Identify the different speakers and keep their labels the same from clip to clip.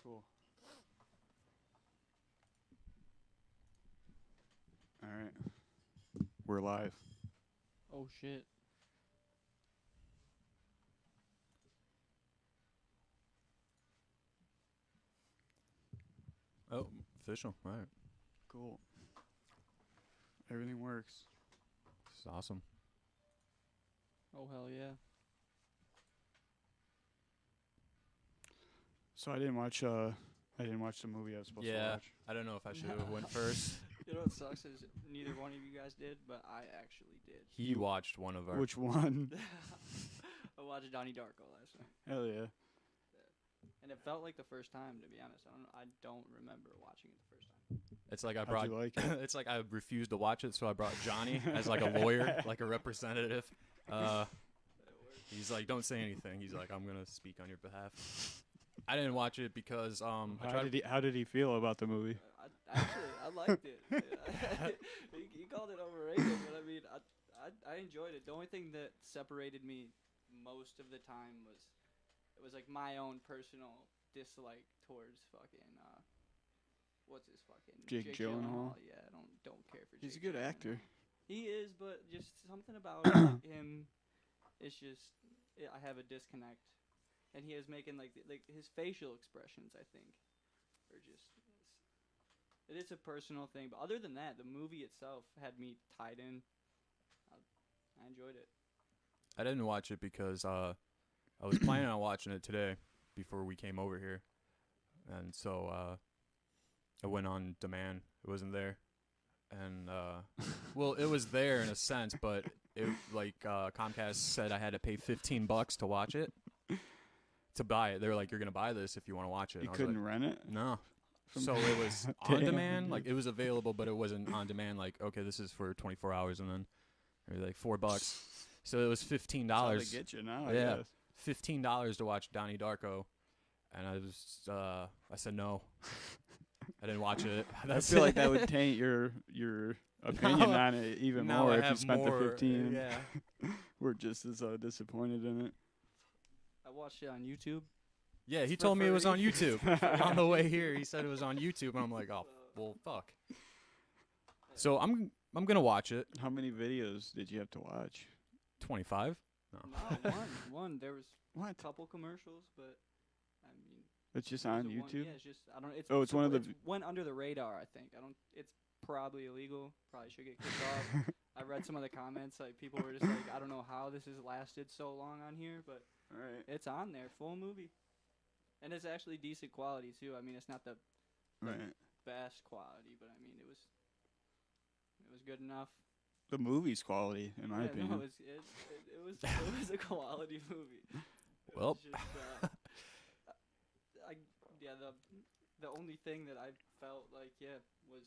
Speaker 1: Cool. All right. We're live.
Speaker 2: Oh shit.
Speaker 3: Oh, official. All right.
Speaker 1: Cool. Everything works.
Speaker 3: This is awesome.
Speaker 2: Oh hell yeah.
Speaker 1: So I didn't watch the movie I was supposed to
Speaker 3: Yeah,
Speaker 1: watch.
Speaker 3: I don't know if I should have went first.
Speaker 2: You know what sucks is neither one of you guys did, but I actually did.
Speaker 3: He watched one of our.
Speaker 1: Which one?
Speaker 2: I watched Donnie Darko last night,
Speaker 1: Hell yeah.
Speaker 2: and it felt like the first time. To be honest, I don't remember watching it the first time.
Speaker 3: It's like I
Speaker 1: How'd
Speaker 3: brought.
Speaker 1: you like it?
Speaker 3: It's like I refused to watch it, so I brought Johnny as like a lawyer, like a representative. He's like, don't say anything. He's like, I'm gonna speak on your behalf. I didn't watch it because
Speaker 1: How did he feel about the movie?
Speaker 2: I liked it. He called it overrated, but I mean, I enjoyed it. The only thing that separated me most of the time was it was like my own personal dislike towards fucking what's his fucking
Speaker 1: Jake Gyllenhaal?
Speaker 2: Yeah, I don't care for.
Speaker 1: He's a
Speaker 2: Jake
Speaker 1: good
Speaker 2: Gyllenhaal.
Speaker 1: actor.
Speaker 2: He is, but just something about him. It's just I have a disconnect, and he is making like his facial expressions. I think are just. It is a personal thing, but other than that, the movie itself had me tied in. I enjoyed it.
Speaker 3: I didn't watch it because I was planning on watching it today before we came over here, and so I went on demand. It wasn't there, and well, it was there in a sense, but it like Comcast said I had to pay $15 to watch it, to buy it. They were like, "You're gonna buy this if you want to watch it."
Speaker 1: You
Speaker 3: And I was
Speaker 1: couldn't
Speaker 3: like,
Speaker 1: rent it?
Speaker 3: no.
Speaker 1: From-
Speaker 3: So it was on
Speaker 1: Damn,
Speaker 3: demand,
Speaker 1: dude.
Speaker 3: like it was available, but it wasn't on demand. Like, okay, this is for 24 hours, and then maybe like $4. So it was $15.
Speaker 1: That's how they get you now, I
Speaker 3: Yeah.
Speaker 1: guess.
Speaker 3: $15 to watch Donnie Darko, and I said no. I didn't watch it.
Speaker 1: I feel like that would taint your opinion on it even
Speaker 3: Now
Speaker 1: more
Speaker 3: I
Speaker 1: if you
Speaker 3: have
Speaker 1: spent
Speaker 3: more,
Speaker 1: the 15.
Speaker 3: Yeah,
Speaker 1: We're just as disappointed in it.
Speaker 2: I watched it on YouTube.
Speaker 3: yeah. He
Speaker 2: For
Speaker 3: told me it was
Speaker 2: free.
Speaker 3: on YouTube. On the way here, he said it was on YouTube, and I'm like, oh, well, fuck. So I'm gonna watch it.
Speaker 1: How many videos did you have to watch?
Speaker 3: 25.
Speaker 2: No, one. There was
Speaker 1: What?
Speaker 2: a couple commercials, but I mean,
Speaker 1: It's just
Speaker 2: it was
Speaker 1: on
Speaker 2: a one-
Speaker 1: YouTube?
Speaker 2: yeah, it's just I don't. It's
Speaker 1: Oh, it's one of the
Speaker 2: It's went under the radar. I think I don't. It's probably illegal. Probably should get kicked off. I read some of the comments. Like people were just like, I don't know how this has lasted so long on here, but
Speaker 1: All right.
Speaker 2: it's on there, full movie, and it's actually decent quality too. I mean, it's not the
Speaker 1: Right.
Speaker 2: best quality, but I mean, it was good enough.
Speaker 1: The movie's quality, in my
Speaker 2: Yeah,
Speaker 1: opinion.
Speaker 2: no, it was a quality movie. It
Speaker 3: Well.
Speaker 2: was just, the only thing that I felt like was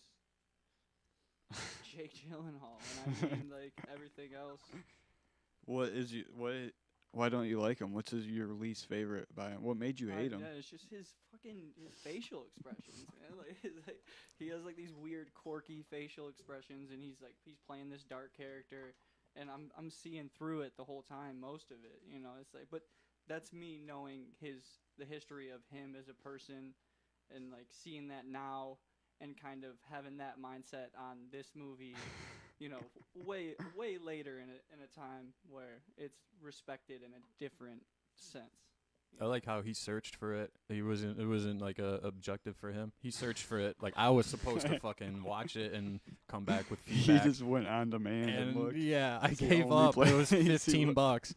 Speaker 2: Jake Gyllenhaal, and I mean like everything else.
Speaker 1: Why don't you like him? What's your least favorite by him? What made you hate him?
Speaker 2: Yeah, it's just his facial expressions, man. Like he has like these weird, quirky facial expressions, and he's playing this dark character, and I'm seeing through it the whole time, most of it. You know, it's like, but that's me knowing the history of him as a person, and like seeing that now, and kind of having that mindset on this movie. You know, way later in a time where it's respected in a different sense.
Speaker 3: I like how he searched for it. It wasn't like a objective for him. He searched for it. Like I was supposed to fucking watch it and come back with
Speaker 1: He
Speaker 3: feedback.
Speaker 1: just went on demand and looked.
Speaker 3: yeah, I
Speaker 1: It's the
Speaker 3: gave
Speaker 1: only
Speaker 3: up. It was
Speaker 1: place he
Speaker 3: $15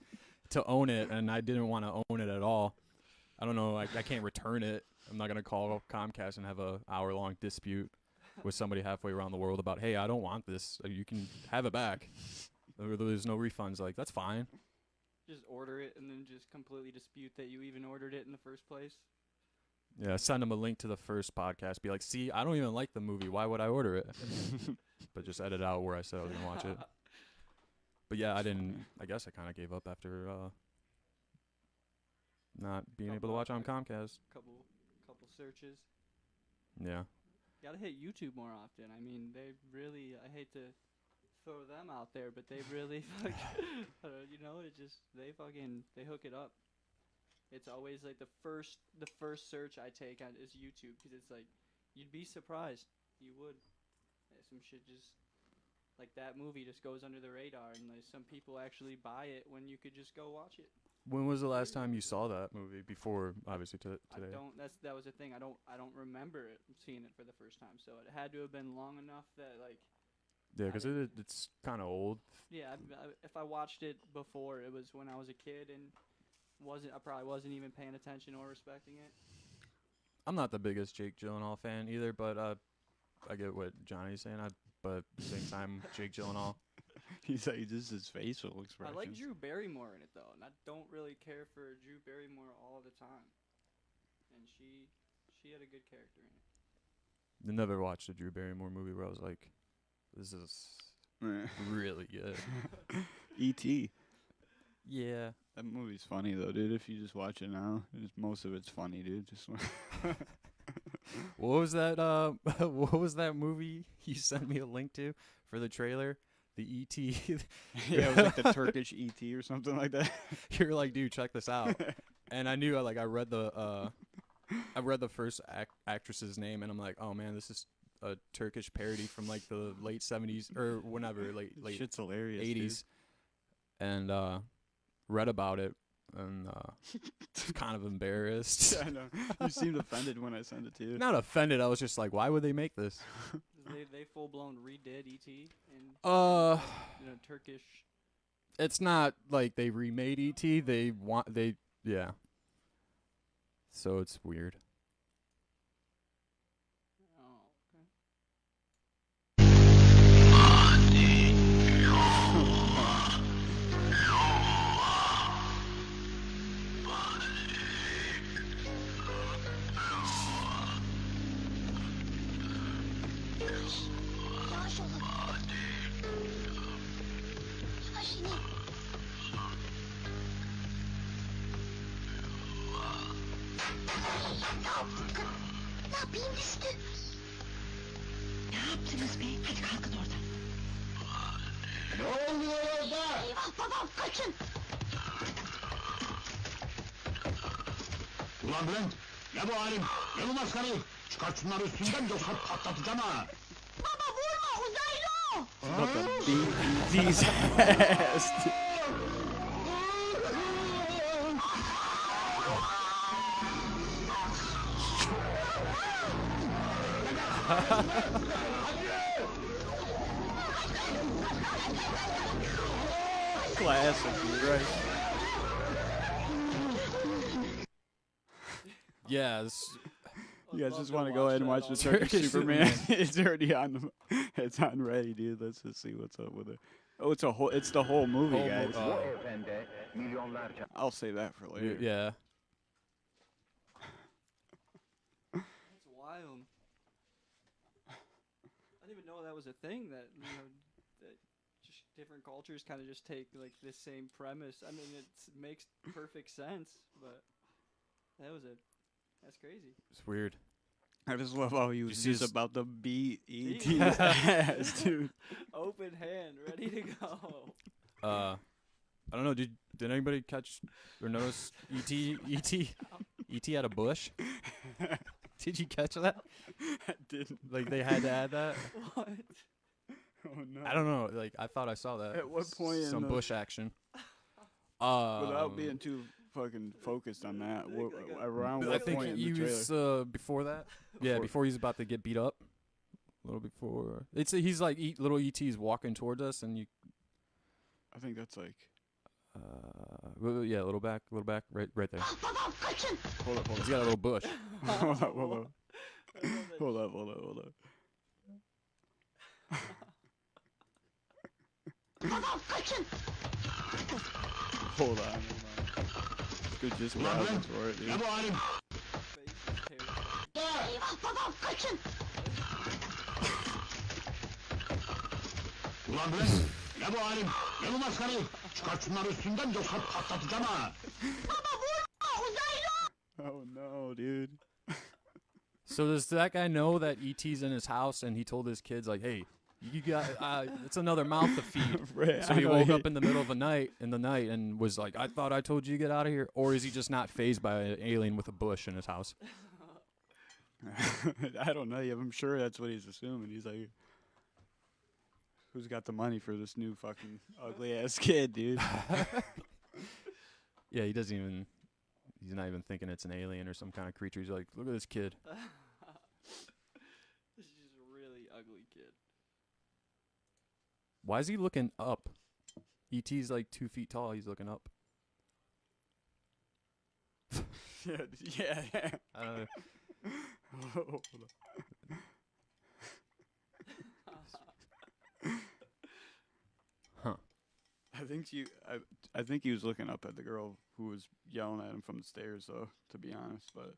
Speaker 3: to own it, and I didn't want to own it at all. I don't know. I can't return it. I'm not gonna call Comcast and have a hour-long dispute with somebody halfway around the world about, hey, I don't want this. You can have it back. There's no refunds. Like that's fine.
Speaker 2: Just order it and then just completely dispute that you even ordered it in the first place.
Speaker 3: Yeah, send them a link to the first podcast. Be like, see, I don't even like the movie. Why would I order it? But just edit out where I said I was gonna watch it. But yeah, I didn't. I guess I kind of gave up after not being able to watch on Comcast.
Speaker 2: Couple searches.
Speaker 3: Yeah.
Speaker 2: Gotta hit YouTube more often. I mean, they really. I hate to throw them out there, but they really, you know, they hook it up. it's always like the first search I take on is YouTube because it's like you'd be surprised. You would. Some shit just like that movie just goes under the radar, and like some people actually buy it when you could just go watch it.
Speaker 3: When was the last time you saw that movie? Before, obviously, today.
Speaker 2: I don't. That was the thing. I don't remember it seeing it for the first time. So it had to have been long enough that like.
Speaker 3: Yeah, because it's kind of old.
Speaker 2: Yeah, if I watched it before, it was when I was a kid and I probably wasn't even paying attention or respecting it.
Speaker 3: I'm not the biggest Jake Gyllenhaal fan either, but I get what Johnny's saying. But at the same time, Jake Gyllenhaal.
Speaker 1: He's like just his facial expression.
Speaker 2: I like Drew Barrymore in it though, and I don't really care for Drew Barrymore all the time. And she had a good character in it.
Speaker 3: I never watched a Drew Barrymore movie where I was like, this is really good.
Speaker 1: E.T.
Speaker 3: Yeah.
Speaker 1: That movie's funny though, dude. If you just watch it now, most of it's funny, dude. Just
Speaker 3: What was that? What was that movie you sent me a link to for the trailer? The E.T.
Speaker 1: yeah, it was like the Turkish E.T. or something like that.
Speaker 3: You're like, dude, check this out. And I knew, I read the first actress's name, and I'm like, oh man, this is a Turkish parody from like the late 70s or whenever, late
Speaker 1: Shit's hilarious,
Speaker 3: 80s,
Speaker 1: dude.
Speaker 3: and read about it, and kind of embarrassed.
Speaker 1: Yeah, I know. You seemed offended when I sent it to you.
Speaker 3: Not offended. I was just like, why would they make this?
Speaker 2: They full blown redid E.T. in Turkish.
Speaker 3: It's not like they remade E.T. Yeah. So it's weird.
Speaker 2: Oh, okay.
Speaker 4: Yavaş olun. Yavaş inin. Ne yaptın? Ne yapayım düştü. Ne yaptınız be? Hadi kalkın oradan. Ne oluyor orada? Eyvah babam kaçın.
Speaker 5: Ulan Bülent, ne bu halin? Ne bu maskarayı? Çıkart şunları üstünden yoksa patlatacağım ha!
Speaker 4: Baba vurma uzaylı o.
Speaker 1: About to beat E.T.'s ass. dude. Classic, dude, right?
Speaker 3: Yeah.
Speaker 1: You guys
Speaker 2: Love
Speaker 1: just
Speaker 2: to
Speaker 1: want to go ahead and watch
Speaker 2: that
Speaker 1: the
Speaker 2: all
Speaker 1: Turkish
Speaker 3: Turkish
Speaker 1: Superman.
Speaker 3: Superman.
Speaker 1: It's already on. It's on ready, dude. Let's just see what's up with it. Oh, it's the whole movie,
Speaker 3: Whole
Speaker 1: guys.
Speaker 3: mo-
Speaker 1: I'll say that for later.
Speaker 3: Yeah.
Speaker 2: That's wild. I didn't even know that was a thing that that just different cultures kind of just take like this same premise. I mean, it makes perfect sense, but that's crazy.
Speaker 3: It's weird.
Speaker 1: I just love how he was
Speaker 3: see
Speaker 1: just
Speaker 3: his-
Speaker 1: about to beat
Speaker 2: Beat
Speaker 1: E.T.'s ass, dude.
Speaker 2: Open hand, ready to go.
Speaker 3: I don't know. Did anybody catch or notice E.T. had a bush? Did you catch that?
Speaker 1: I didn't.
Speaker 3: Like they had to add that?
Speaker 2: What?
Speaker 1: Oh no.
Speaker 3: I don't know. Like I thought I saw that.
Speaker 1: At what point in
Speaker 3: some
Speaker 1: the-
Speaker 3: bush action?
Speaker 1: Without being too fucking focused on that, around
Speaker 3: I
Speaker 1: what
Speaker 3: think
Speaker 1: point in
Speaker 3: he
Speaker 1: the trailer?
Speaker 3: was before that. Yeah, before he's about to get beat up. A little before. He's like little E.T.'s walking towards us, and you.
Speaker 1: I think that's like.
Speaker 3: Yeah, a little back, right there.
Speaker 4: Babam kaçın.
Speaker 1: Hold up, hold
Speaker 3: He's got a little bush.
Speaker 1: up, hold up, hold up, hold up, hold up.
Speaker 4: Babam kaçın.
Speaker 1: Hold on. Could just
Speaker 5: Ulan
Speaker 1: browse
Speaker 5: Bülent,
Speaker 1: for it,
Speaker 5: ne
Speaker 1: dude.
Speaker 5: bu halin?
Speaker 2: Face is terrifying.
Speaker 4: Eyvah babam kaçın.
Speaker 5: Ulan Bülent, ne bu halin? Ne bu maskarayı? Çıkart şunları üstünden yoksa patlatacağım ha!
Speaker 4: Baba vurma uzaylı o.
Speaker 1: Oh no, dude.
Speaker 3: So does that guy know that E.T.'s in his house, and he told his kids like, "Hey, You got it's another mouth to feed.
Speaker 1: Right,
Speaker 3: So
Speaker 1: I
Speaker 3: he
Speaker 1: know,
Speaker 3: woke up in the middle of the night and was like, I thought I told you to get out of here. Or is he just not phased by an alien with a bush in his house?
Speaker 1: I don't know. I'm sure that's what he's assuming. He's like, who's got the money for this new fucking ugly ass kid, dude?
Speaker 3: Yeah, he doesn't even. He's not even thinking it's an alien or some kind of creature. He's like, look at this kid.
Speaker 2: This is just a really ugly kid.
Speaker 3: Why is he looking up? E.T.'s like 2 feet tall. He's looking up.
Speaker 1: yeah.
Speaker 3: I don't know.
Speaker 1: Hold on.
Speaker 3: Huh.
Speaker 1: I think he was looking up at the girl who was yelling at him from the stairs, though. To be honest, but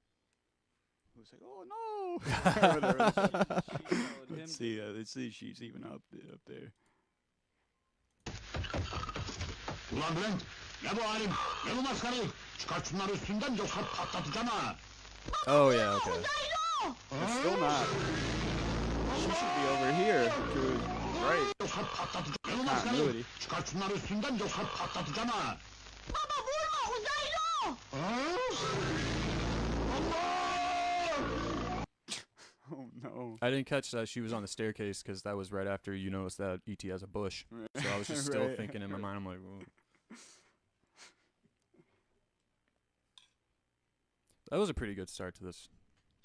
Speaker 1: he was like, "Oh no!" Or whatever. Let's see. Let's see. She's even up there.
Speaker 5: Ulan Bülent, ne bu halin? Ne bu maskarelik? Çıkart şunları üstünden yoksa patlatacağım ha.
Speaker 3: Oh yeah, okay.
Speaker 1: It's still not. She should be over here. Right.
Speaker 5: Yoksa patlatacağım. Ne bu maskarelik?
Speaker 1: Continuity.
Speaker 5: Çıkart şunları üstünden yoksa patlatacağım ha.
Speaker 4: Baba vurma uzaylı.
Speaker 1: Oh no.
Speaker 3: I didn't catch that she was on the staircase because that was right after you noticed that E.T. has a bush. So I was just still
Speaker 1: Right.
Speaker 3: thinking in my mind, I'm like, well. That was a pretty good start to this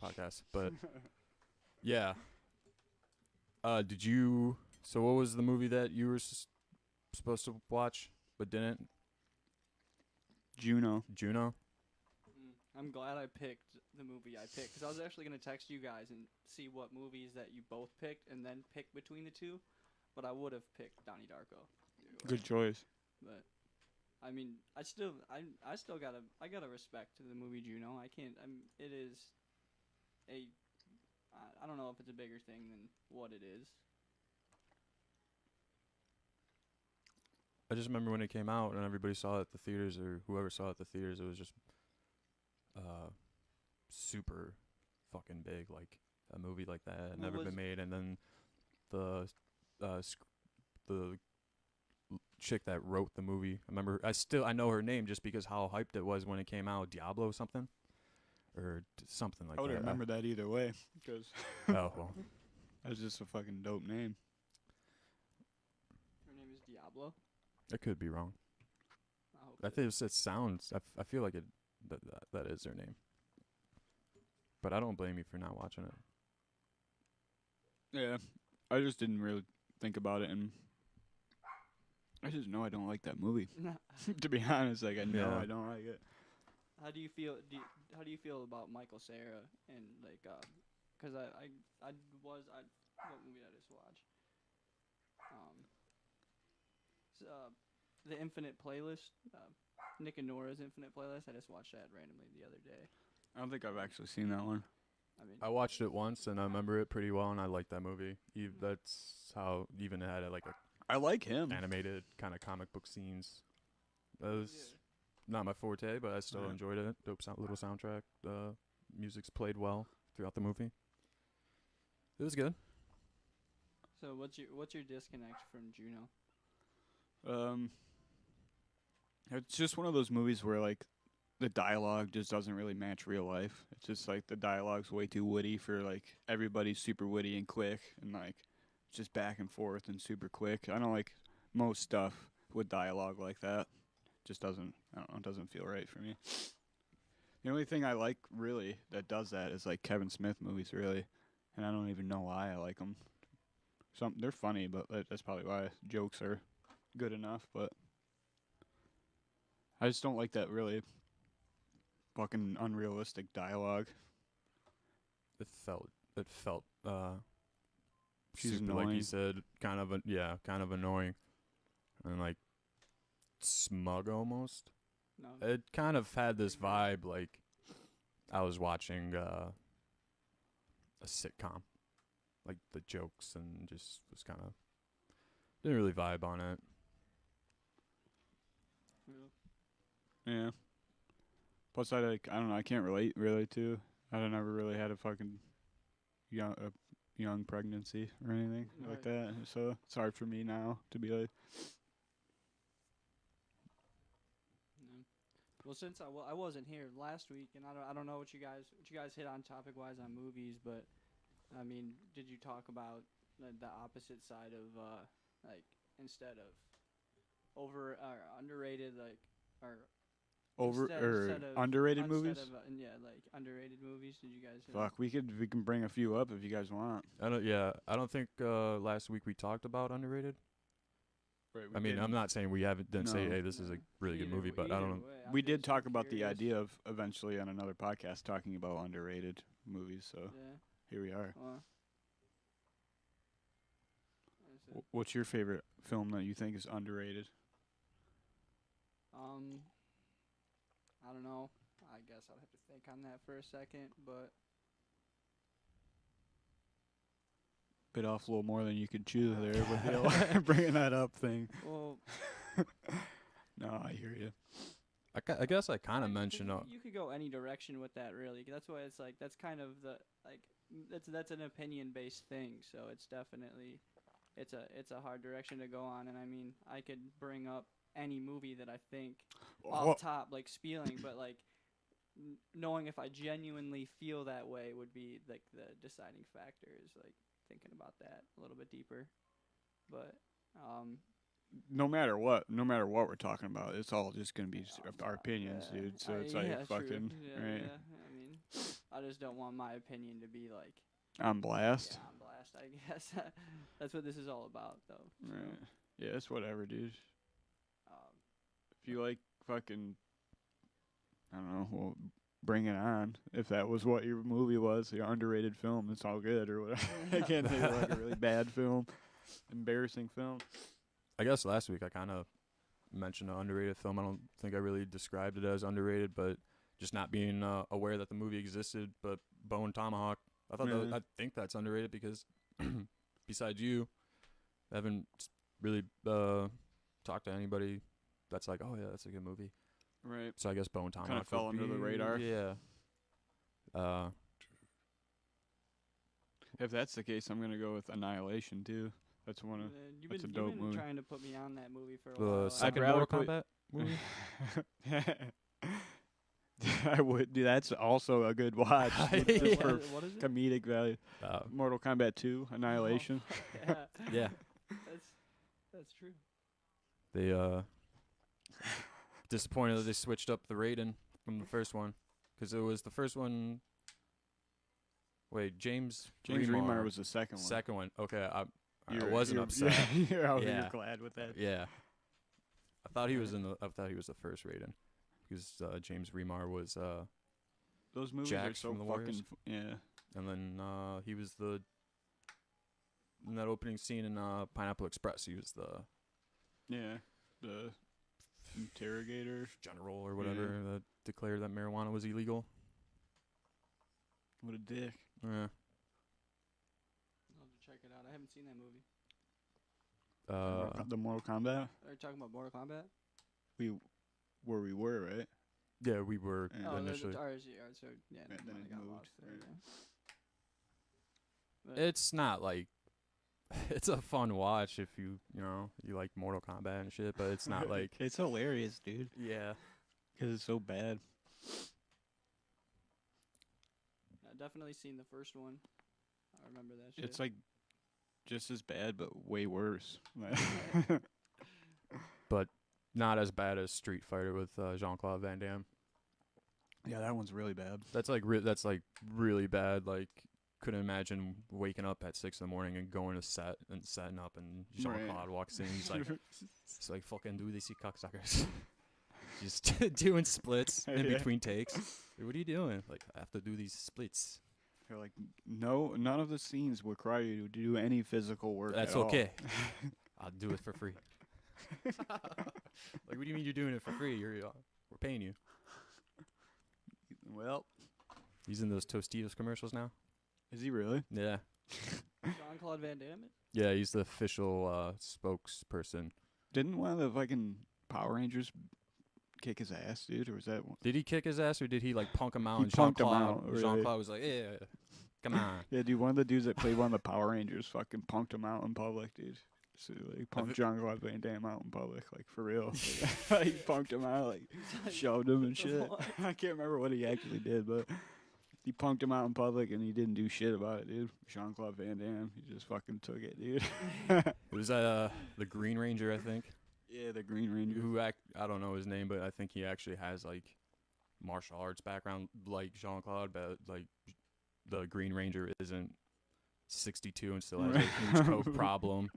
Speaker 3: podcast. But yeah. Did you? So what was the movie that you were supposed to watch but didn't?
Speaker 1: Juno.
Speaker 3: Juno.
Speaker 2: I'm glad I picked the movie I picked because I was actually gonna text you guys and see what movies that you both picked and then pick between the two, but I would have picked Donnie Darko.
Speaker 1: Good choice.
Speaker 2: But I mean, I still gotta respect the movie Juno. It is I don't know if it's a bigger thing than what it is.
Speaker 3: I just remember when it came out and everybody saw it at the theaters, or whoever saw it at the theaters, it was just super fucking big. Like a movie like that had never been made. And then the chick that wrote the movie, I know her name just because how hyped it was when it came out. Diablo something or something like
Speaker 1: I
Speaker 3: that.
Speaker 1: would remember that either way, because
Speaker 3: Oh well.
Speaker 1: that's just a fucking dope name.
Speaker 2: Her name is Diablo.
Speaker 3: I could be wrong.
Speaker 2: I hope
Speaker 3: I think it sounds. I feel like it. That is their name. But I don't blame you for not watching it.
Speaker 1: Yeah, I just didn't really think about it, and I just know I don't like that movie. To be honest, like I know
Speaker 3: Yeah.
Speaker 1: I don't like it.
Speaker 2: How do you feel? How do you feel about Michael Cera and like? Because what movie did I just watch? The Infinite Playlist. Nick and Nora's Infinite Playlist. I just watched that randomly the other day.
Speaker 1: I don't think I've actually seen that one.
Speaker 2: I mean,
Speaker 3: I watched it once and I remember it pretty well, and I liked that movie. That's how even it had like a
Speaker 1: I like him.
Speaker 3: animated kind of comic book scenes. That was not my forte, but I still
Speaker 1: Yeah.
Speaker 3: enjoyed it. Dope little soundtrack. Music's played well throughout the movie. It was good.
Speaker 2: So what's your disconnect from Juno?
Speaker 1: It's just one of those movies where like the dialogue just doesn't really match real life. It's just like the dialogue's way too witty for like everybody's super witty and quick, and like just back and forth and super quick. I don't like most stuff with dialogue like that. Just doesn't, I don't know, it doesn't feel right for me. The only thing I like really that does that is like Kevin Smith movies, really, and I don't even know why I like them. They're funny, but that's probably why jokes are good enough. But I just don't like that really fucking unrealistic dialogue.
Speaker 3: It felt
Speaker 1: She's
Speaker 3: super, like
Speaker 1: annoying.
Speaker 3: you said, kind of annoying and like smug almost.
Speaker 2: No.
Speaker 3: It kind of had this vibe like I was watching a sitcom, like the jokes, and just was kind of didn't really vibe on it.
Speaker 1: Yeah. Plus, I don't know. I can't relate really to. I never really had a fucking young pregnancy or anything like that. So it's hard for me now to be like,
Speaker 2: Yeah. Well, since I wasn't here last week, and I don't know what you guys hit on topic wise on movies, but I mean, did you talk about the opposite side of like instead of over or underrated like or
Speaker 1: over
Speaker 2: instead,
Speaker 1: or
Speaker 2: instead of,
Speaker 1: underrated
Speaker 2: instead
Speaker 1: movies.
Speaker 2: Of, yeah, like underrated movies. Did you guys?
Speaker 1: Fuck, we can bring a few up if you guys want.
Speaker 3: I don't think last week we talked about underrated.
Speaker 1: Right,
Speaker 3: I mean, I'm not saying we didn't say, hey, this is a really good movie, but I don't know.
Speaker 1: We did talk about the idea of eventually on another podcast talking about underrated movies. So
Speaker 2: Yeah.
Speaker 1: here we are.
Speaker 2: Well,
Speaker 1: What's your favorite film that you think is underrated?
Speaker 2: I don't know. I guess I'll have to think on that for a second, but
Speaker 1: Bit off a little more than you could chew there with the bringing that up thing.
Speaker 2: well,
Speaker 1: No, I hear you.
Speaker 3: I guess I kind of
Speaker 2: you
Speaker 3: mentioned.
Speaker 2: could- you could go any direction with that, really. That's why it's like that's kind of the like that's an opinion based thing. So it's definitely it's a hard direction to go on. And I mean, I could bring up any movie that I think off top, like Spieling, but like knowing if I genuinely feel that way would be like the deciding factor. Is like thinking about that a little bit deeper, but
Speaker 1: No matter what we're talking about, it's all just gonna be our opinions,
Speaker 2: yeah.
Speaker 1: dude. So it's
Speaker 2: yeah,
Speaker 1: like
Speaker 2: true.
Speaker 1: fucking
Speaker 2: Yeah,
Speaker 1: right.
Speaker 2: yeah. I mean, I just don't want my opinion to be like
Speaker 1: On blast.
Speaker 2: yeah, on blast. I guess that's what this is all about, though. So,
Speaker 1: Right. Yeah, it's whatever, dude.
Speaker 2: um,
Speaker 1: If you like fucking, I don't know, well, bring it on. If that was what your movie was, your underrated film, it's all good or whatever. I can't think of like a really bad film, embarrassing film.
Speaker 3: I guess last week I kind of mentioned an underrated film. I don't think I really described it as underrated, but just not being aware that the movie existed. But Bone Tomahawk, I thought
Speaker 1: Yeah.
Speaker 3: I think that's underrated because besides you, I haven't really talked to anybody that's like, oh yeah, that's a good movie.
Speaker 1: Right.
Speaker 3: So I guess Bone Tomahawk
Speaker 1: fell
Speaker 3: would
Speaker 1: under the
Speaker 3: be-
Speaker 1: radar.
Speaker 3: Yeah.
Speaker 1: If that's the case, I'm gonna go with Annihilation too. That's one of.
Speaker 2: you've
Speaker 1: that's a
Speaker 2: been,
Speaker 1: dope
Speaker 2: you've been
Speaker 1: movie.
Speaker 2: trying to put me on that movie for a
Speaker 3: The
Speaker 2: while.
Speaker 3: second
Speaker 1: rather
Speaker 3: Mortal
Speaker 1: put-
Speaker 3: Kombat movie.
Speaker 1: I would. Dude, that's also a good watch. Just for
Speaker 2: What is it?
Speaker 1: comedic value. Mortal Kombat 2, Annihilation.
Speaker 2: yeah,
Speaker 3: Yeah.
Speaker 2: that's true.
Speaker 3: They disappointed that they switched up the rating from the first one, because it was the first one. Wait, James
Speaker 1: Remar was the second one.
Speaker 3: second one. Okay, I
Speaker 1: You're-
Speaker 3: wasn't
Speaker 1: you're-
Speaker 3: upset.
Speaker 1: You're
Speaker 3: Yeah.
Speaker 1: glad with that.
Speaker 3: Yeah, I thought he was I thought he was the first rating, because James Remar was
Speaker 1: Those movies
Speaker 3: Jax
Speaker 1: are so
Speaker 3: from the
Speaker 1: fucking
Speaker 3: Warriors.
Speaker 1: yeah.
Speaker 3: and then he was in that opening scene in Pineapple Express. He was the
Speaker 1: Yeah. The interrogator.
Speaker 3: general or whatever that declared that marijuana was illegal.
Speaker 1: What a dick.
Speaker 3: Yeah.
Speaker 2: I'll have to check it out. I haven't seen that movie.
Speaker 1: The Mortal Kombat.
Speaker 2: Are you talking about Mortal Kombat?
Speaker 1: Where we were, right?
Speaker 3: Yeah, we were
Speaker 1: Yeah.
Speaker 2: Oh,
Speaker 3: initially.
Speaker 2: so yeah,
Speaker 1: Right, then
Speaker 2: I
Speaker 1: it
Speaker 2: got
Speaker 1: moved,
Speaker 2: lost there,
Speaker 1: right.
Speaker 2: yeah. But
Speaker 3: It's not like it's a fun watch if you like Mortal Kombat and shit, but it's not like
Speaker 1: It's hilarious, dude.
Speaker 3: yeah.
Speaker 1: Because it's so bad.
Speaker 2: I've definitely seen the first one. I remember that shit.
Speaker 1: It's like just as bad, but way worse.
Speaker 3: But not as bad as Street Fighter with Jean-Claude Van Damme.
Speaker 1: Yeah, that one's really bad.
Speaker 3: That's like really bad. Like couldn't imagine waking up at 6 a.m. and going to set and setting up, and Jean-Claude walks in. He's like, it's like fucking do these cocksuckers. Just doing splits in
Speaker 1: Yeah.
Speaker 3: between takes. Like, what are you doing? Like, I have to do these splits.
Speaker 1: They're like, no, none of the scenes require you to do any physical work.
Speaker 3: That's
Speaker 1: at all."
Speaker 3: okay. I'll do it for free. Like, what do you mean you're doing it for free? We're paying you.
Speaker 1: Well,
Speaker 3: He's in those Tostitos commercials now.
Speaker 1: is he really?
Speaker 3: Yeah.
Speaker 2: Jean-Claude Van Damme.
Speaker 3: Yeah, he's the official spokesperson.
Speaker 1: Didn't one of the fucking Power Rangers kick his ass, dude? Or was that one?
Speaker 3: Did he kick his ass, or did he like punk him out?
Speaker 1: He
Speaker 3: and
Speaker 1: punked him
Speaker 3: Jean-Claude,
Speaker 1: out, really.
Speaker 3: Jean-Claude was like, yeah. Come on.
Speaker 1: Yeah, dude, one of the dudes that played one of the Power Rangers fucking punked him out in public, dude. So, like, punked Jean-Claude Van Damme out in public, like, for real. He punked him out, like, shoved him and shit.
Speaker 2: What?
Speaker 1: I can't remember what he actually did, but he punked him out in public, and he didn't do shit about it, dude. Jean-Claude Van Damme, he just fucking took it, dude.
Speaker 3: It was the Green Ranger, I think.
Speaker 1: Yeah, the Green Ranger.
Speaker 3: I don't know his name, but I think he actually has like martial arts background like Jean-Claude, but like the Green Ranger isn't 62 and still has a huge coke problem.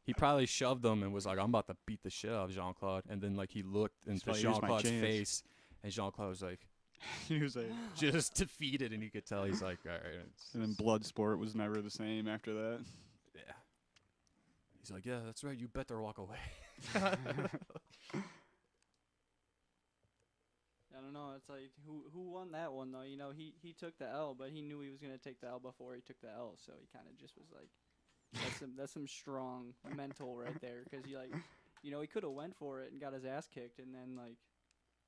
Speaker 3: He probably shoved him and was like, I'm about to beat the shit out of Jean-Claude. And then like he looked into
Speaker 1: like, "Here's my
Speaker 3: Jean-Claude's
Speaker 1: chance."
Speaker 3: face, and Jean-Claude was like,
Speaker 1: He was like,
Speaker 3: just defeated, and you could tell he's like, all right.
Speaker 1: and then Bloodsport was never the same after that.
Speaker 3: Yeah. He's like, yeah, that's right. You better walk away.
Speaker 2: I don't know. It's like who won that one though? You know, he took the L, but he knew he was gonna take the L before he took the L, so he kind of just was like, that's some strong mental right there, because he like, you know, he could have went for it and got his ass kicked, and then like,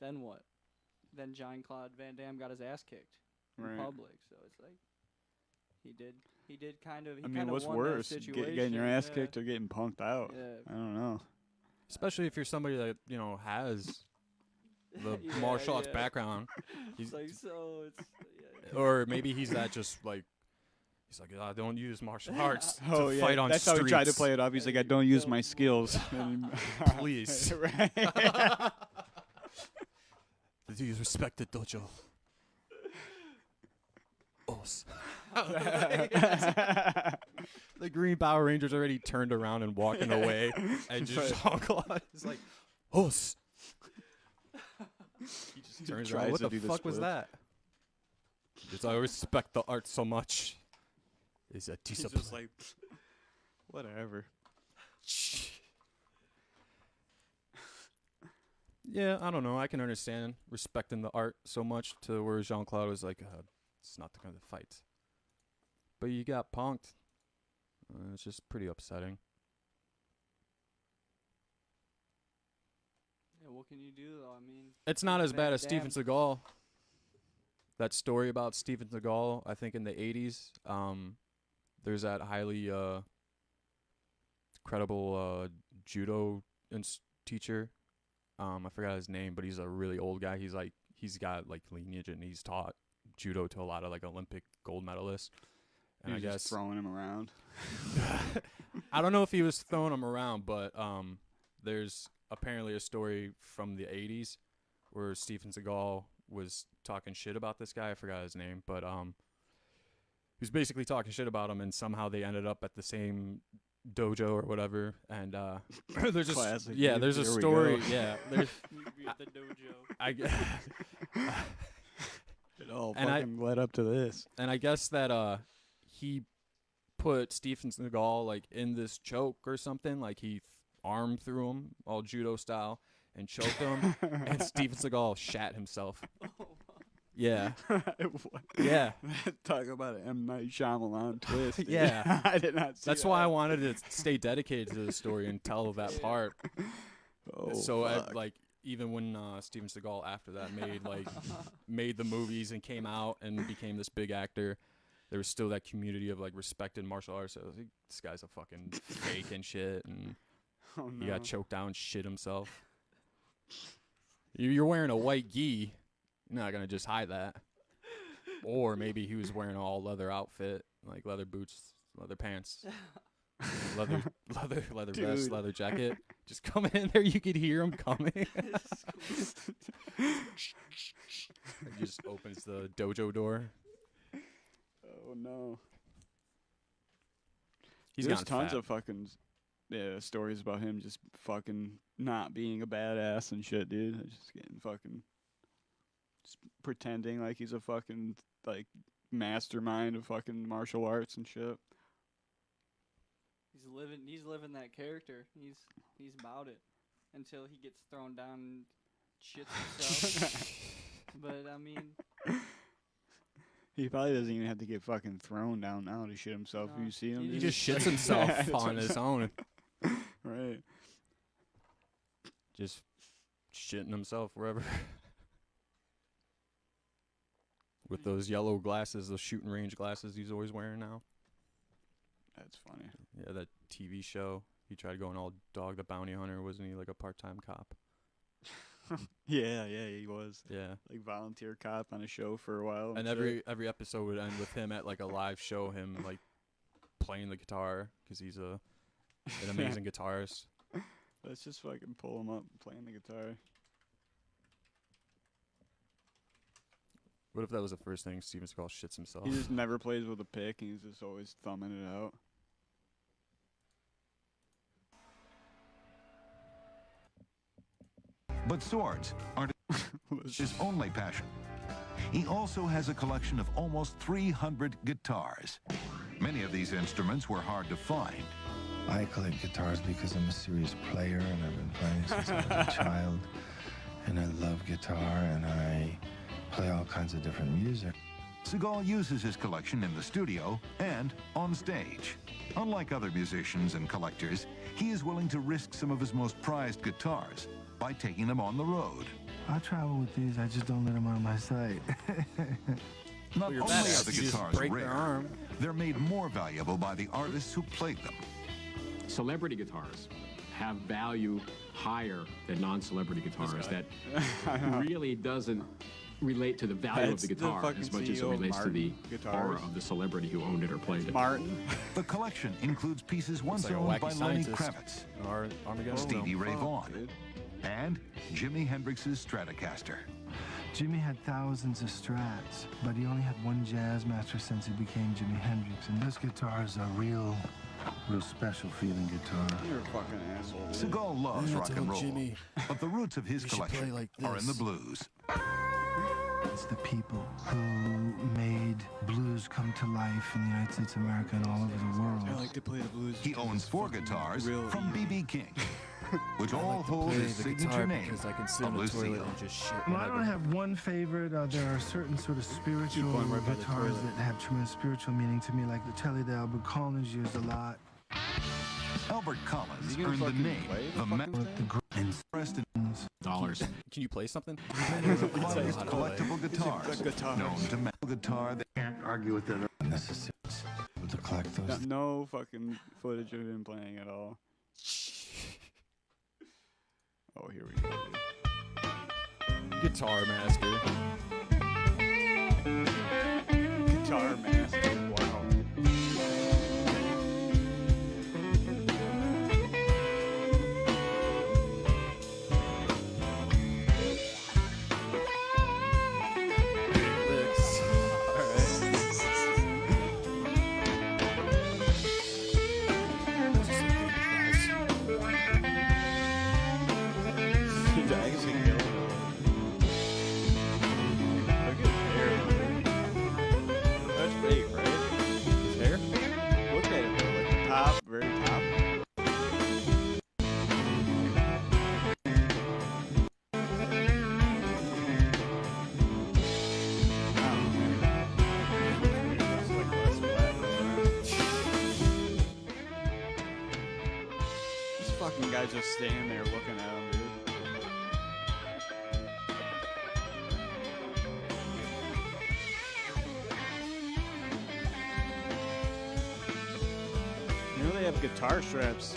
Speaker 2: then what? Then Jean-Claude Van Damme got his ass kicked in
Speaker 1: Right.
Speaker 2: public, so it's like he did kind of. He
Speaker 1: I mean,
Speaker 2: kinda
Speaker 1: what's
Speaker 2: won that
Speaker 1: worse,
Speaker 2: situation.
Speaker 1: getting your ass
Speaker 2: yeah.
Speaker 1: kicked or getting punked out?
Speaker 2: Yeah.
Speaker 1: I don't know.
Speaker 3: Especially if you're somebody that, you know, has the
Speaker 2: Yeah,
Speaker 3: martial arts
Speaker 2: yeah.
Speaker 3: background.
Speaker 2: It's like, so it's yeah.
Speaker 3: Or maybe he's that just like, he's like, I don't use martial arts to
Speaker 1: Oh yeah,
Speaker 3: fight on
Speaker 1: that's
Speaker 3: streets.
Speaker 1: how he tried to play it off. He's like, I don't use my skills.
Speaker 3: Please.
Speaker 1: Right.
Speaker 3: Do you respect the dojo? Os. The Green Power Rangers already turned around and walking away, and just Jean-Claude is like, Os. He just turns around.
Speaker 1: tries
Speaker 3: What
Speaker 1: to
Speaker 3: the
Speaker 1: do the
Speaker 3: fuck was
Speaker 1: splits.
Speaker 3: that? Because I respect the art so much. Is a
Speaker 1: He's
Speaker 3: discipline.
Speaker 1: just like, whatever.
Speaker 3: Yeah, I don't know. I can understand respecting the art so much to where Jean-Claude was like, it's not the kind of fight. But you got punked. It's just pretty upsetting.
Speaker 2: Yeah, what can you do though? I mean,
Speaker 3: It's not as bad
Speaker 2: Van
Speaker 3: as Steven
Speaker 2: Damme.
Speaker 3: Seagal. That story about Steven Seagal, I think in the 80s, there's that highly credible judo teacher. I forgot his name, but he's a really old guy. He's got like lineage, and he's taught judo to a lot of like Olympic gold medalists. And
Speaker 1: You're
Speaker 3: I
Speaker 1: just
Speaker 3: guess
Speaker 1: throwing him around.
Speaker 3: I don't know if he was throwing him around, but there's apparently a story from the 80s where Steven Seagal was talking shit about this guy. I forgot his name, but he was basically talking shit about him, and somehow they ended up at the same dojo or whatever. And there's
Speaker 1: Classic,
Speaker 3: yeah,
Speaker 1: dude.
Speaker 3: there's a
Speaker 1: Here we
Speaker 3: story.
Speaker 1: go.
Speaker 3: Yeah, there's
Speaker 2: you at the dojo.
Speaker 1: It all
Speaker 3: And I-
Speaker 1: fucking led up to this.
Speaker 3: and I guess that he put Steven Seagal like in this choke or something. Like he arm through him all judo style and choked him, and Steven Seagal shat himself. Yeah, yeah.
Speaker 1: Talk about an M. Night Shyamalan twist. dude.
Speaker 3: Yeah.
Speaker 1: I did not see
Speaker 3: That's why I wanted to stay dedicated to the story and tell that part.
Speaker 1: Oh,
Speaker 3: So
Speaker 1: fuck.
Speaker 3: like even when Steven Seagal after that made the movies and came out and became this big actor, there was still that community of like respected martial artists. So I was like, this guy's a fucking fake and shit, and
Speaker 1: Oh,
Speaker 3: he
Speaker 1: no.
Speaker 3: got choked down, shit himself. You're wearing a white gi. You're not gonna just hide that. Or maybe he was wearing an all leather outfit, like leather boots, leather pants, leather vest,
Speaker 1: Dude.
Speaker 3: leather jacket. Just coming in there, you could hear him coming. He just opens the dojo door.
Speaker 1: Oh no.
Speaker 3: He's
Speaker 1: There's
Speaker 3: gotten
Speaker 1: tons
Speaker 3: fat.
Speaker 1: of fucking stories about him just fucking not being a badass and shit, dude. Just getting fucking just pretending like he's a fucking like mastermind of fucking martial arts and shit.
Speaker 2: He's living that character. He's about it until he gets thrown down and shits himself. But I mean,
Speaker 1: He probably doesn't even have to get fucking thrown down now to shit himself.
Speaker 2: No,
Speaker 1: You see him?
Speaker 2: he
Speaker 3: He
Speaker 1: dude?
Speaker 3: just shits himself
Speaker 1: Yeah, that's what
Speaker 3: on
Speaker 1: I'm
Speaker 3: his
Speaker 1: saying.
Speaker 3: own.
Speaker 1: Right.
Speaker 3: Just shitting himself wherever. with those yellow glasses, those shooting range glasses he's always wearing now.
Speaker 1: That's funny.
Speaker 3: Yeah, that TV show. He tried going all Dog the Bounty Hunter, wasn't he? Like a part-time cop.
Speaker 1: Yeah, he was
Speaker 3: Yeah.
Speaker 1: like volunteer cop on a show for a while.
Speaker 3: And
Speaker 1: shit.
Speaker 3: every episode would end with him at like a live show, him like playing the guitar because he's an amazing guitarist.
Speaker 1: Let's just fucking pull him up playing the guitar.
Speaker 3: What if that was the first thing Steven Seagal shits himself?
Speaker 1: He just never plays with a pick, and he's just always thumbing it out.
Speaker 6: But swords aren't his only passion. He also has a collection of almost 300 guitars. Many of these instruments were hard to find.
Speaker 7: I collect guitars because I'm a serious player and I've been playing since I was a child. And I love guitar and I play all kinds of different music.
Speaker 6: Seagal uses his collection in the studio and on stage. Unlike other musicians and collectors, he is willing to risk some of his most prized guitars by taking them on the road.
Speaker 7: I travel with these, I just don't let them out of my sight.
Speaker 6: Not only are the
Speaker 3: You just
Speaker 6: guitars
Speaker 3: break their
Speaker 6: rare,
Speaker 3: arm.
Speaker 6: they're made more valuable by the artists who played them.
Speaker 8: Celebrity guitars have value higher than non-celebrity guitars. That really doesn't relate to the value
Speaker 1: That's
Speaker 8: of the
Speaker 1: the
Speaker 8: guitar
Speaker 1: fucking
Speaker 8: as much as it
Speaker 1: CEO of
Speaker 8: relates to the
Speaker 1: Martin
Speaker 8: aura
Speaker 1: Guitars.
Speaker 8: of the celebrity who owned it or played it.
Speaker 1: Martin.
Speaker 6: The collection includes pieces once
Speaker 3: like a
Speaker 6: owned
Speaker 3: wacky
Speaker 6: by Lenny
Speaker 3: scientist.
Speaker 6: Kravitz,
Speaker 3: Armageddon.
Speaker 6: Stevie Ray
Speaker 1: fuck,
Speaker 6: Vaughan,
Speaker 1: dude.
Speaker 6: and Jimi Hendrix's Stratocaster.
Speaker 7: Jimmy had thousands of Strats, but he only had one jazz master since he became Jimi Hendrix. And this guitar is a real special feeling guitar.
Speaker 1: You're a fucking asshole. Dude.
Speaker 6: Seagal loves rock and roll,
Speaker 3: Jimmy,
Speaker 6: but the roots of his
Speaker 3: you should play
Speaker 6: collection
Speaker 3: like
Speaker 6: are in the
Speaker 3: this.
Speaker 6: blues.
Speaker 7: It's the people who made blues come to life in the United States of America and all over the world.
Speaker 1: I like to play the blues.
Speaker 6: He
Speaker 1: because
Speaker 6: owns
Speaker 1: it's
Speaker 6: 4
Speaker 1: fucking
Speaker 6: guitars
Speaker 1: real
Speaker 6: from
Speaker 1: easy.
Speaker 6: B.B. King, which all hold his signature name
Speaker 3: because I can sit
Speaker 6: of
Speaker 3: in the toilet
Speaker 6: Lucille.
Speaker 3: and just shit.
Speaker 7: Well, I
Speaker 3: whenever.
Speaker 7: don't have one favorite. There are certain sort of spiritual
Speaker 1: going right by the
Speaker 7: guitars
Speaker 1: toilet.
Speaker 7: that have tremendous spiritual meaning to me, like the Telly that Albert Collins used a lot.
Speaker 6: Albert Collins
Speaker 1: Is he gonna
Speaker 6: earned the
Speaker 1: fucking
Speaker 6: name,
Speaker 1: play the
Speaker 6: the
Speaker 1: fucking
Speaker 6: man
Speaker 7: With the grinds.
Speaker 8: Dollars.
Speaker 3: Can you play something?
Speaker 6: finest collectible guitars,
Speaker 1: good guitar.
Speaker 6: known to man. Guitar that
Speaker 7: Can't argue with it. Unnecessary to collect those.
Speaker 1: Got no fucking footage of him playing at all. Oh, here we go. Dude.
Speaker 3: Guitar Master.
Speaker 1: Guitar Master. Wow.
Speaker 3: Licks.
Speaker 1: He's actually killing it. Look at his hair. Dude. That's fake, right?
Speaker 3: His hair?
Speaker 1: Look at it though, like the top, very top. This fucking guy's just standing there looking at him, dude. You know they have guitar straps.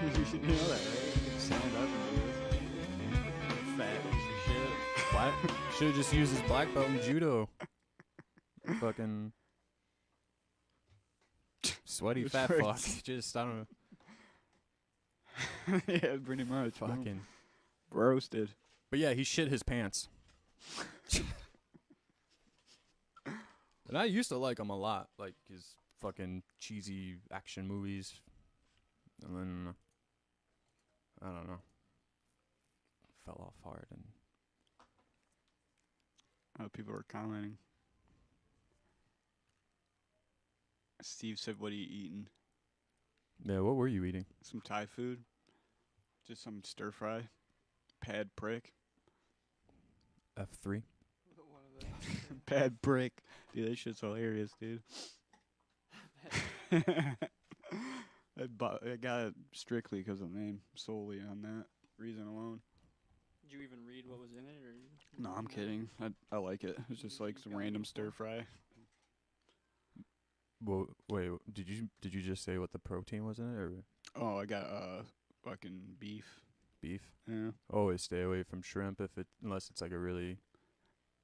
Speaker 1: You know that, right? You can stand up and do this. Fat piece of shit.
Speaker 3: Black. Should have just used his black belt in judo. Fucking sweaty
Speaker 1: It's
Speaker 3: fat
Speaker 1: right.
Speaker 3: fuck. Just I don't know.
Speaker 1: Yeah, pretty much.
Speaker 3: Fucking.
Speaker 1: roasted.
Speaker 3: But yeah, he shit his pants. And I used to like him a lot, like his fucking cheesy action movies. And then I don't know, fell off hard. And
Speaker 1: People are commenting. Steve said, "What are you eating?"
Speaker 3: yeah, what were you eating?
Speaker 1: Some Thai food. Just some stir fry. Pad prick.
Speaker 3: F3.
Speaker 2: One of the
Speaker 1: Pad prick. Dude, that shit's hilarious, dude. I got it strictly because of the name, solely on that reason alone.
Speaker 2: Did you even read what was in it, or?
Speaker 1: No, I'm kidding. I like it. It's just like some random stir fry.
Speaker 3: Well, wait, did you just say what the protein was in it, or
Speaker 1: Oh, I got fucking beef.
Speaker 3: beef?
Speaker 1: Yeah.
Speaker 3: Always stay away from shrimp unless it's like a really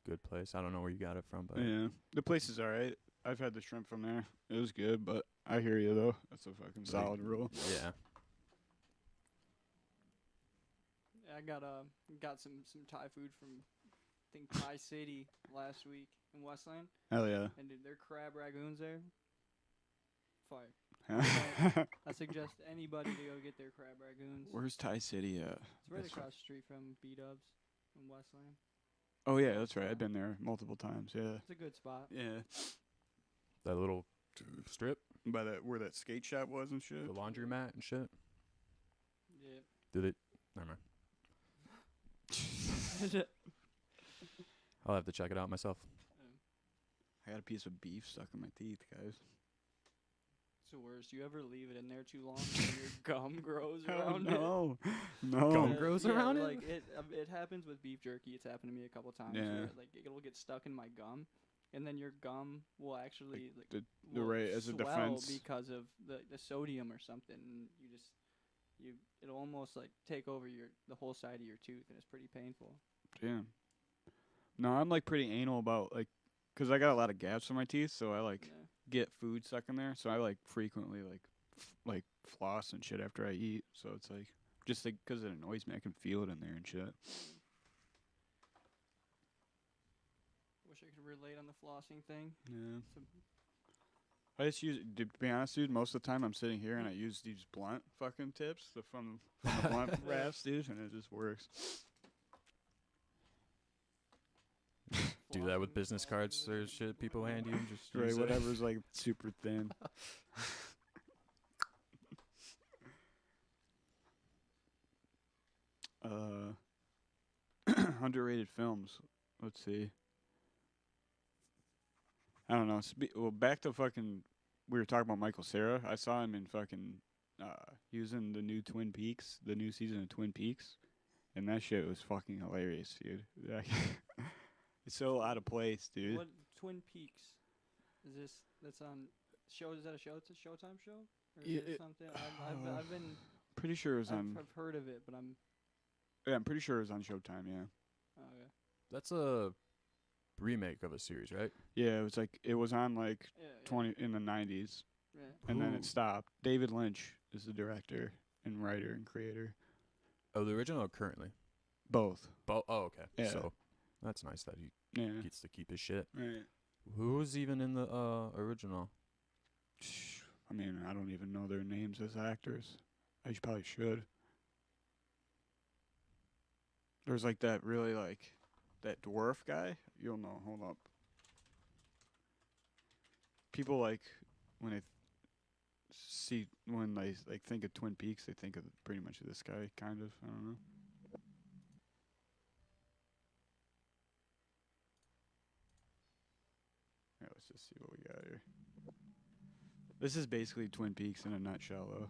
Speaker 3: good place. I don't know where you got it from, but
Speaker 1: Yeah. The place is alright. I've had the shrimp from there. It was good, but I hear you though. That's a fucking solid rule.
Speaker 3: yeah.
Speaker 2: I got some Thai food from I think Thai City last week in Westland,
Speaker 1: Hell yeah.
Speaker 2: and dude, their crab ragoons there, fire. I suggest anybody to go get their crab ragoons.
Speaker 1: Where's Thai City at?
Speaker 2: It's right across the street from B-Dubs in Westland.
Speaker 1: Oh yeah, that's right. I've been there multiple times. Yeah.
Speaker 2: It's a good spot.
Speaker 1: Yeah.
Speaker 3: That little strip,
Speaker 1: By that where that skate shop was and shit.
Speaker 3: the laundromat and shit.
Speaker 2: Yeah.
Speaker 3: Did it? Never mind. I'll have to check it out myself.
Speaker 1: I got a piece of beef stuck in my teeth, guys.
Speaker 2: It's the worst. You ever leave it in there too long and your gum grows
Speaker 1: Oh,
Speaker 2: around it?
Speaker 1: no. No.
Speaker 3: Gum grows around it?
Speaker 2: like it happens with beef jerky. It's happened to me a couple times.
Speaker 1: Yeah.
Speaker 2: Where, like it'll get stuck in my gum, and then your gum will actually
Speaker 1: the
Speaker 2: will
Speaker 1: right as a
Speaker 2: swell
Speaker 1: defense.
Speaker 2: because of the sodium or something. And it'll almost like take over the whole side of your tooth, and it's pretty painful.
Speaker 1: Damn. No, I'm like pretty anal about like, 'cause I got a lot of gaps in my teeth, so I like
Speaker 2: Yeah.
Speaker 1: get food stuck in there. So I like frequently like floss and shit after I eat. So it's like just like 'cause it annoys me, I can feel it in there and shit.
Speaker 2: Wish I could relate on the flossing thing.
Speaker 1: Yeah.
Speaker 2: So,
Speaker 1: I just use, to be honest, dude, most of the time I'm sitting here and I use these blunt fucking tips from the blunt wraps, dude, and it just works.
Speaker 3: Do that with
Speaker 2: flossing-
Speaker 3: business
Speaker 2: flossing
Speaker 3: cards
Speaker 2: with
Speaker 3: or
Speaker 2: it.
Speaker 3: shit people hand you. Just
Speaker 1: Right,
Speaker 3: use it.
Speaker 1: whatever's like super thin. Underrated films. Let's see. I don't know. Well, back to fucking. We were talking about Michael Cera. I saw him in fucking. He was in the new Twin Peaks, the new season of Twin Peaks, and that shit was fucking hilarious, dude. It's so out of place, dude.
Speaker 2: What Twin Peaks? That's on show? Is that a show? It's a Showtime show or
Speaker 1: Yeah,
Speaker 2: is it something? I've been
Speaker 1: Pretty sure it was on.
Speaker 2: I've heard of it, but I'm
Speaker 1: Yeah, I'm pretty sure it was on Showtime. Yeah.
Speaker 2: okay.
Speaker 3: That's a remake of a series, right?
Speaker 1: Yeah, it was on like
Speaker 2: Yeah,
Speaker 1: 20 in the 90s,
Speaker 2: Yeah.
Speaker 1: and then
Speaker 3: Who-
Speaker 1: it stopped. David Lynch is the director and writer and creator.
Speaker 3: Oh, the original or currently?
Speaker 1: Both.
Speaker 3: Oh, okay.
Speaker 1: Yeah.
Speaker 3: So that's nice that he
Speaker 1: Yeah.
Speaker 3: gets to keep his shit.
Speaker 1: Right.
Speaker 3: Who was even in the original?
Speaker 1: I mean, I don't even know their names as actors. I probably should. There's like that really like that dwarf guy. You'll know. Hold up. People like when they like think of Twin Peaks, they think of pretty much this guy, kind of. I don't know. Yeah, let's just see what we got here. This is basically Twin Peaks in a nutshell, though.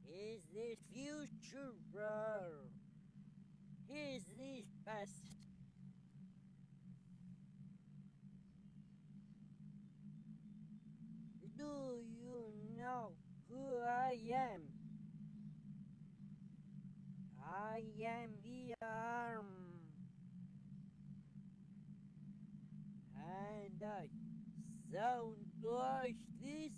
Speaker 9: Is this future, bro? Is this past? Do you know who I am? I am the arm. And I sound like this.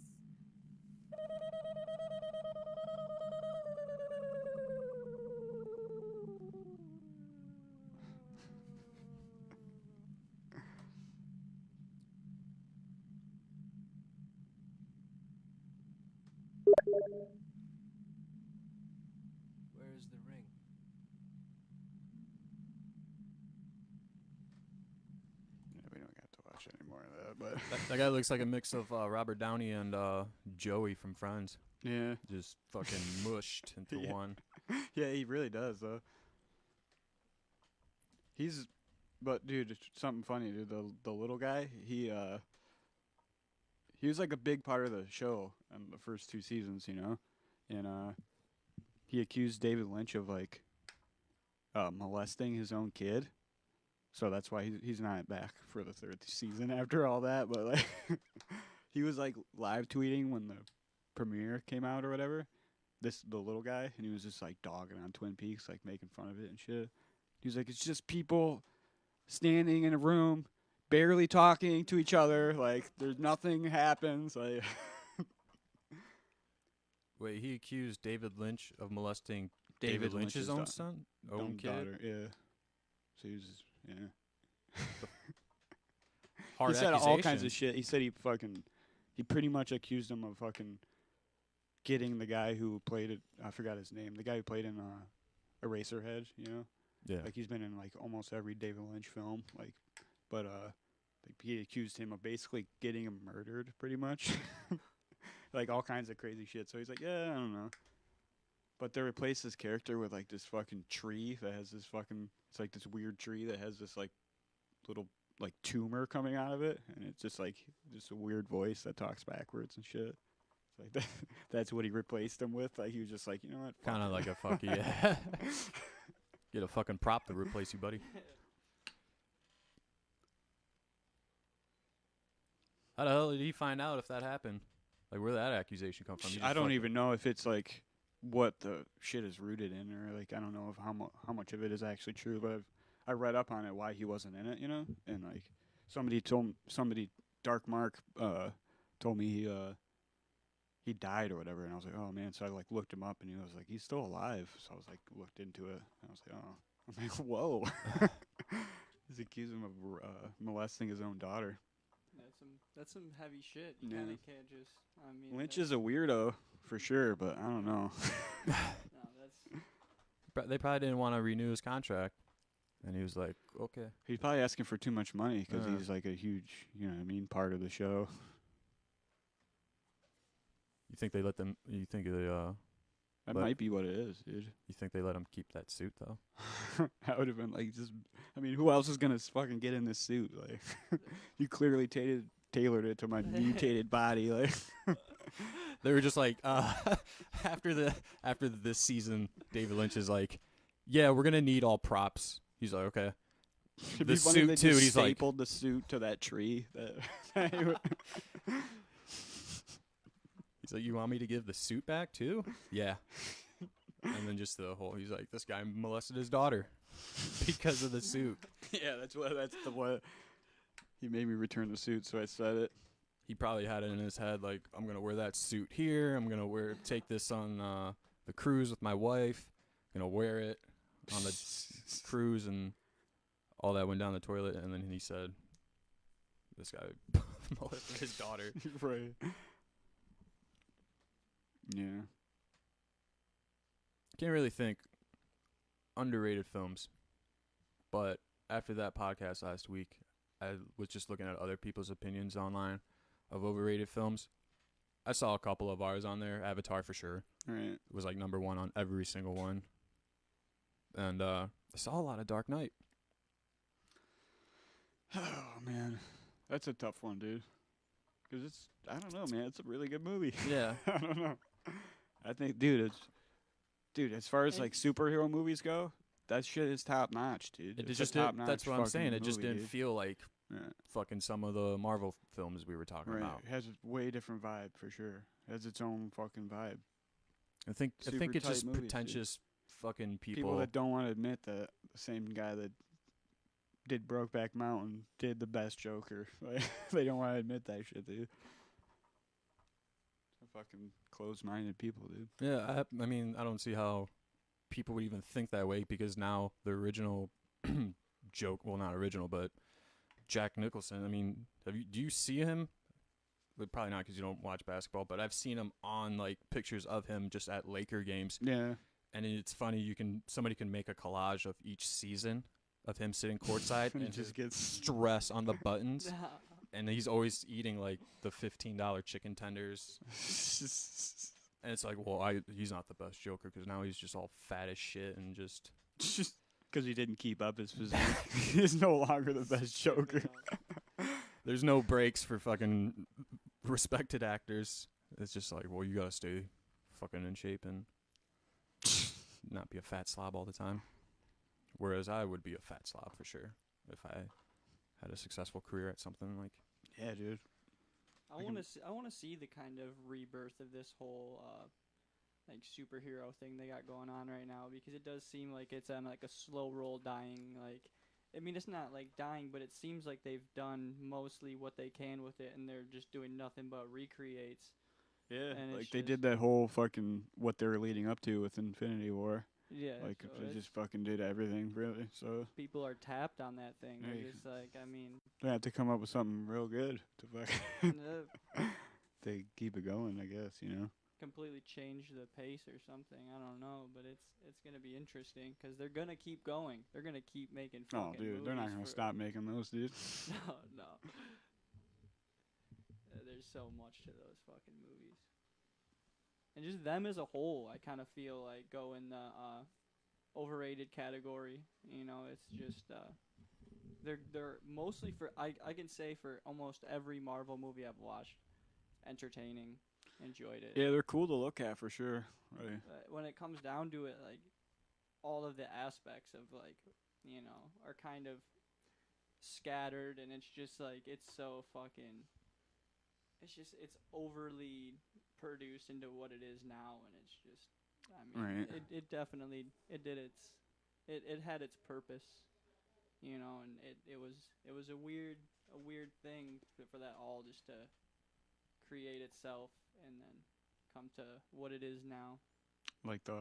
Speaker 10: Where's the ring?
Speaker 1: Yeah, we don't got to watch any more of that, but
Speaker 3: That guy looks like a mix of Robert Downey and Joey from Friends.
Speaker 1: yeah,
Speaker 3: Just fucking mushed into
Speaker 1: Yeah.
Speaker 3: one.
Speaker 1: yeah, he really does, though. But dude, it's something funny, dude. The little guy, he was like a big part of the show in the first 2 seasons, and he accused David Lynch of like molesting his own kid. So that's why he's not back for the third season after all that. But like, he was like live tweeting when the premiere came out or whatever. The little guy, and he was just like dogging on Twin Peaks, like making fun of it and shit. He was like, it's just people standing in a room, barely talking to each other, like there's nothing happens. Like,
Speaker 3: Wait, he accused David Lynch of molesting
Speaker 1: David
Speaker 3: Lynch's own
Speaker 1: da-
Speaker 3: son, own kid.
Speaker 1: daughter, yeah. So he was, yeah.
Speaker 3: Hard
Speaker 1: He said all kinds
Speaker 3: accusation.
Speaker 1: of shit. He said he pretty much accused him of fucking getting the guy who played it. I forgot his name. The guy who played in Eraserhead.
Speaker 3: Yeah.
Speaker 1: Like he's been in like almost every David Lynch film. Like, but like he accused him of basically getting him murdered, pretty much. Like all kinds of crazy shit. So he's like, yeah, I don't know. But they replaced his character with like this fucking tree that has this fucking. It's like this weird tree that has this like little like tumor coming out of it, and it's just like just a weird voice that talks backwards and shit. It's like that's what he replaced him with. Like he was just like, you know what?
Speaker 3: Kind of like a fuck yeah. Get a fucking prop to replace you, buddy. How the hell did he find out if that happened? Like, where did that accusation come from? He just
Speaker 1: I don't
Speaker 3: fucking-
Speaker 1: even know if it's like what the shit is rooted in, or like I don't know if how much of it is actually true. But I read up on it why he wasn't in it, and like somebody Dark Mark told me he died or whatever, and I was like, oh man. So I like looked him up, and he was like, he's still alive. So I was like looked into it, and I was like, oh, I'm like, whoa. He's accused him of molesting his own daughter.
Speaker 2: That's some heavy shit. You
Speaker 1: Yeah.
Speaker 2: kind of can't just. I mean,
Speaker 1: Lynch is a weirdo for sure, but I don't know.
Speaker 2: No, that's.
Speaker 3: They probably didn't want to renew his contract, and he was like, okay.
Speaker 1: He's probably asking for too much money because
Speaker 3: Yeah.
Speaker 1: he's like a huge, part of the show.
Speaker 3: You think they let them? You think they?
Speaker 1: That
Speaker 3: But-
Speaker 1: might be what it is, dude.
Speaker 3: You think they let him keep that suit though?
Speaker 1: That would have been like just. I mean, who else is gonna fucking get in this suit? Like, you clearly tailored it to my mutated body. Like,
Speaker 3: They were just like, after this season, David Lynch is like, yeah, we're gonna need all props. He's like, okay.
Speaker 1: it'd
Speaker 3: The
Speaker 1: be funny if
Speaker 3: suit
Speaker 1: they
Speaker 3: too.
Speaker 1: just
Speaker 3: He's like,
Speaker 1: stapled the suit to that tree.
Speaker 3: he's like, you want me to give the suit back too? Yeah. And then just the whole, he's like, this guy molested his daughter because of the suit.
Speaker 1: Yeah, that's what. He made me return the suit, so I said it.
Speaker 3: He probably had it in his head, like, I'm going to wear that suit here. I'm going to take this on the cruise with my wife. I'm going to wear it on the cruise, and all that went down the toilet. And then he said, this guy molested his daughter.
Speaker 1: Right. Yeah.
Speaker 3: Can't really think underrated films. But after that podcast last week, I was just looking at other people's opinions online of overrated films. I saw a couple of ours on there. Avatar for sure.
Speaker 1: Right.
Speaker 3: It was like number one on every single one. And I saw a lot of Dark Knight.
Speaker 1: Oh man, that's a tough one, dude. Because I don't know, man. It's a really good movie.
Speaker 3: Yeah.
Speaker 1: I don't know. I think, dude, as far as like superhero movies go, that shit is top notch, dude.
Speaker 3: It
Speaker 1: It's
Speaker 3: just
Speaker 1: a top-notch
Speaker 3: that's what I'm saying. It just
Speaker 1: movie,
Speaker 3: didn't
Speaker 1: dude.
Speaker 3: feel like
Speaker 1: Yeah.
Speaker 3: fucking some of the Marvel films we were talking
Speaker 1: Right.
Speaker 3: about.
Speaker 1: It has a way different vibe for sure. It has its own fucking vibe.
Speaker 3: I think
Speaker 1: Super
Speaker 3: it's
Speaker 1: tight
Speaker 3: just
Speaker 1: movies, dude.
Speaker 3: pretentious fucking
Speaker 1: People that don't want to admit that the same guy that did Brokeback Mountain did the best Joker. Like, they don't want to admit that shit, dude. Fucking closed-minded people, dude.
Speaker 3: Yeah, I mean, I don't see how people would even think that way, because now the original joke, well, not original, but Jack Nicholson. I mean, do you see him? Well, probably not, because you don't watch basketball, but I've seen him on like pictures of him just at Laker games.
Speaker 1: Yeah.
Speaker 3: And it's funny, somebody can make a collage of each season of him sitting courtside
Speaker 1: And he
Speaker 3: and
Speaker 1: just
Speaker 3: just
Speaker 1: gets
Speaker 3: stress on the buttons. And he's always eating like the $15 chicken tenders. And it's like, well, he's not the best Joker, because now he's just all fat as shit and just
Speaker 1: Because he didn't keep up his physique. He's no longer the best Joker.
Speaker 3: There's no breaks for fucking respected actors. It's just like, well, you gotta stay fucking in shape and not be a fat slob all the time. Whereas I would be a fat slob for sure if I had a successful career at something like.
Speaker 1: Yeah, dude.
Speaker 2: I want to see the kind of rebirth of this whole like superhero thing they got going on right now, because it does seem like it's on like a slow roll dying. Like, I mean, it's not like dying, but it seems like they've done mostly what they can with it, and they're just doing nothing but recreates.
Speaker 1: Yeah,
Speaker 2: And
Speaker 1: like
Speaker 2: it's
Speaker 1: they
Speaker 2: just-
Speaker 1: did that whole fucking what they were leading up to with Infinity War.
Speaker 2: Yeah,
Speaker 1: Like
Speaker 2: so
Speaker 1: they
Speaker 2: it's-
Speaker 1: just fucking did everything really. So
Speaker 2: people are tapped on that thing.
Speaker 1: Yeah,
Speaker 2: They're
Speaker 1: you
Speaker 2: just like, I mean,
Speaker 1: they have to come up with something real good to fucking
Speaker 2: uh,
Speaker 1: they keep it going. I guess
Speaker 2: completely change the pace or something. I don't know, but it's gonna be interesting because they're gonna keep going. They're gonna keep making fucking
Speaker 1: Oh, dude, they're not
Speaker 2: movies
Speaker 1: gonna
Speaker 2: for-
Speaker 1: stop making those, dude.
Speaker 2: No. There's so much to those fucking movies. And just them as a whole, I kind of feel like go in the overrated category. You know, it's just they're mostly for I can say for almost every Marvel movie I've watched, entertaining, enjoyed it.
Speaker 1: Yeah, they're cool to look at for sure. Right.
Speaker 2: When it comes down to it, like all of the aspects of like are kind of scattered, and it's just like it's so fucking. It's overly produced into what it is now, and it's just. I mean,
Speaker 1: Right.
Speaker 2: it definitely it had its purpose, and it was a weird thing for that all just to create itself and then come to what it is now.
Speaker 1: Like the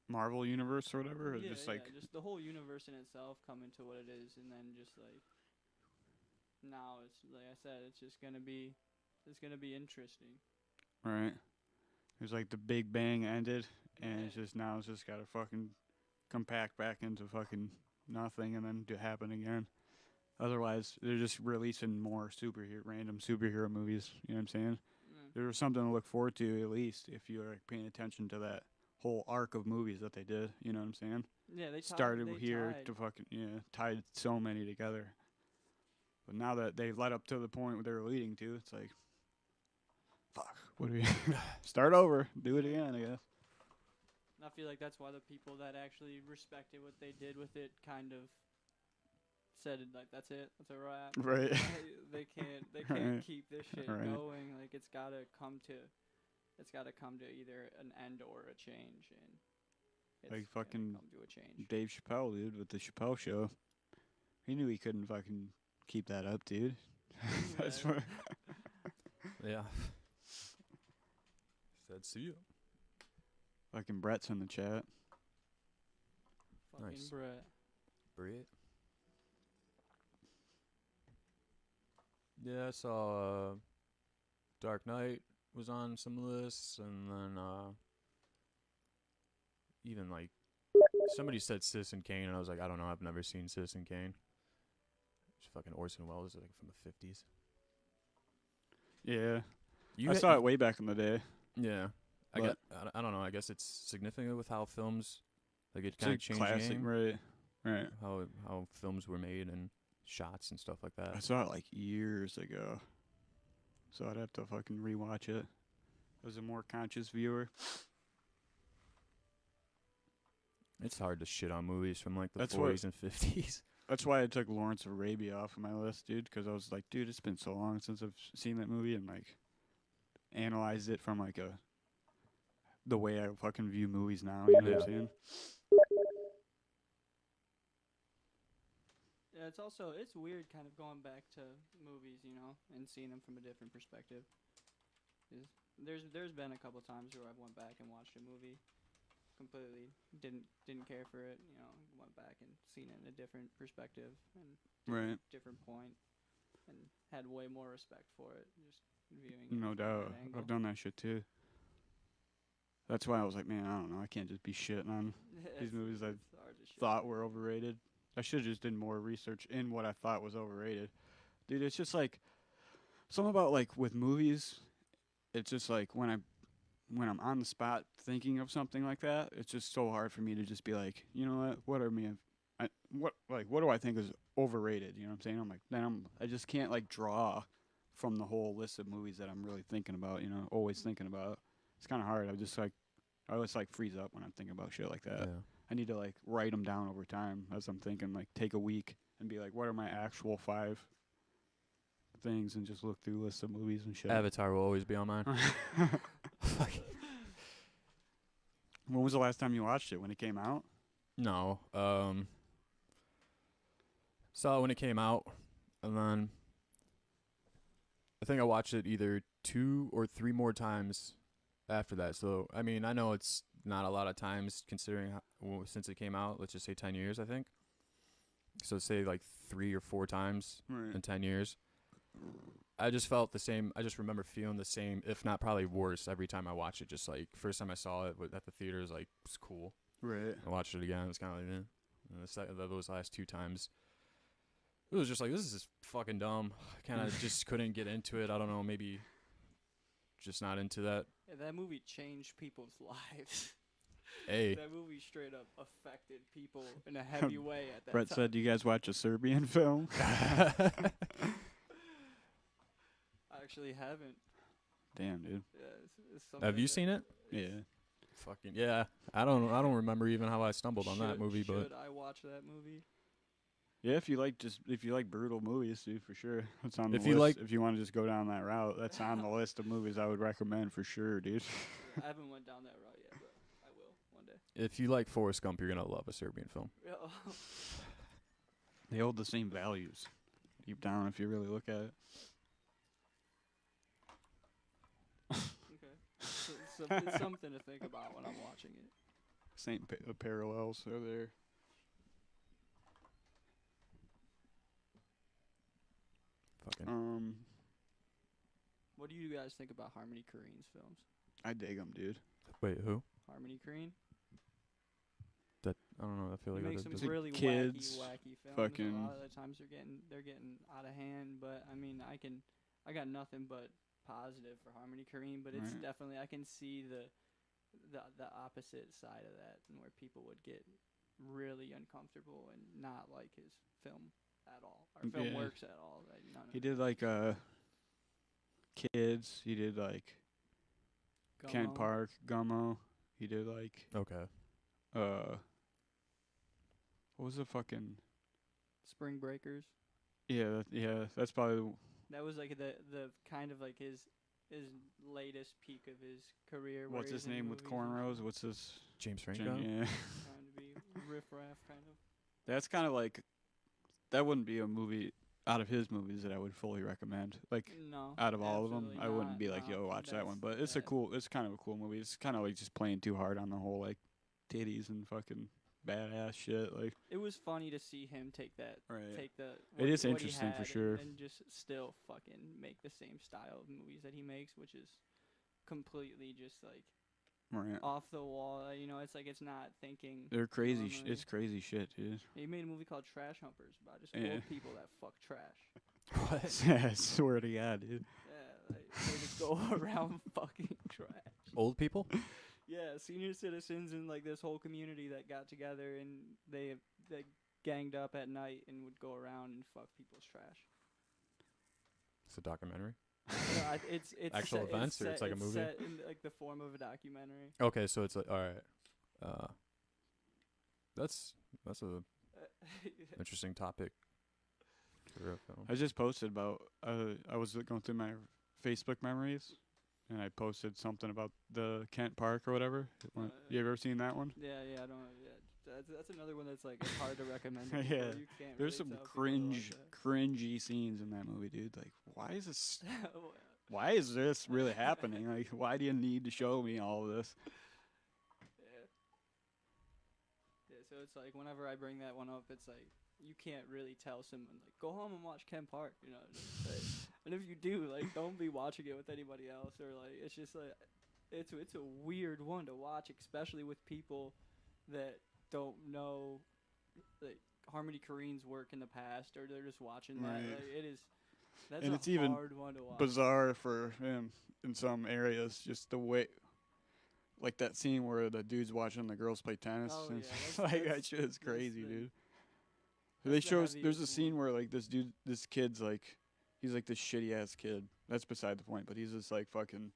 Speaker 1: Marvel universe or whatever, or
Speaker 2: Yeah,
Speaker 1: just like
Speaker 2: just the whole universe in itself coming to what it is, and then just like now it's like I said, it's gonna be interesting.
Speaker 1: right. It was like the Big Bang ended, and it's just now it's just gotta fucking compact back into fucking nothing, and then to happen again. Otherwise, they're just releasing more random superhero movies. You know what I'm saying? There was something to look forward to at least if you're like paying attention to that whole arc of movies that they did. You know what I'm saying?
Speaker 2: Yeah, they
Speaker 1: started
Speaker 2: they
Speaker 1: here
Speaker 2: tied.
Speaker 1: to fucking tied so many together. But now that they've led up to the point where they're leading to, it's like, fuck. What do we start over? Do it again, I guess.
Speaker 2: And I feel like that's why the people that actually respected what they did with it kind of said it like that's it, that's a wrap.
Speaker 1: Right.
Speaker 2: They can't
Speaker 1: Right.
Speaker 2: keep this shit
Speaker 1: Right.
Speaker 2: going. Like it's gotta come to either an end or a change, and it's
Speaker 1: Like
Speaker 2: gonna
Speaker 1: fucking
Speaker 2: come to a change.
Speaker 1: Dave Chappelle, dude, with the Chappelle Show. He knew he couldn't fucking keep that up, dude. That's
Speaker 2: Yeah.
Speaker 1: what.
Speaker 3: Yeah. Said see ya.
Speaker 1: Fucking Brett's in the chat.
Speaker 2: Fucking
Speaker 3: Nice.
Speaker 2: Brett.
Speaker 3: Brit. Yeah, I saw Dark Knight was on some lists, and then even like somebody said Citizen Kane, and I was like, I don't know, I've never seen Citizen Kane. It's fucking Orson Welles, like from the 50s.
Speaker 1: Yeah.
Speaker 3: You
Speaker 1: I
Speaker 3: ha-
Speaker 1: saw it way back in the day.
Speaker 3: Yeah,
Speaker 1: But-
Speaker 3: I don't know. I guess it's significant with how films like it
Speaker 1: It's
Speaker 3: kind
Speaker 1: a
Speaker 3: of changed the
Speaker 1: classic,
Speaker 3: game,
Speaker 1: right? Right.
Speaker 3: how films were made and shots and stuff like
Speaker 1: I
Speaker 3: that.
Speaker 1: saw it like years ago, so I'd have to fucking rewatch it. As a more conscious viewer.
Speaker 3: It's hard to shit on movies from like the
Speaker 1: That's what-
Speaker 3: 40s and 50s.
Speaker 1: That's why I took Lawrence of Arabia off of my list, dude, because I was like, dude, it's been so long since I've seen that movie and like analyzed it from like the way I fucking view movies now. You know what I'm saying?
Speaker 2: Yeah, it's weird kind of going back to movies, and seeing them from a different perspective. There's been a couple times where I've went back and watched a movie, completely didn't care for it, went back and seen it in a different perspective and
Speaker 1: Right.
Speaker 2: different point, and had way more respect for it, just viewing it
Speaker 1: No
Speaker 2: from
Speaker 1: doubt.
Speaker 2: that angle.
Speaker 1: I've done that shit too. That's why I was like, man, I don't know. I can't just be shitting on these movies I
Speaker 2: it's hard to shit
Speaker 1: thought
Speaker 2: on.
Speaker 1: were overrated. I should have just did more research in what I thought was overrated. Dude, it's just like something about like with movies, it's just like when I'm on the spot thinking of something like that, it's just so hard for me to just be like, you know what are what do I think is overrated? You know what I'm saying? I'm like, then I just can't like draw from the whole list of movies that I'm really thinking about. You know, always thinking about. It's kind of hard. I always like freeze up when I'm thinking about shit like that.
Speaker 3: Yeah.
Speaker 1: I need to like write them down over time as I'm thinking. Like take a week and be like, what are my actual 5 things, and just look through lists of movies and shit.
Speaker 3: Avatar will always be on mine.
Speaker 1: When was the last time you watched it? When it came out?
Speaker 3: No. Saw it when it came out, and then I think I watched it either 2 or 3 more times after that. So, I mean, I know it's not a lot of times considering since it came out. Let's just say 10 years, I think. So, say like 3 or 4 times in 10 years. I just felt the same. I just remember feeling the same, if not probably worse, every time I watched it. Just like first time I saw it at the theater, was like, it's cool.
Speaker 1: Right.
Speaker 3: I watched it again. It was kind of like, and those last 2 times, it was just like, this is just fucking dumb. I kind of just couldn't get into it. I don't know, maybe just not into that.
Speaker 2: Yeah, that movie changed people's lives.
Speaker 3: Hey.
Speaker 2: That movie straight up affected people in a heavy way at that
Speaker 1: Brett
Speaker 2: time.
Speaker 1: said, "Do you guys watch a Serbian film?"
Speaker 2: I actually haven't.
Speaker 1: Damn, dude.
Speaker 2: Yeah, it's something
Speaker 3: Have you seen it?
Speaker 1: Yeah.
Speaker 3: Fucking yeah. I don't remember even how I stumbled on that movie, but
Speaker 2: should I watch that movie?
Speaker 1: Yeah, if you like brutal movies, dude, for sure. It's on the
Speaker 3: If you
Speaker 1: list.
Speaker 3: like-
Speaker 1: If you want to just go down that route, that's on the list of movies I would recommend for sure, dude.
Speaker 2: I haven't went down that route yet, but I will one day.
Speaker 3: if you like Forrest Gump, you're gonna love a Serbian film.
Speaker 2: Yeah.
Speaker 1: They hold the same values deep down if you really look at it.
Speaker 2: Okay. So it's something to think about when I'm watching it.
Speaker 1: The parallels are there.
Speaker 3: Fucking.
Speaker 2: What do you guys think about Harmony Korine's films?
Speaker 1: I dig them, dude.
Speaker 3: Wait, who?
Speaker 2: Harmony Korine?
Speaker 3: That I don't know. I feel
Speaker 2: He
Speaker 3: like
Speaker 2: makes
Speaker 3: that
Speaker 2: some really
Speaker 1: kids,
Speaker 2: wacky films.
Speaker 1: fucking-
Speaker 2: A lot of the times they're getting out of hand, but I mean, I got nothing but positive for Harmony Korine, but it's
Speaker 1: Right.
Speaker 2: definitely I can see the opposite side of that, and where people would get really uncomfortable and not like his film at all. Our film
Speaker 1: Yeah.
Speaker 2: works at all. Like, none of
Speaker 1: He
Speaker 2: it.
Speaker 1: did like Kids. He did like Kent
Speaker 2: Gummo.
Speaker 1: Park, Gummo. He did like
Speaker 3: Okay.
Speaker 1: what was the fucking
Speaker 2: Spring Breakers.
Speaker 1: yeah, that's probably
Speaker 2: That was like the kind of like his latest peak of his career. where
Speaker 1: what's
Speaker 2: he's
Speaker 1: his
Speaker 2: in
Speaker 1: name with
Speaker 2: movies and
Speaker 1: cornrows?
Speaker 2: shit.
Speaker 1: What's his
Speaker 3: James Franco.
Speaker 1: yeah.
Speaker 2: Trying to be riff-raff kind of.
Speaker 1: That's kind of like that wouldn't be a movie out of his movies that I would fully recommend. Like
Speaker 2: No.
Speaker 1: out of all of them,
Speaker 2: absolutely
Speaker 1: I wouldn't
Speaker 2: not,
Speaker 1: be like,
Speaker 2: no,
Speaker 1: yo, watch that one. But
Speaker 2: that's-
Speaker 1: it's kind of a cool movie. It's kind of like just playing too hard on the whole like titties and fucking badass shit. Like
Speaker 2: It was funny to see him take the
Speaker 1: It is
Speaker 2: what he
Speaker 1: interesting for
Speaker 2: had
Speaker 1: sure.
Speaker 2: and just still fucking make the same style of movies that he makes, which is completely just like
Speaker 1: right.
Speaker 2: off the wall. You know, it's like it's not thinking.
Speaker 1: They're crazy.
Speaker 2: normally.
Speaker 1: It's crazy shit, dude.
Speaker 2: He made a movie called Trash Humpers about just
Speaker 1: Yeah.
Speaker 2: old people that fuck trash.
Speaker 3: What?
Speaker 1: I swear to God, dude.
Speaker 2: Yeah, like they just go around fucking trash.
Speaker 3: Old people?
Speaker 2: Yeah, senior citizens in like this whole community that got together and they ganged up at night and would go around and fuck people's trash.
Speaker 3: It's a documentary.
Speaker 2: It's
Speaker 3: Actual events, or it's like a movie?
Speaker 2: set in like the form of a documentary.
Speaker 3: Okay, so it's like all right. That's a interesting topic for a film.
Speaker 1: I just posted about. I was going through my Facebook memories, and I posted something about the Kent Park or whatever. You ever seen that one?
Speaker 2: Yeah, I don't. Yeah, that's another one that's like it's hard to recommend. to
Speaker 1: Yeah.
Speaker 2: people. You can't
Speaker 1: There's
Speaker 2: really
Speaker 1: some
Speaker 2: tell people like
Speaker 1: cringy scenes in that movie, dude. Like, why is this?
Speaker 2: that.
Speaker 1: Why is this really happening? Like, why do you need to show me all of this?
Speaker 2: Yeah, so it's like whenever I bring that one up, it's like you can't really tell someone like go home and watch Ken Park, you know. Just, like, and if you do, like, don't be watching it with anybody else, or like it's just like it's a weird one to watch, especially with people that don't know like Harmony Korine's work in the past, or they're just watching that.
Speaker 1: Right.
Speaker 2: Like, it is. That's
Speaker 1: And
Speaker 2: a
Speaker 1: it's even
Speaker 2: hard one to watch.
Speaker 1: Bizarre for him in some areas, just the way. Like that scene where the dude's watching the girls play tennis.
Speaker 2: Oh,
Speaker 1: and
Speaker 2: yeah,
Speaker 1: like that
Speaker 2: that's-
Speaker 1: shit is
Speaker 2: that's
Speaker 1: crazy,
Speaker 2: the-
Speaker 1: dude. They
Speaker 2: That's the
Speaker 1: show. There's a
Speaker 2: heaviest
Speaker 1: scene
Speaker 2: one.
Speaker 1: where like this kid's like, he's like this shitty ass kid. That's beside the point. But he's just like fucking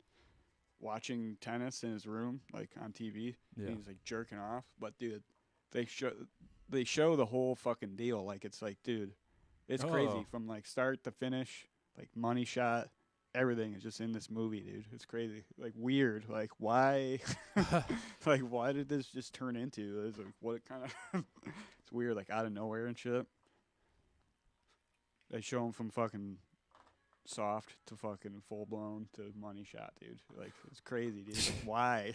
Speaker 1: watching tennis in his room, like on TV.
Speaker 3: Yeah.
Speaker 1: And he's like jerking off. But dude, they show the whole fucking deal. Like it's like, dude, it's
Speaker 3: Oh.
Speaker 1: crazy from like start to finish. Like money shot, everything is just in this movie, dude. It's crazy. Like weird. Like why? Like why did this just turn into? It's like what kind of? It's weird. Like out of nowhere and shit. They show him from fucking soft to fucking full blown to money shot, dude. Like it's crazy, dude. Like, why?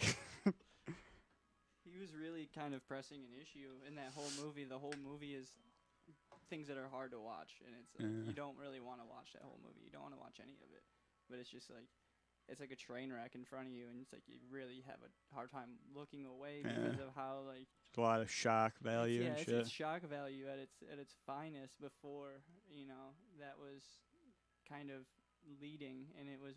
Speaker 2: He was really kind of pressing an issue in that whole movie. The whole movie is things that are hard to watch, and it's like,
Speaker 1: Yeah.
Speaker 2: you don't really want to watch that whole movie. You don't want to watch any of it, but it's just like it's like a train wreck in front of you, and it's like you really have a hard time looking away because of how like
Speaker 1: A lot of shock value and
Speaker 2: it's
Speaker 1: shit.
Speaker 2: shock value at its finest. Before that was kind of leading, and it was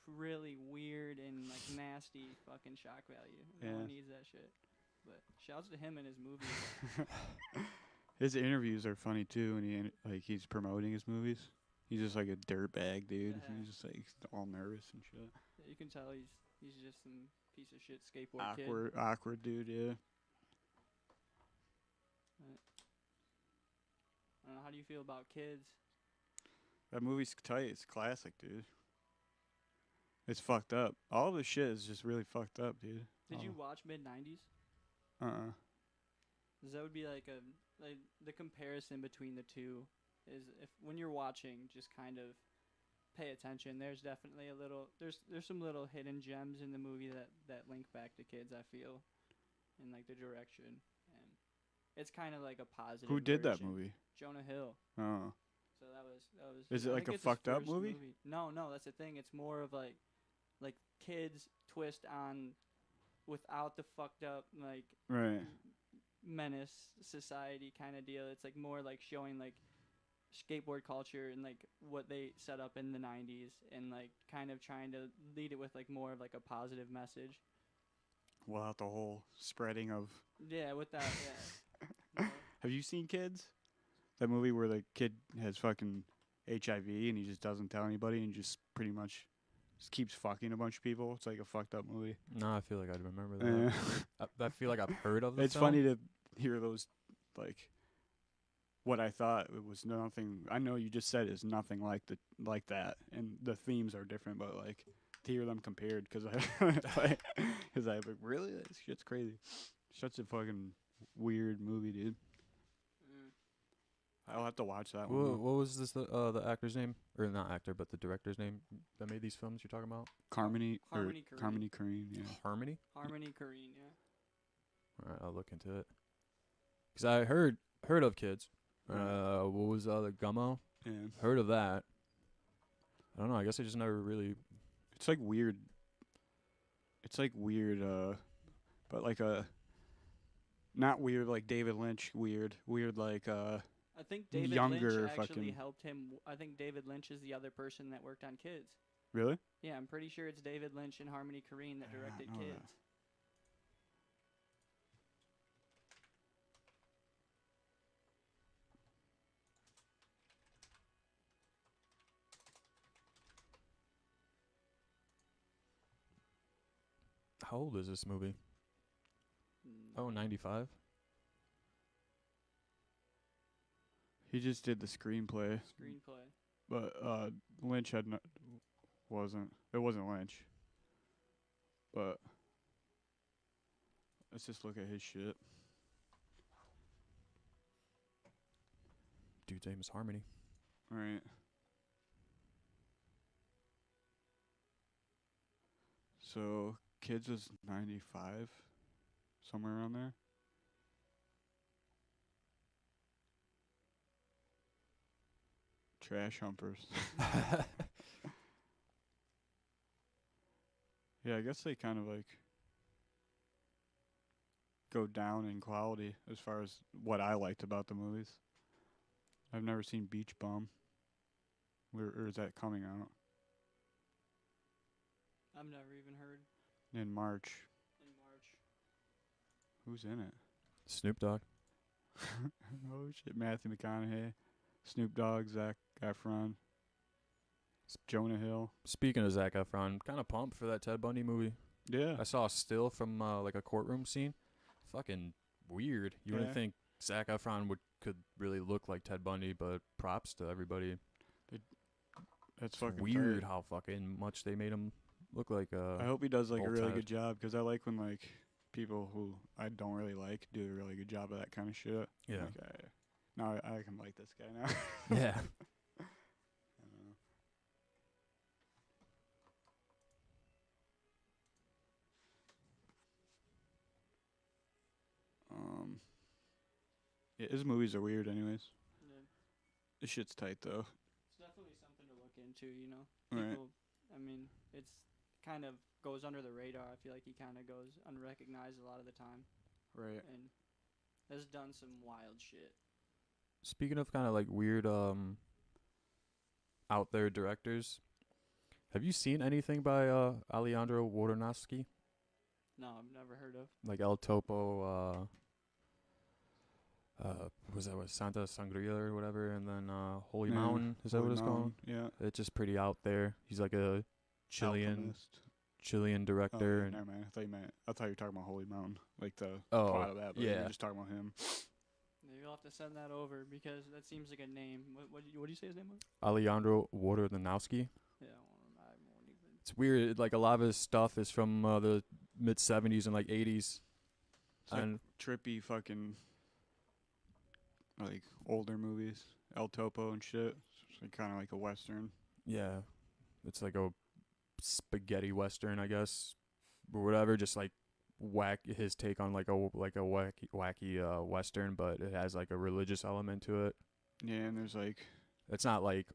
Speaker 2: really weird and like nasty fucking shock value. No one needs that shit. But shouts to him and his movies.
Speaker 1: His interviews are funny too, and he's promoting his movies. He's just like a dirtbag, dude.
Speaker 2: Yeah.
Speaker 1: He's just like all nervous and shit.
Speaker 2: You can tell he's just some piece of shit skateboard kid.
Speaker 1: Awkward dude, yeah.
Speaker 2: I don't know, how do you feel about Kids?
Speaker 1: That movie's tight. It's classic, dude. It's fucked up. All of the shit is just really fucked up, dude.
Speaker 2: Did you watch mid-90s?
Speaker 1: Uh-uh.
Speaker 2: 'Cause that would be like the comparison between the two is if when you're watching, just kind of pay attention. There's definitely there's some little hidden gems in the movie that link back to Kids, I feel, in like the direction, and it's kind of like a positive.
Speaker 1: Who did that
Speaker 2: version.
Speaker 1: movie?
Speaker 2: Jonah Hill.
Speaker 1: Oh.
Speaker 2: So that was.
Speaker 1: Is it
Speaker 2: I
Speaker 1: like
Speaker 2: think
Speaker 1: a
Speaker 2: it's his
Speaker 1: fucked up
Speaker 2: first
Speaker 1: movie?
Speaker 2: No, that's the thing. It's more of like Kids twist on without the fucked up like
Speaker 1: Right.
Speaker 2: menace society kind of deal. It's like more like showing like skateboard culture and like what they set up in the 90s and like kind of trying to lead it with like more of like a positive message.
Speaker 1: Without the whole spreading of.
Speaker 2: Yeah, with that. Yeah.
Speaker 1: Have you seen Kids? That movie where the kid has fucking HIV and he just doesn't tell anybody and just pretty much just keeps fucking a bunch of people. It's like a fucked up movie.
Speaker 3: No, I feel like I'd remember that. I feel like I've heard of it.
Speaker 1: It's funny to hear those, like, what I thought it was nothing. I know you just said it's nothing like that, and the themes are different, but like to hear them compared, because I like really this shit's crazy. Such a fucking weird movie, dude. I'll have to watch that one.
Speaker 3: What was this the actor's name, or not actor, but the director's name that made these films you're talking about?
Speaker 2: Harmony
Speaker 1: Korine, yeah.
Speaker 3: Harmony
Speaker 2: Korine, yeah.
Speaker 3: All right, I'll look into it. Cause I heard of Kids. What was the other Gummo?
Speaker 1: Yeah.
Speaker 3: Heard of that. I don't know. I guess I just never really.
Speaker 1: It's like weird. It's like weird, but like not weird like David Lynch. Weird like
Speaker 2: I think David
Speaker 1: younger
Speaker 2: Lynch actually
Speaker 1: fucking
Speaker 2: helped him. I think David Lynch is the other person that worked on Kids.
Speaker 1: Really?
Speaker 2: Yeah, I'm pretty sure it's David Lynch and Harmony Korine that directed
Speaker 1: know
Speaker 2: Kids.
Speaker 1: that.
Speaker 3: How old is this movie? Oh, 95.
Speaker 1: He just did the screenplay. But Lynch had wasn't. It wasn't Lynch. But let's just look at his shit.
Speaker 3: Dude's name is Harmony.
Speaker 1: All right. So Kids was 95, somewhere around there. Trash humpers. Yeah, I guess they kind of like go down in quality as far as what I liked about the movies. I've never seen Beach Bum. Or is that coming out?
Speaker 2: I've never even heard.
Speaker 1: In March. Who's in it?
Speaker 3: Snoop Dogg.
Speaker 1: Oh shit, Matthew McConaughey, Snoop Dogg, Zac Efron, Jonah Hill.
Speaker 3: Speaking of Zac Efron, kind of pumped for that Ted Bundy movie.
Speaker 1: Yeah.
Speaker 3: I saw a still from like a courtroom scene. Fucking weird. You wouldn't
Speaker 1: Yeah.
Speaker 3: think Zac Efron could really look like Ted Bundy, but props to everybody.
Speaker 1: That's
Speaker 3: It's
Speaker 1: fucking
Speaker 3: weird
Speaker 1: tight.
Speaker 3: how fucking much they made him look like
Speaker 1: I hope he does like a
Speaker 3: old
Speaker 1: really
Speaker 3: Ted.
Speaker 1: good job because I like when like people who I don't really like do a really good job of that kind of shit.
Speaker 3: Yeah.
Speaker 1: Like, now I can like this guy now.
Speaker 3: Yeah.
Speaker 1: I don't know. Yeah, his movies are weird, anyways.
Speaker 2: Yeah.
Speaker 1: This shit's tight though.
Speaker 2: It's definitely something to look into, you know.
Speaker 1: Right.
Speaker 2: People, I mean, it's kind of goes under the radar. I feel like he kind of goes unrecognized a lot of the time,
Speaker 1: Right.
Speaker 2: and has done some wild shit.
Speaker 3: Speaking of kind of like weird out there directors, have you seen anything by Alejandro Jodorowsky?
Speaker 2: No, I've never heard of.
Speaker 3: Like El Topo, was that what Santa Sangria or whatever, and then Holy
Speaker 1: Yeah,
Speaker 3: Mountain, is that
Speaker 1: Holy
Speaker 3: what it's called?
Speaker 1: Mountain, Yeah.
Speaker 3: It's just pretty out there. He's like a Chilean
Speaker 1: Alchemist.
Speaker 3: director.
Speaker 1: Oh,
Speaker 3: and
Speaker 1: never mind. I thought you were talking about Holy Mountain, like the
Speaker 3: Oh,
Speaker 1: plot of that. But
Speaker 3: yeah.
Speaker 1: you're just talking about him.
Speaker 2: You'll have to send that over because that seems like a name. What do you say his name was?
Speaker 3: Alejandro Jodorowsky.
Speaker 2: Yeah, I won't even.
Speaker 3: It's weird. Like a lot of his stuff is from the mid '70s and like '80s.
Speaker 1: It's like
Speaker 3: And
Speaker 1: trippy fucking like older movies, El Topo and shit. It's like, kind of like a western.
Speaker 3: yeah, it's like a spaghetti western, I guess, or whatever. Just like his take on like a wacky western, but it has like a religious element to it.
Speaker 1: Yeah, and there's like
Speaker 3: It's not like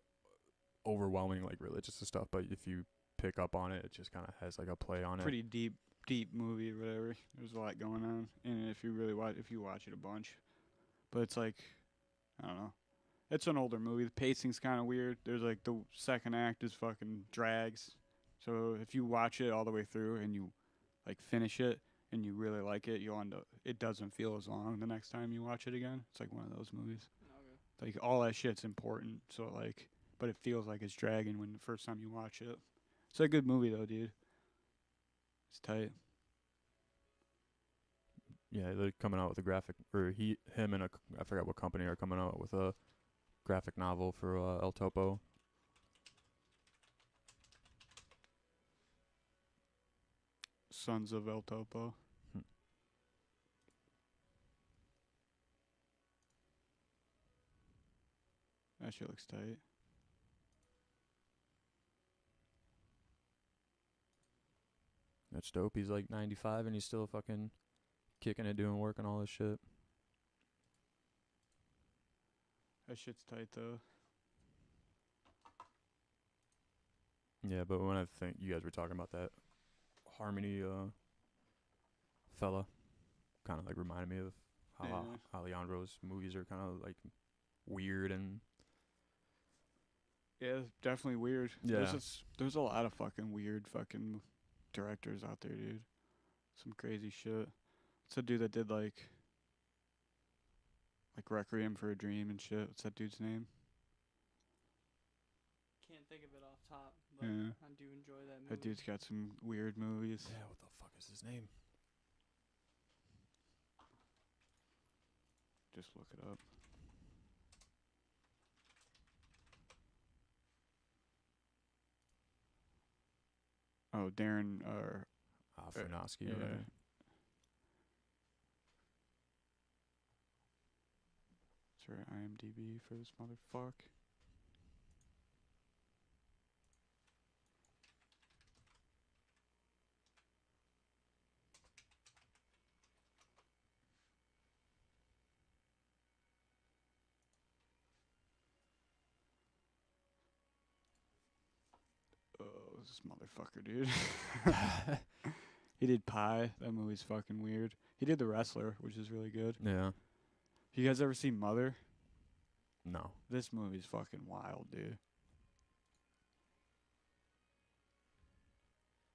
Speaker 3: overwhelming like religious and stuff, but if you pick up on it, it just kind of has like a play on
Speaker 1: pretty deep movie or whatever. There's a lot going on, and if you watch it a bunch, but it's like I don't know. It's an older movie. The pacing's kind of weird. There's like the second act is fucking drags. So if you watch it all the way through and you like finish it and you really like it, you'll end up. It doesn't feel as long the next time you watch it again. It's like one of those movies.
Speaker 2: Okay.
Speaker 1: Like all that shit's important. So like, but it feels like it's dragging when the first time you watch it. It's a good movie though, dude. It's tight.
Speaker 3: Yeah, they're coming out with a graphic, or him and I forgot what company are coming out with a graphic novel for El Topo.
Speaker 1: Sons of El Topo.
Speaker 3: Hmm.
Speaker 1: That shit looks tight.
Speaker 3: That's dope. He's like 95 and he's still fucking kicking it, doing work and all this shit.
Speaker 1: That shit's tight though.
Speaker 3: Yeah, but when I think you guys were talking about that Harmony fella, kind of like reminded me of how
Speaker 1: Yeah.
Speaker 3: Alejandro's movies are kind of like weird and
Speaker 1: Yeah, definitely weird.
Speaker 3: Yeah.
Speaker 1: There's a lot of fucking weird fucking directors out there, dude. Some crazy shit. What's that dude that did like Requiem for a Dream and shit? What's that dude's name?
Speaker 2: Can't think of it off top, but
Speaker 1: Yeah.
Speaker 2: I do enjoy that movie.
Speaker 1: That dude's got some weird movies.
Speaker 3: yeah, what the fuck is his name?
Speaker 1: Just look it up. Oh, Darren
Speaker 3: Aronofsky.
Speaker 1: yeah.
Speaker 3: Or whatever.
Speaker 1: Sorry, IMDb for this motherfucker. Oh, this motherfucker, dude. He did Pie. That movie's fucking weird. He did The Wrestler, which is really good.
Speaker 3: Yeah.
Speaker 1: You guys ever seen Mother?
Speaker 3: No.
Speaker 1: This movie's fucking wild, dude.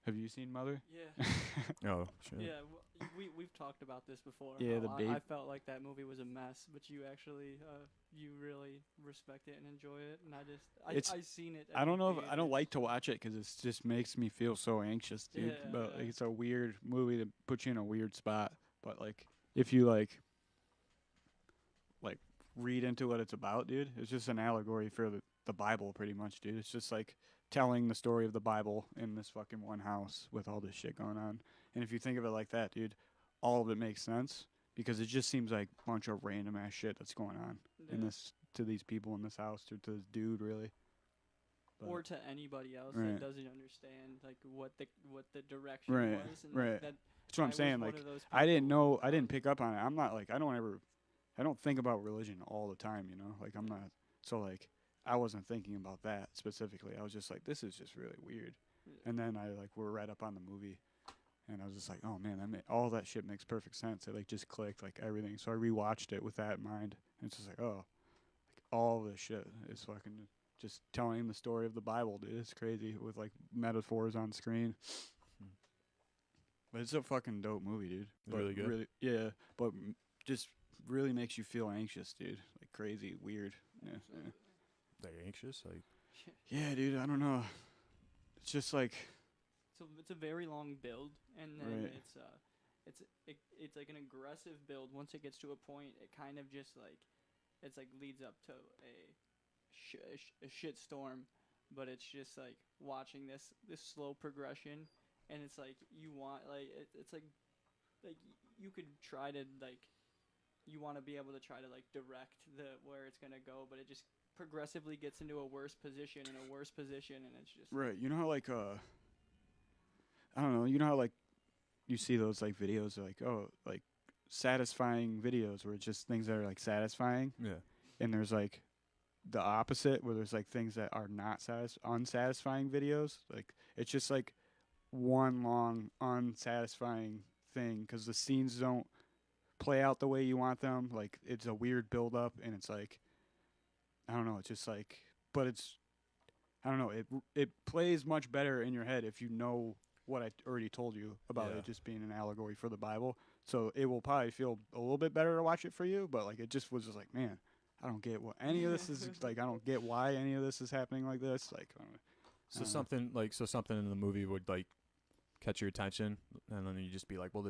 Speaker 1: Have you seen Mother?
Speaker 2: Yeah.
Speaker 3: Oh, shit.
Speaker 2: Yeah, we've talked about this before.
Speaker 1: Yeah,
Speaker 2: how
Speaker 1: the
Speaker 2: I
Speaker 1: babe.
Speaker 2: felt like that movie was a mess, but you actually you really respect it and enjoy it, and
Speaker 1: It's-
Speaker 2: I seen it.
Speaker 1: I
Speaker 2: at
Speaker 1: don't know if
Speaker 2: the
Speaker 1: I don't
Speaker 2: theaters.
Speaker 1: like to watch it because it just makes me feel so anxious, dude.
Speaker 2: Yeah,
Speaker 1: But
Speaker 2: yeah.
Speaker 1: it's a weird movie to put you in a weird spot. But like, if you like read into what it's about, dude, it's just an allegory for the Bible, pretty much, dude. It's just like telling the story of the Bible in this fucking one house with all this shit going on. And if you think of it like that, dude, all of it makes sense because it just seems like a bunch of random ass shit that's going on in
Speaker 2: Yeah.
Speaker 1: this to these people in this house or to this dude, really. But-
Speaker 2: Or to anybody else
Speaker 1: Right.
Speaker 2: that doesn't understand like what the direction
Speaker 1: Right,
Speaker 2: was, and
Speaker 1: right.
Speaker 2: that
Speaker 1: That's what
Speaker 2: I
Speaker 1: I'm
Speaker 2: was
Speaker 1: saying.
Speaker 2: one
Speaker 1: Like,
Speaker 2: of those
Speaker 1: I didn't
Speaker 2: people
Speaker 1: know,
Speaker 2: that
Speaker 1: I didn't
Speaker 2: was-
Speaker 1: pick up on it. I'm not like, I don't think about religion all the time, you know? Like, I'm not, so like, I wasn't thinking about that specifically. I was just like, this is just really weird.
Speaker 2: Yeah.
Speaker 1: And then I like, were right up on the movie, and I was just like, oh man, all that shit makes perfect sense. It like just clicked, like everything. So I rewatched it with that in mind. And it's just like, oh, like all this shit is fucking just telling the story of the Bible, dude. It's crazy with like metaphors on screen.
Speaker 3: Hmm.
Speaker 1: But it's a fucking dope movie, dude. But
Speaker 3: Really good?
Speaker 1: Really, yeah. But just really makes you feel anxious, dude. Like crazy, weird. Yeah, yeah.
Speaker 3: Like anxious? Like,
Speaker 1: Yeah, dude. I don't know. It's just like,
Speaker 2: So it's a very long build, and then
Speaker 1: Right.
Speaker 2: it's like an aggressive build. Once it gets to a point, it kind of just like it's like leads up to a shit storm, but it's just like watching this slow progression, and it's like you want like it's like you could try to like you want to be able to try to like direct where it's gonna go, but it just progressively gets into a worse position and a worse position, and it's just
Speaker 1: right. You know how like I don't know. You know how like you see those like videos like, oh, like satisfying videos where it's just things that are like satisfying,
Speaker 3: yeah.
Speaker 1: and there's like the opposite where there's like things that are not unsatisfying videos. Like it's just like one long unsatisfying thing because the scenes don't play out the way you want them. Like it's a weird build up, and it's like I don't know. It's just like, but it's I don't know. It plays much better in your head if you know what I already told you about
Speaker 3: Yeah.
Speaker 1: it just being an allegory for the Bible. So it will probably feel a little bit better to watch it for you. But like it just was just like, man, I don't get what any of this is like. I don't get why any of this is happening like this. Like, I don't know.
Speaker 3: So something in the movie would like catch your attention, and then you just be like, well,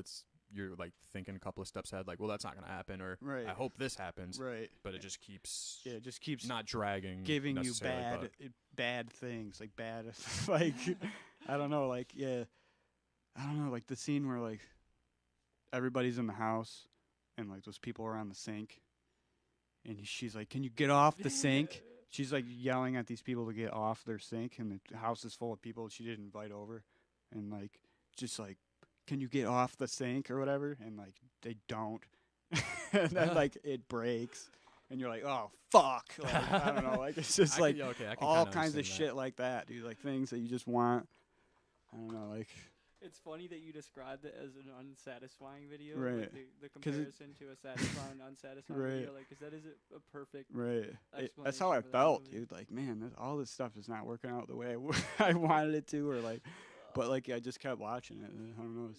Speaker 3: you're like thinking a couple of steps ahead, like, well, that's not gonna happen, or
Speaker 1: Right.
Speaker 3: I hope this happens,
Speaker 1: Right.
Speaker 3: but it just keeps
Speaker 1: Yeah, it just keeps
Speaker 3: not dragging,
Speaker 1: giving you
Speaker 3: necessarily,
Speaker 1: bad things, like bad, like I don't know, like yeah, I don't know, like the scene where like everybody's in the house and like those people are on the sink, and she's like, "Can you get off the sink?" She's like yelling at these people to get off their sink, and the house is full of people she didn't invite over, and like just like, "Can you get off the sink?" or whatever, and like they don't, and then like it breaks. And you're like, oh fuck! Like, I don't know. Like it's just like
Speaker 3: I can
Speaker 1: all
Speaker 3: kinda
Speaker 1: kinds of
Speaker 3: understand that.
Speaker 1: shit like that, dude. Like things that you just want. I don't know. Like
Speaker 2: It's funny that you described it as an unsatisfying video,
Speaker 1: Right.
Speaker 2: like the
Speaker 1: 'Cause it-
Speaker 2: comparison to a satisfying, unsatisfying
Speaker 1: Right.
Speaker 2: video, like, 'cause that is a perfect.
Speaker 1: right. That's how I
Speaker 2: explanation for that
Speaker 1: felt,
Speaker 2: movie.
Speaker 1: dude. Like man, all this stuff is not working out the way I wanted it to, or like, but like I just kept watching it. And I don't know.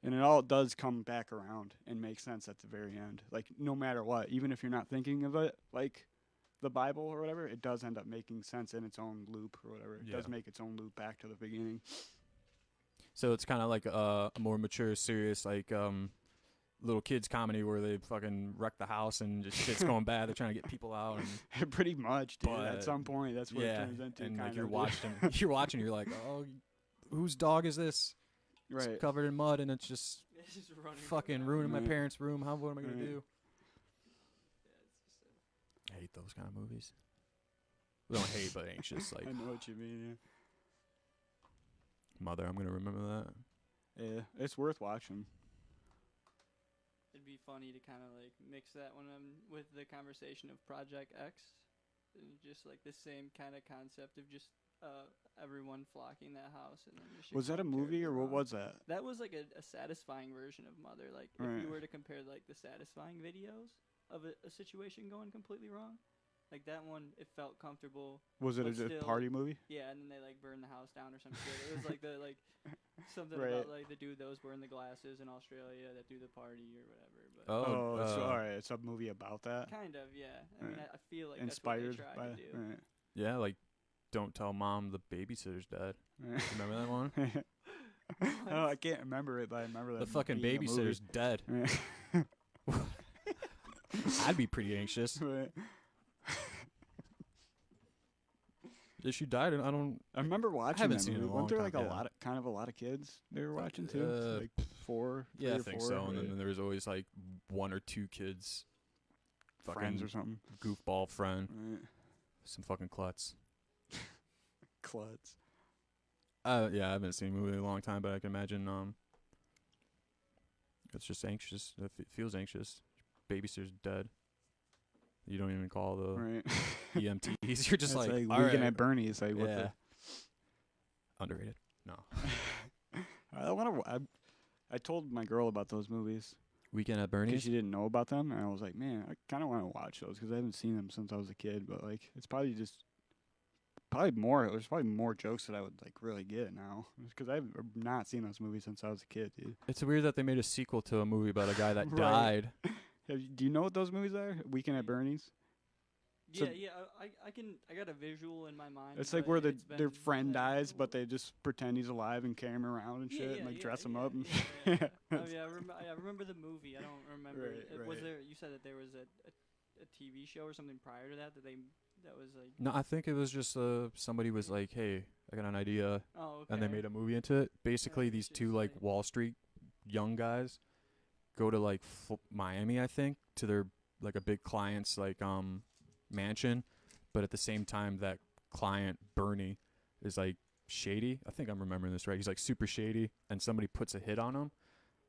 Speaker 1: And it all does come back around and make sense at the very end. Like no matter what, even if you're not thinking of it like the Bible or whatever, it does end up making sense in its own loop or whatever. It does
Speaker 3: Yeah.
Speaker 1: make its own loop back to the beginning.
Speaker 3: So it's kind of like a more mature, serious, like little kids comedy where they fucking wreck the house and just shit's going bad. They're trying to get people out, and
Speaker 1: Pretty much, dude. At
Speaker 3: But-
Speaker 1: some point, that's what
Speaker 3: yeah,
Speaker 1: it turns into.
Speaker 3: and
Speaker 1: kind
Speaker 3: like you're
Speaker 1: of, dude.
Speaker 3: watching, you're like, oh, whose dog is this? It's
Speaker 1: right?
Speaker 3: covered in mud, and it's just
Speaker 2: It's just running
Speaker 3: fucking
Speaker 2: around.
Speaker 3: ruining my
Speaker 1: Right.
Speaker 3: parents' room. What am I gonna
Speaker 1: Right.
Speaker 3: do?
Speaker 2: Yeah, it's just
Speaker 3: I hate those kind of movies. I don't hate, but anxious. Like
Speaker 1: I know what you mean.
Speaker 3: Mother, I'm gonna remember that.
Speaker 1: Yeah, it's worth watching.
Speaker 2: it'd be funny to kind of like mix that one with the conversation of Project X, and just like the same kind of concept of just everyone flocking that house, and then the shit
Speaker 1: Was that a
Speaker 2: going
Speaker 1: movie or
Speaker 2: terribly
Speaker 1: what
Speaker 2: wrong.
Speaker 1: was that?
Speaker 2: That was like a satisfying version of Mother. Like if
Speaker 1: Right.
Speaker 2: you were to compare like the satisfying videos of a situation going completely wrong, Like that one, it felt comfortable.
Speaker 1: Was it
Speaker 2: but
Speaker 1: a just
Speaker 2: still-
Speaker 1: party movie?
Speaker 2: Yeah, and then they like burned the house down or some shit. It was like the like something
Speaker 1: Right.
Speaker 2: about like the dude that was wearing the glasses in Australia that do the party or whatever. But
Speaker 1: Oh, so, all right. It's a movie about that.
Speaker 2: kind of, yeah. I mean,
Speaker 1: Right.
Speaker 2: I feel like
Speaker 1: Inspired
Speaker 2: that's what
Speaker 1: by.
Speaker 2: they tried to do.
Speaker 1: Right.
Speaker 3: Yeah, like Don't Tell Mom the Babysitter's Dead.
Speaker 1: Right.
Speaker 3: Remember that one?
Speaker 1: Oh, I can't remember it, but I remember that.
Speaker 3: The fucking
Speaker 1: being a movie.
Speaker 3: babysitter's dead.
Speaker 1: Right.
Speaker 3: I'd be pretty anxious.
Speaker 1: Right.
Speaker 3: If she died, I don't.
Speaker 1: I remember watching.
Speaker 3: haven't
Speaker 1: that
Speaker 3: seen it in
Speaker 1: movie.
Speaker 3: a long
Speaker 1: Wasn't there like
Speaker 3: time,
Speaker 1: a
Speaker 3: yeah.
Speaker 1: lot of a lot of kids they were watching too? Like four.
Speaker 3: Yeah,
Speaker 1: three
Speaker 3: I
Speaker 1: or
Speaker 3: think
Speaker 1: four,
Speaker 3: so. And
Speaker 1: right?
Speaker 3: then there was always like one or two kids,
Speaker 1: Friends
Speaker 3: fucking
Speaker 1: or something.
Speaker 3: goofball friend,
Speaker 1: Right.
Speaker 3: some fucking klutz.
Speaker 1: Klutz.
Speaker 3: Yeah, I haven't seen a movie in a long time, but I can imagine. It's just anxious. It feels anxious. Babysitter's dead. You don't even call the
Speaker 1: Right.
Speaker 3: EMTs. You're just
Speaker 1: It's
Speaker 3: like,
Speaker 1: like
Speaker 3: all
Speaker 1: Weekend
Speaker 3: right.
Speaker 1: at Bernie's. Like what
Speaker 3: Yeah. Underrated. No.
Speaker 1: I want to. I told my girl about those movies
Speaker 3: Weekend at
Speaker 1: because
Speaker 3: Bernie's.
Speaker 1: she didn't know about them, and I was like, man, I kind of want to watch those because I haven't seen them since I was a kid. But like, it's probably more. There's probably more jokes that I would like really get now because I've not seen those movies since I was a kid, dude.
Speaker 3: It's weird that they made a sequel to a movie about a guy that
Speaker 1: Right.
Speaker 3: died.
Speaker 1: Do you know what those movies are? Weekend at Bernie's. So-
Speaker 2: Yeah, I got a visual in my mind.
Speaker 1: It's like
Speaker 2: but
Speaker 1: where
Speaker 2: it's
Speaker 1: their
Speaker 2: been,
Speaker 1: friend
Speaker 2: like,
Speaker 1: dies, but they just pretend he's alive and carry him around and shit, and like dress him up. And
Speaker 2: Yeah. Oh, yeah, I remember the movie. I don't remember.
Speaker 1: Right,
Speaker 2: Was
Speaker 1: right.
Speaker 2: there? You said that there was a TV show or something prior to that that was like.
Speaker 3: No, I think it was just somebody was like, "Hey, I got an idea,"
Speaker 2: Oh, okay.
Speaker 3: and they made a movie into it. Basically, these
Speaker 2: it's
Speaker 3: two
Speaker 2: just
Speaker 3: like
Speaker 2: like-
Speaker 3: Wall Street young guys go to like Miami, I think, to their like a big client's like mansion, but at the same time that client Bernie is like shady. I think I'm remembering this right. He's like super shady, and somebody puts a hit on him.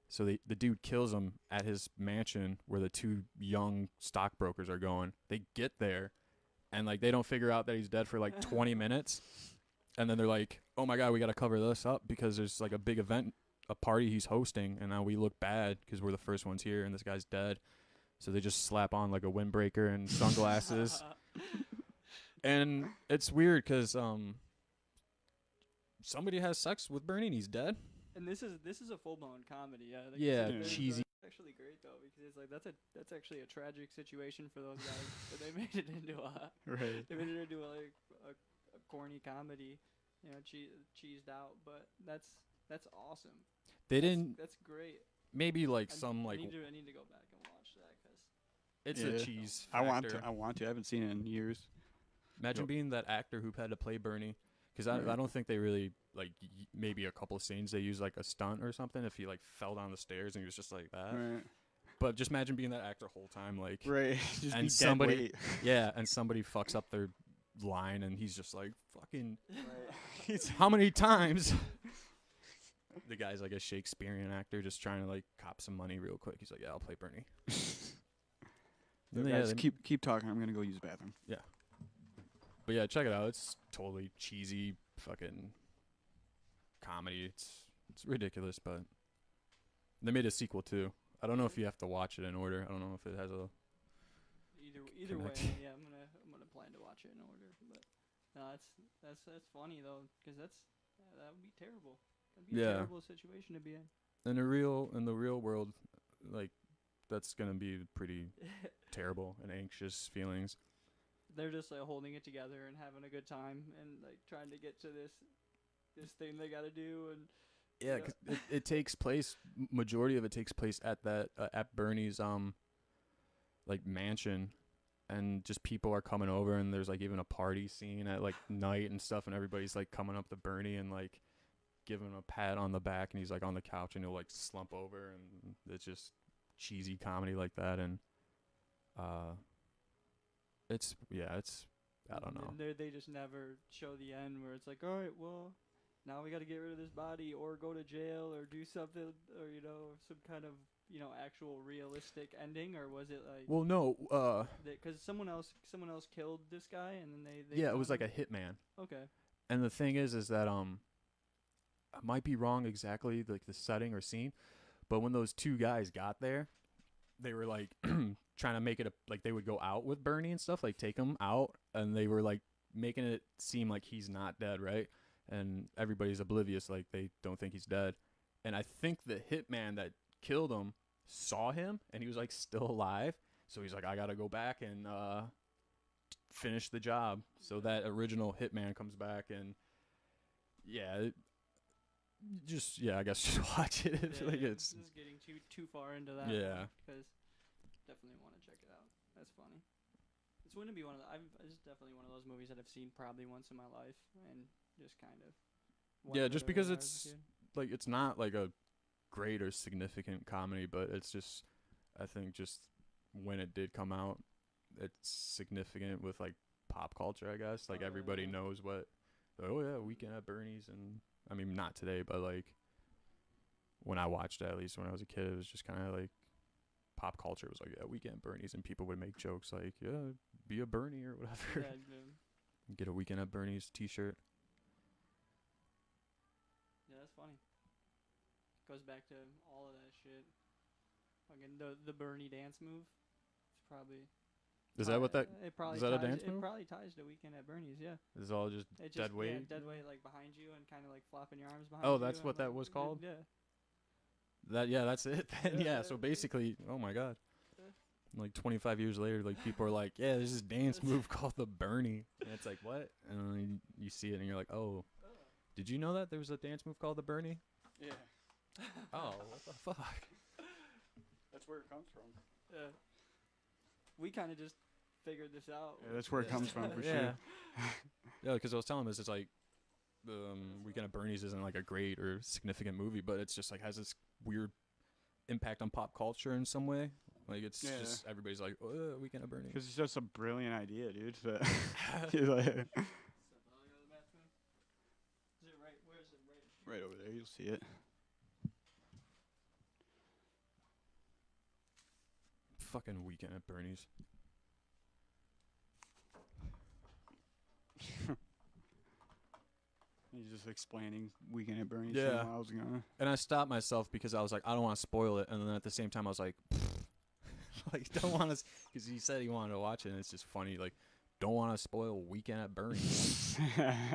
Speaker 3: So the dude kills him at his mansion where the two young stockbrokers are going. They get there, and like they don't figure out that he's dead for like 20 minutes, and then they're like, "Oh my god, we got to cover this up because there's like a big event, a party he's hosting, and now we look bad because we're the first ones here, and this guy's dead." So they just slap on like a windbreaker and sunglasses. And it's weird because somebody has sex with Bernie and he's dead.
Speaker 2: And this is a full blown comedy. Yeah. Like,
Speaker 3: Yeah,
Speaker 2: there's,
Speaker 3: cheesy.
Speaker 2: Actually great though because it's like that's actually a tragic situation for those guys, but they made it into a
Speaker 1: Right.
Speaker 2: they made it into a corny comedy, cheesed out. But that's awesome.
Speaker 3: They didn't.
Speaker 2: That's great.
Speaker 3: Maybe like
Speaker 2: I
Speaker 3: some like
Speaker 2: I need to go back and watch that because
Speaker 3: it's
Speaker 1: Yeah.
Speaker 3: a cheese.
Speaker 1: I want
Speaker 3: factor.
Speaker 1: to. I want to. I haven't seen it in years.
Speaker 3: Imagine being that actor who had to play Bernie, because I don't think they really like maybe a couple of scenes they use like a stunt or something if he like fell down the stairs and he was just like that.
Speaker 1: Right.
Speaker 3: But just imagine being that actor whole time like
Speaker 1: Right. Just
Speaker 3: and
Speaker 1: be
Speaker 3: somebody
Speaker 1: dead weight.
Speaker 3: yeah, and somebody fucks up their line and he's just like fucking
Speaker 1: He's-
Speaker 3: how many times? The guy's like a Shakespearean actor just trying to like cop some money real quick. He's like, yeah, I'll play Bernie. And yeah,
Speaker 1: Guys,
Speaker 3: they-
Speaker 1: keep talking. I'm gonna go use the bathroom.
Speaker 3: But yeah, check it out. It's totally cheesy fucking comedy. It's ridiculous, but they made a sequel too. I don't know if you have to watch it in order. I don't know if it has a
Speaker 2: either way,
Speaker 3: Connect.
Speaker 2: yeah, I'm gonna plan to watch it in order. But no, that's funny though because that would be terrible. That'd be a
Speaker 3: Yeah.
Speaker 2: terrible situation to be in.
Speaker 3: in the real world, like that's gonna be pretty terrible and anxious feelings.
Speaker 2: They're just like holding it together and having a good time and like trying to get to this thing they got to do and
Speaker 3: Yeah, 'cause it takes place. Majority of it takes place at that at Bernie's like mansion, and just people are coming over, and there's like even a party scene at like night and stuff, and everybody's like coming up to Bernie and like giving him a pat on the back, and he's like on the couch, and he'll like slump over, and it's just cheesy comedy like that, and it's I don't know.
Speaker 2: They just never show the end where it's like, all right, well, now we got to get rid of this body or go to jail or do something or some kind of actual realistic ending, or was it like
Speaker 3: Well, no,
Speaker 2: because someone else killed this guy and then they
Speaker 3: yeah, it was
Speaker 2: found
Speaker 3: like a
Speaker 2: him?
Speaker 3: hitman.
Speaker 2: Okay.
Speaker 3: And the thing is that I might be wrong exactly like the setting or scene, but when those two guys got there, they were like trying to make it like they would go out with Bernie and stuff, like take him out, and they were like making it seem like he's not dead, right? And everybody's oblivious, like they don't think he's dead. And I think the hitman that killed him saw him, and he was like still alive. So he's like, I gotta go back and finish the job. So that original hitman comes back, and yeah, I guess just watch it.
Speaker 2: Yeah,
Speaker 3: Like
Speaker 2: it's
Speaker 3: it's
Speaker 2: just getting too far into that.
Speaker 3: Yeah.
Speaker 2: Because definitely want to check it out. That's funny. It's wouldn't be one of the. It's definitely one of those movies that I've seen probably once in my life, and just kind of.
Speaker 3: Yeah,
Speaker 2: wondered
Speaker 3: just
Speaker 2: over
Speaker 3: because
Speaker 2: it as a
Speaker 3: it's
Speaker 2: kid.
Speaker 3: like it's not like a great or significant comedy, but it's just I think just when it did come out, it's significant with like pop culture, I guess. Like everybody knows what. Oh yeah, Weekend at Bernie's, and I mean not today, but like when I watched it, at least when I was a kid, it was just kind of like pop culture. It was like, yeah, Weekend at Bernie's, and people would make jokes like, yeah, be a Bernie or whatever. Get a Weekend at Bernie's T-shirt.
Speaker 2: Yeah, that's funny. Goes back to all of that shit. Fucking the Bernie dance move. It's probably.
Speaker 3: Is that what that?
Speaker 2: It probably
Speaker 3: Is that a
Speaker 2: ties,
Speaker 3: dance
Speaker 2: It
Speaker 3: move?
Speaker 2: probably ties to Weekend at Bernie's. Yeah.
Speaker 3: It's all just
Speaker 2: It
Speaker 3: dead weight.
Speaker 2: Yeah, dead weight, like behind you, and kind of like flopping your arms behind.
Speaker 3: Oh,
Speaker 2: you
Speaker 3: that's
Speaker 2: and,
Speaker 3: what that
Speaker 2: like,
Speaker 3: was called?
Speaker 2: Yeah.
Speaker 3: That's it. Then
Speaker 2: Yeah,
Speaker 3: yeah. So basically, oh my god. Like 25 years later, like people are like, yeah, there's this dance move called the Bernie, and it's like what? And then you see it, and you're like, oh, did you know that there was a dance move called the Bernie?
Speaker 1: Yeah.
Speaker 3: Oh, what the fuck?
Speaker 1: That's where it comes from.
Speaker 2: Yeah. We kind of just figured this out.
Speaker 1: Yeah, that's where it comes from for
Speaker 3: Yeah.
Speaker 1: sure.
Speaker 3: Yeah, because I was telling him this, it's like, Weekend at Bernie's isn't like a great or significant movie, but it's just like has this weird impact on pop culture in some way. Like it's just everybody's like, oh, Weekend at Bernie's.
Speaker 1: Because it's just a brilliant idea, dude. That you're like,
Speaker 2: Is it right? Where is it? Right.
Speaker 1: right over there, you'll see it.
Speaker 3: Fucking Weekend at Bernie's.
Speaker 1: He's just explaining Weekend at Bernie's.
Speaker 3: Yeah.
Speaker 1: I was gonna.
Speaker 3: And I stopped myself because I was like, I don't want to spoil it. And then at the same time, I was like, like don't want to, because he said he wanted to watch it, and it's just funny. Like, don't want to spoil Weekend at Bernie's.
Speaker 1: Fucking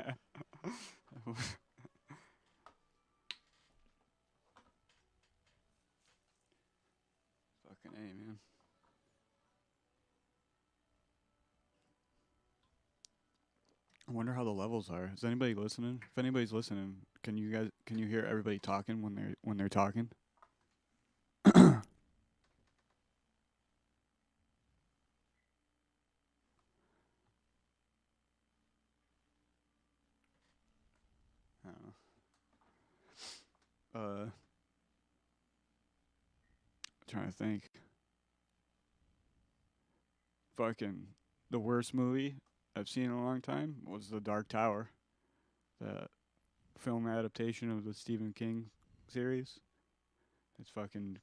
Speaker 1: A, man. I wonder how the levels are. Is anybody listening? If anybody's listening, can you hear everybody talking when they're talking? I don't know. Trying to think. Fucking the worst movie I've seen in a long time was The Dark Tower, the film adaptation of the Stephen King series. It's fucking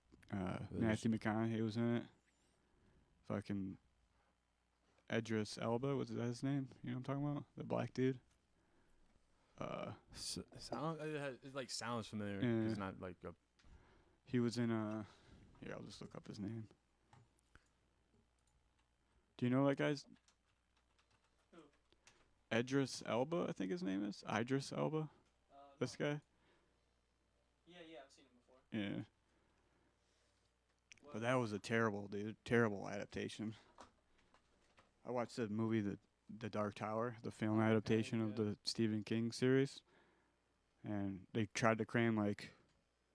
Speaker 1: Matthew McConaughey was in it. Fucking Idris Elba, was that his name? You know what I'm talking about? The black dude.
Speaker 3: It like sounds familiar.
Speaker 1: Yeah.
Speaker 3: It's not like a.
Speaker 1: He was in here, I'll just look up his name. Do you know that guy's?
Speaker 2: Who?
Speaker 1: Idris Elba, I think his name is. Idris Elba. This guy.
Speaker 2: Yeah, I've seen him before.
Speaker 1: Yeah. But that was a terrible adaptation. I watched the movie The Dark Tower, the film adaptation of the Stephen King series, and they tried to cram like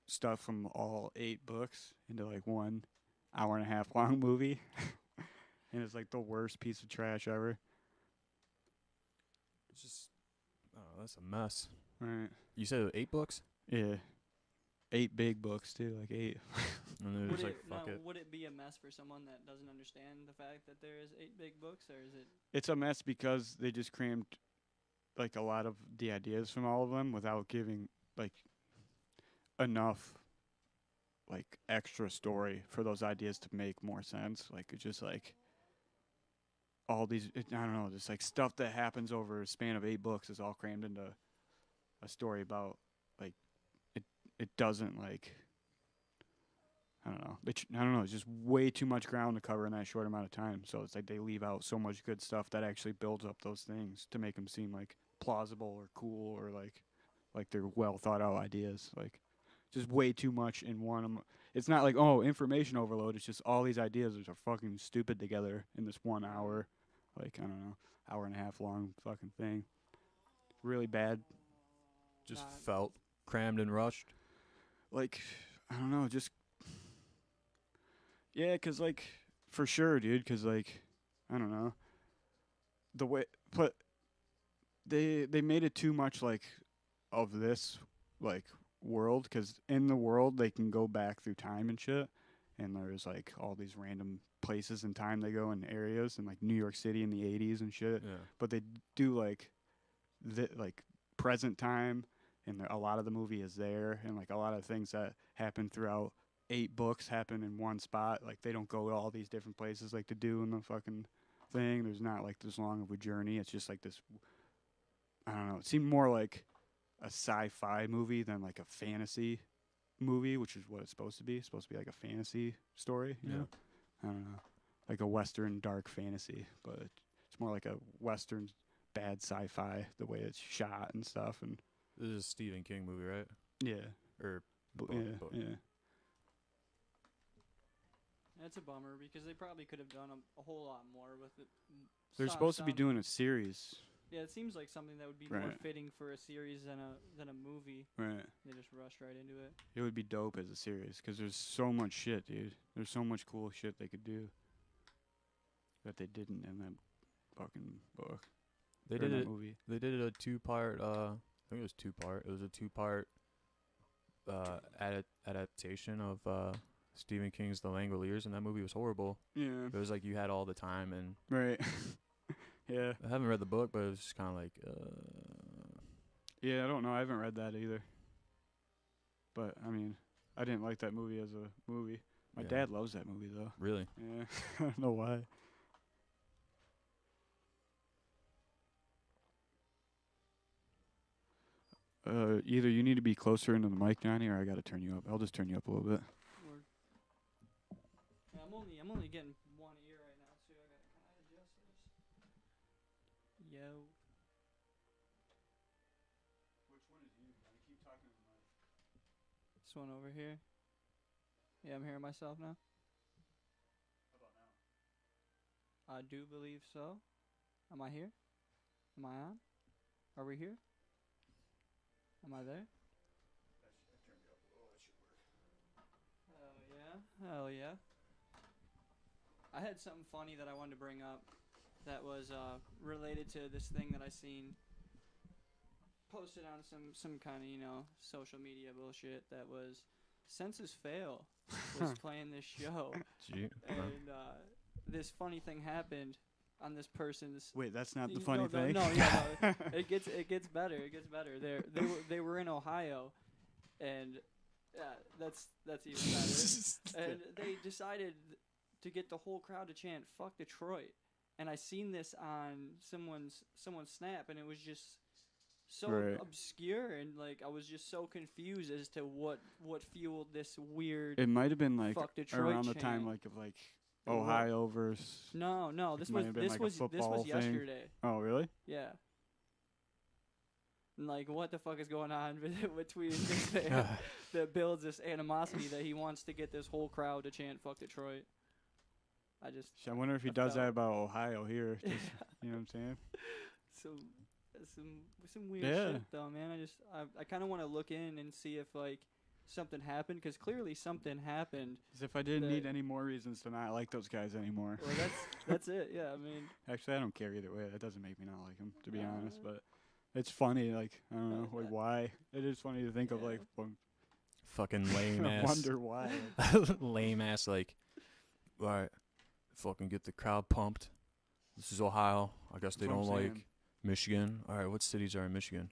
Speaker 1: stuff from all 8 books into like 1 hour and a half long movie. And it's like the worst piece of trash ever.
Speaker 3: It's just. Oh, that's a mess.
Speaker 1: Right.
Speaker 3: You said 8 books?
Speaker 1: Yeah. 8 big books too, like 8.
Speaker 3: And they're just like, fuck it.
Speaker 2: Would it be a mess for someone that doesn't understand the fact that there is 8 big books, or is it?
Speaker 1: It's a mess because they just crammed like a lot of the ideas from all of them without giving like enough like extra story for those ideas to make more sense. Like it's just like all these I don't know, just like stuff that happens over a span of 8 books is all crammed into a story about like it doesn't like I don't know. I don't know. It's just way too much ground to cover in that short amount of time. So it's like they leave out so much good stuff that actually builds up those things to make them seem like plausible or cool or like they're well thought out ideas. Like just way too much in one. It's not like information overload. It's just all these ideas are fucking stupid together in this 1 hour, like I don't know, hour and a half long fucking thing. Really bad.
Speaker 3: Just
Speaker 2: Not-
Speaker 3: felt crammed and rushed.
Speaker 1: Like I don't know, just yeah, 'cause like for sure, dude. 'Cause like I don't know the way, but they made it too much like of this like world. 'Cause in the world they can go back through time and shit, and there's like all these random places in time they go in areas and like New York City in the 80s and shit.
Speaker 3: Yeah.
Speaker 1: But they do like like present time, and a lot of the movie is there, and like a lot of things that happen throughout 8 books happen in one spot. Like they don't go to all these different places like to do in the fucking thing. There's not like this long of a journey. It's just like this. I don't know. It seemed more like a sci-fi movie than like a fantasy movie, which is what it's supposed to be. It's supposed to be like a fantasy story. You know? I don't know, like a Western dark fantasy, but it's more like a Western bad sci-fi. The way it's shot and stuff, and
Speaker 3: This is a Stephen King movie, right?
Speaker 1: yeah,
Speaker 3: Or book,
Speaker 1: yeah,
Speaker 3: book.
Speaker 1: yeah.
Speaker 2: That's a bummer because they probably could have done a whole lot more with it.
Speaker 1: They're supposed to be doing a series,
Speaker 2: Yeah, it seems like something that would be
Speaker 1: Right.
Speaker 2: more fitting for a series than a movie.
Speaker 1: right?
Speaker 2: They just rushed right into it.
Speaker 1: It would be dope as a series because there's so much shit, dude. There's so much cool shit they could do that they didn't in that fucking book.
Speaker 3: They
Speaker 1: or
Speaker 3: did
Speaker 1: in that
Speaker 3: it.
Speaker 1: movie.
Speaker 3: They did a 2-part. I think it was 2-part. It was a 2-part adaptation of Stephen King's The Langoliers, and that movie was horrible.
Speaker 1: Yeah,
Speaker 3: It was like you had all the time, and
Speaker 1: right. Yeah,
Speaker 3: I haven't read the book, but it was just kind of like,
Speaker 1: yeah. I don't know. I haven't read that either. But I mean, I didn't like that movie as a movie. My
Speaker 3: Yeah.
Speaker 1: dad loves that movie though.
Speaker 3: really.
Speaker 1: Yeah, I don't know why. Either you need to be closer into the mic, Johnny, or I got to turn you up. I'll just turn you up a little bit.
Speaker 2: Word. Yeah, I'm only getting one ear right now too. I gotta kind of adjust this. Yo.
Speaker 1: Which one is you? I keep talking to the mic.
Speaker 2: This one over here. Yeah, I'm hearing myself now.
Speaker 1: How about now?
Speaker 2: I do believe so. Am I here? Am I on? Are we here? Am I there? Hell yeah. Hell yeah. I had something funny that I wanted to bring up that was related to this thing that I seen posted on some kind of, social media bullshit that was Census Fail was playing this show.
Speaker 3: Gee.
Speaker 2: And this funny thing happened on this person's.
Speaker 1: Wait, that's not the
Speaker 2: No,
Speaker 1: funny
Speaker 2: no,
Speaker 1: thing.
Speaker 2: No, yeah, no, it gets better. It gets better. They were in Ohio, and that's even better. And they decided to get the whole crowd to chant "Fuck Detroit." And I seen this on someone's Snap, and it was just so
Speaker 1: Right.
Speaker 2: obscure, and like I was just so confused as to what fueled this weird.
Speaker 1: It might have been like
Speaker 2: Fuck Detroit
Speaker 1: around the time
Speaker 2: chant.
Speaker 1: of like
Speaker 2: It wa-
Speaker 1: Ohio versus.
Speaker 2: No, this
Speaker 1: might
Speaker 2: was
Speaker 1: have been
Speaker 2: this
Speaker 1: like a
Speaker 2: was this
Speaker 1: football
Speaker 2: was
Speaker 1: thing.
Speaker 2: yesterday.
Speaker 1: Oh, really?
Speaker 2: Yeah. And like, what the fuck is going on between this man that builds this animosity that he wants to get this whole crowd to chant "Fuck Detroit"?
Speaker 1: I wonder if he
Speaker 2: I
Speaker 1: does that
Speaker 2: felt-
Speaker 1: about Ohio here. Just, you know what I'm saying?
Speaker 2: Some weird
Speaker 1: Yeah.
Speaker 2: shit though, man. I kind of want to look in and see if like something happened, because clearly something happened.
Speaker 1: As if I didn't need
Speaker 2: That-
Speaker 1: any more reasons to not like those guys anymore.
Speaker 2: Well, that's it. Yeah, I mean,
Speaker 1: Actually, I don't care either way. That doesn't make me not like him, to be
Speaker 2: No.
Speaker 1: honest. But it's funny. Like I don't know, like why. It is funny to think of
Speaker 2: Yeah.
Speaker 1: like.
Speaker 3: Fucking lame
Speaker 1: I
Speaker 3: ass.
Speaker 1: wonder why.
Speaker 3: Lame ass, like, all right, fucking get the crowd pumped. This is Ohio. I guess they
Speaker 1: That's what
Speaker 3: don't
Speaker 1: I'm
Speaker 3: like
Speaker 1: saying.
Speaker 3: Michigan. All right, what cities are in Michigan?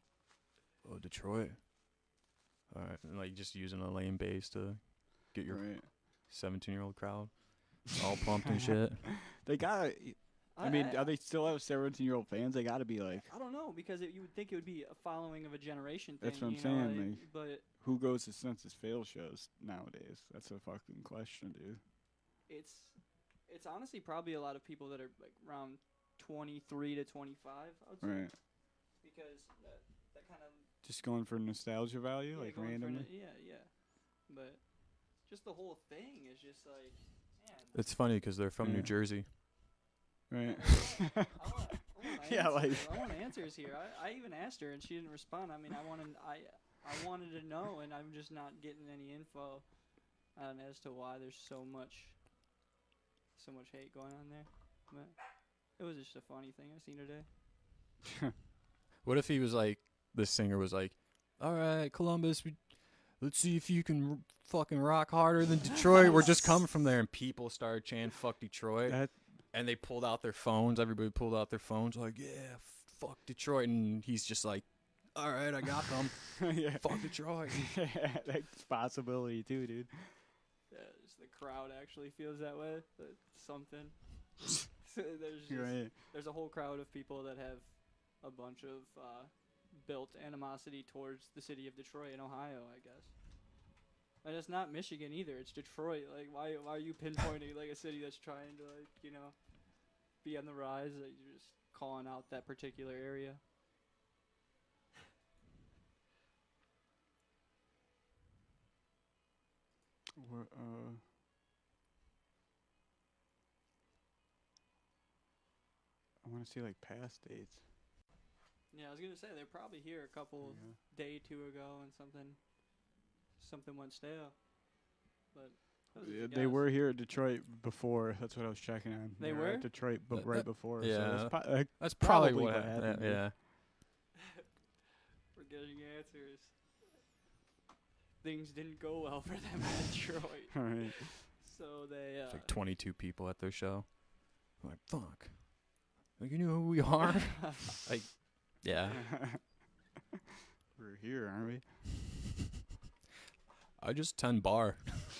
Speaker 3: Oh, Detroit. All right, and like just using a lame base to get your
Speaker 1: Right.
Speaker 3: 17-year-old crowd all pumped and shit.
Speaker 1: They got. I mean, are they still have 17-year-old fans? They got to be like.
Speaker 2: I don't know because you would think it would be a following of a generation thing.
Speaker 1: That's what I'm
Speaker 2: you know,
Speaker 1: saying. Like,
Speaker 2: but
Speaker 1: who goes to Census Fail shows nowadays? That's a fucking question, dude.
Speaker 2: it's honestly probably a lot of people that are like around 23 to 25. I would say.
Speaker 1: Right.
Speaker 2: Because that kind of
Speaker 1: Just going for nostalgia value, like
Speaker 2: going for
Speaker 1: randomly.
Speaker 2: yeah. But just the whole thing is just like, man.
Speaker 3: It's funny because they're from New
Speaker 1: Yeah.
Speaker 3: Jersey.
Speaker 1: Right.
Speaker 2: I want
Speaker 1: Yeah, like-
Speaker 2: I want answers here. I even asked her and she didn't respond. I mean, I wanted to know, and I'm just not getting any info as to why there's so much hate going on there. But it was just a funny thing I seen today.
Speaker 3: What if he was like, this singer was like, all right, Columbus, let's see if you can fucking rock harder than Detroit. We're just coming from there. And people started chanting, fuck Detroit. And they pulled out their phones. Everybody pulled out their phones like, yeah, fuck Detroit. And he's just like, all right, I got them.
Speaker 1: Yeah.
Speaker 3: Fuck Detroit.
Speaker 1: Yeah, that's a possibility too, dude.
Speaker 2: Yeah, just the crowd actually feels that way. That's something. So there's a whole crowd of people that have a bunch of built animosity towards the city of Detroit in Ohio, I guess. And it's not Michigan either. It's Detroit. Like, why are you pinpointing like a city that's trying to be on the rise? Like, you're just calling out that particular area.
Speaker 1: I want to see like past dates.
Speaker 2: Yeah, I was gonna say they're probably here a couple day 2 ago and something went stale. But that was just a
Speaker 1: They
Speaker 2: guess.
Speaker 1: were here at Detroit before. That's what I was checking on.
Speaker 2: They
Speaker 1: were
Speaker 2: were?
Speaker 1: at Detroit, but right before.
Speaker 3: Yeah,
Speaker 1: so that's,
Speaker 3: that's probably
Speaker 1: what
Speaker 3: what
Speaker 1: happened.
Speaker 3: happened. Yeah.
Speaker 2: We're getting answers. Things didn't go well for them in Detroit.
Speaker 1: All right.
Speaker 2: So they
Speaker 3: It's like 22 people at their show. I'm like, fuck. Like, you know who we are? Like, yeah.
Speaker 1: We're here, aren't we?
Speaker 3: I just 10 bar.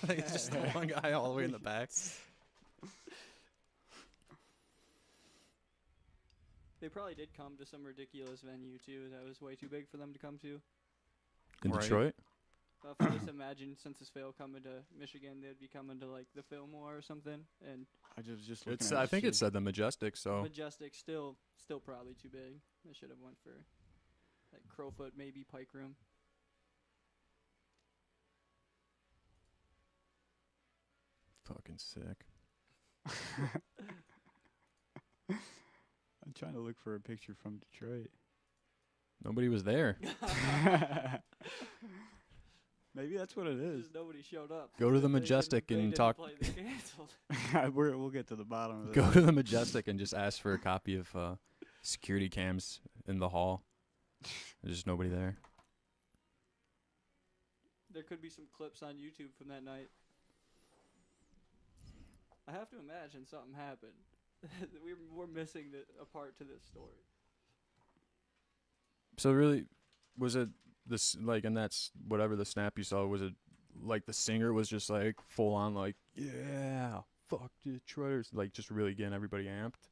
Speaker 3: Like, it's just the one guy all the way in the back.
Speaker 2: They probably did come to some ridiculous venue too. That was way too big for them to come to.
Speaker 3: In
Speaker 1: Right.
Speaker 3: Detroit?
Speaker 2: If I just imagine Census Fail coming to Michigan, they'd be coming to like the Fillmore or something. And
Speaker 1: I just looking
Speaker 3: It's.
Speaker 1: at
Speaker 3: I
Speaker 1: this
Speaker 3: think it
Speaker 1: shit.
Speaker 3: said the Majestic, so.
Speaker 2: Majestic still probably too big. They should have went for like Crowfoot, maybe Pike Room.
Speaker 3: Fucking sick.
Speaker 1: I'm trying to look for a picture from Detroit.
Speaker 3: Nobody was there.
Speaker 1: Maybe that's what it is.
Speaker 2: Just nobody showed up.
Speaker 3: Go to the
Speaker 2: They didn't-
Speaker 3: Majestic
Speaker 2: they
Speaker 3: and
Speaker 2: didn't
Speaker 3: talk.
Speaker 2: play, they canceled.
Speaker 1: We'll get to the bottom of
Speaker 3: Go
Speaker 1: this.
Speaker 3: to the Majestic and just ask for a copy of security cams in the hall. There's just nobody there.
Speaker 2: There could be some clips on YouTube from that night. I have to imagine something happened. We're missing a part to this story.
Speaker 3: So really, was it this like, and that's whatever the snap you saw, was it like the singer was just like full on like, yeah, fuck Detroiters, like just really getting everybody amped,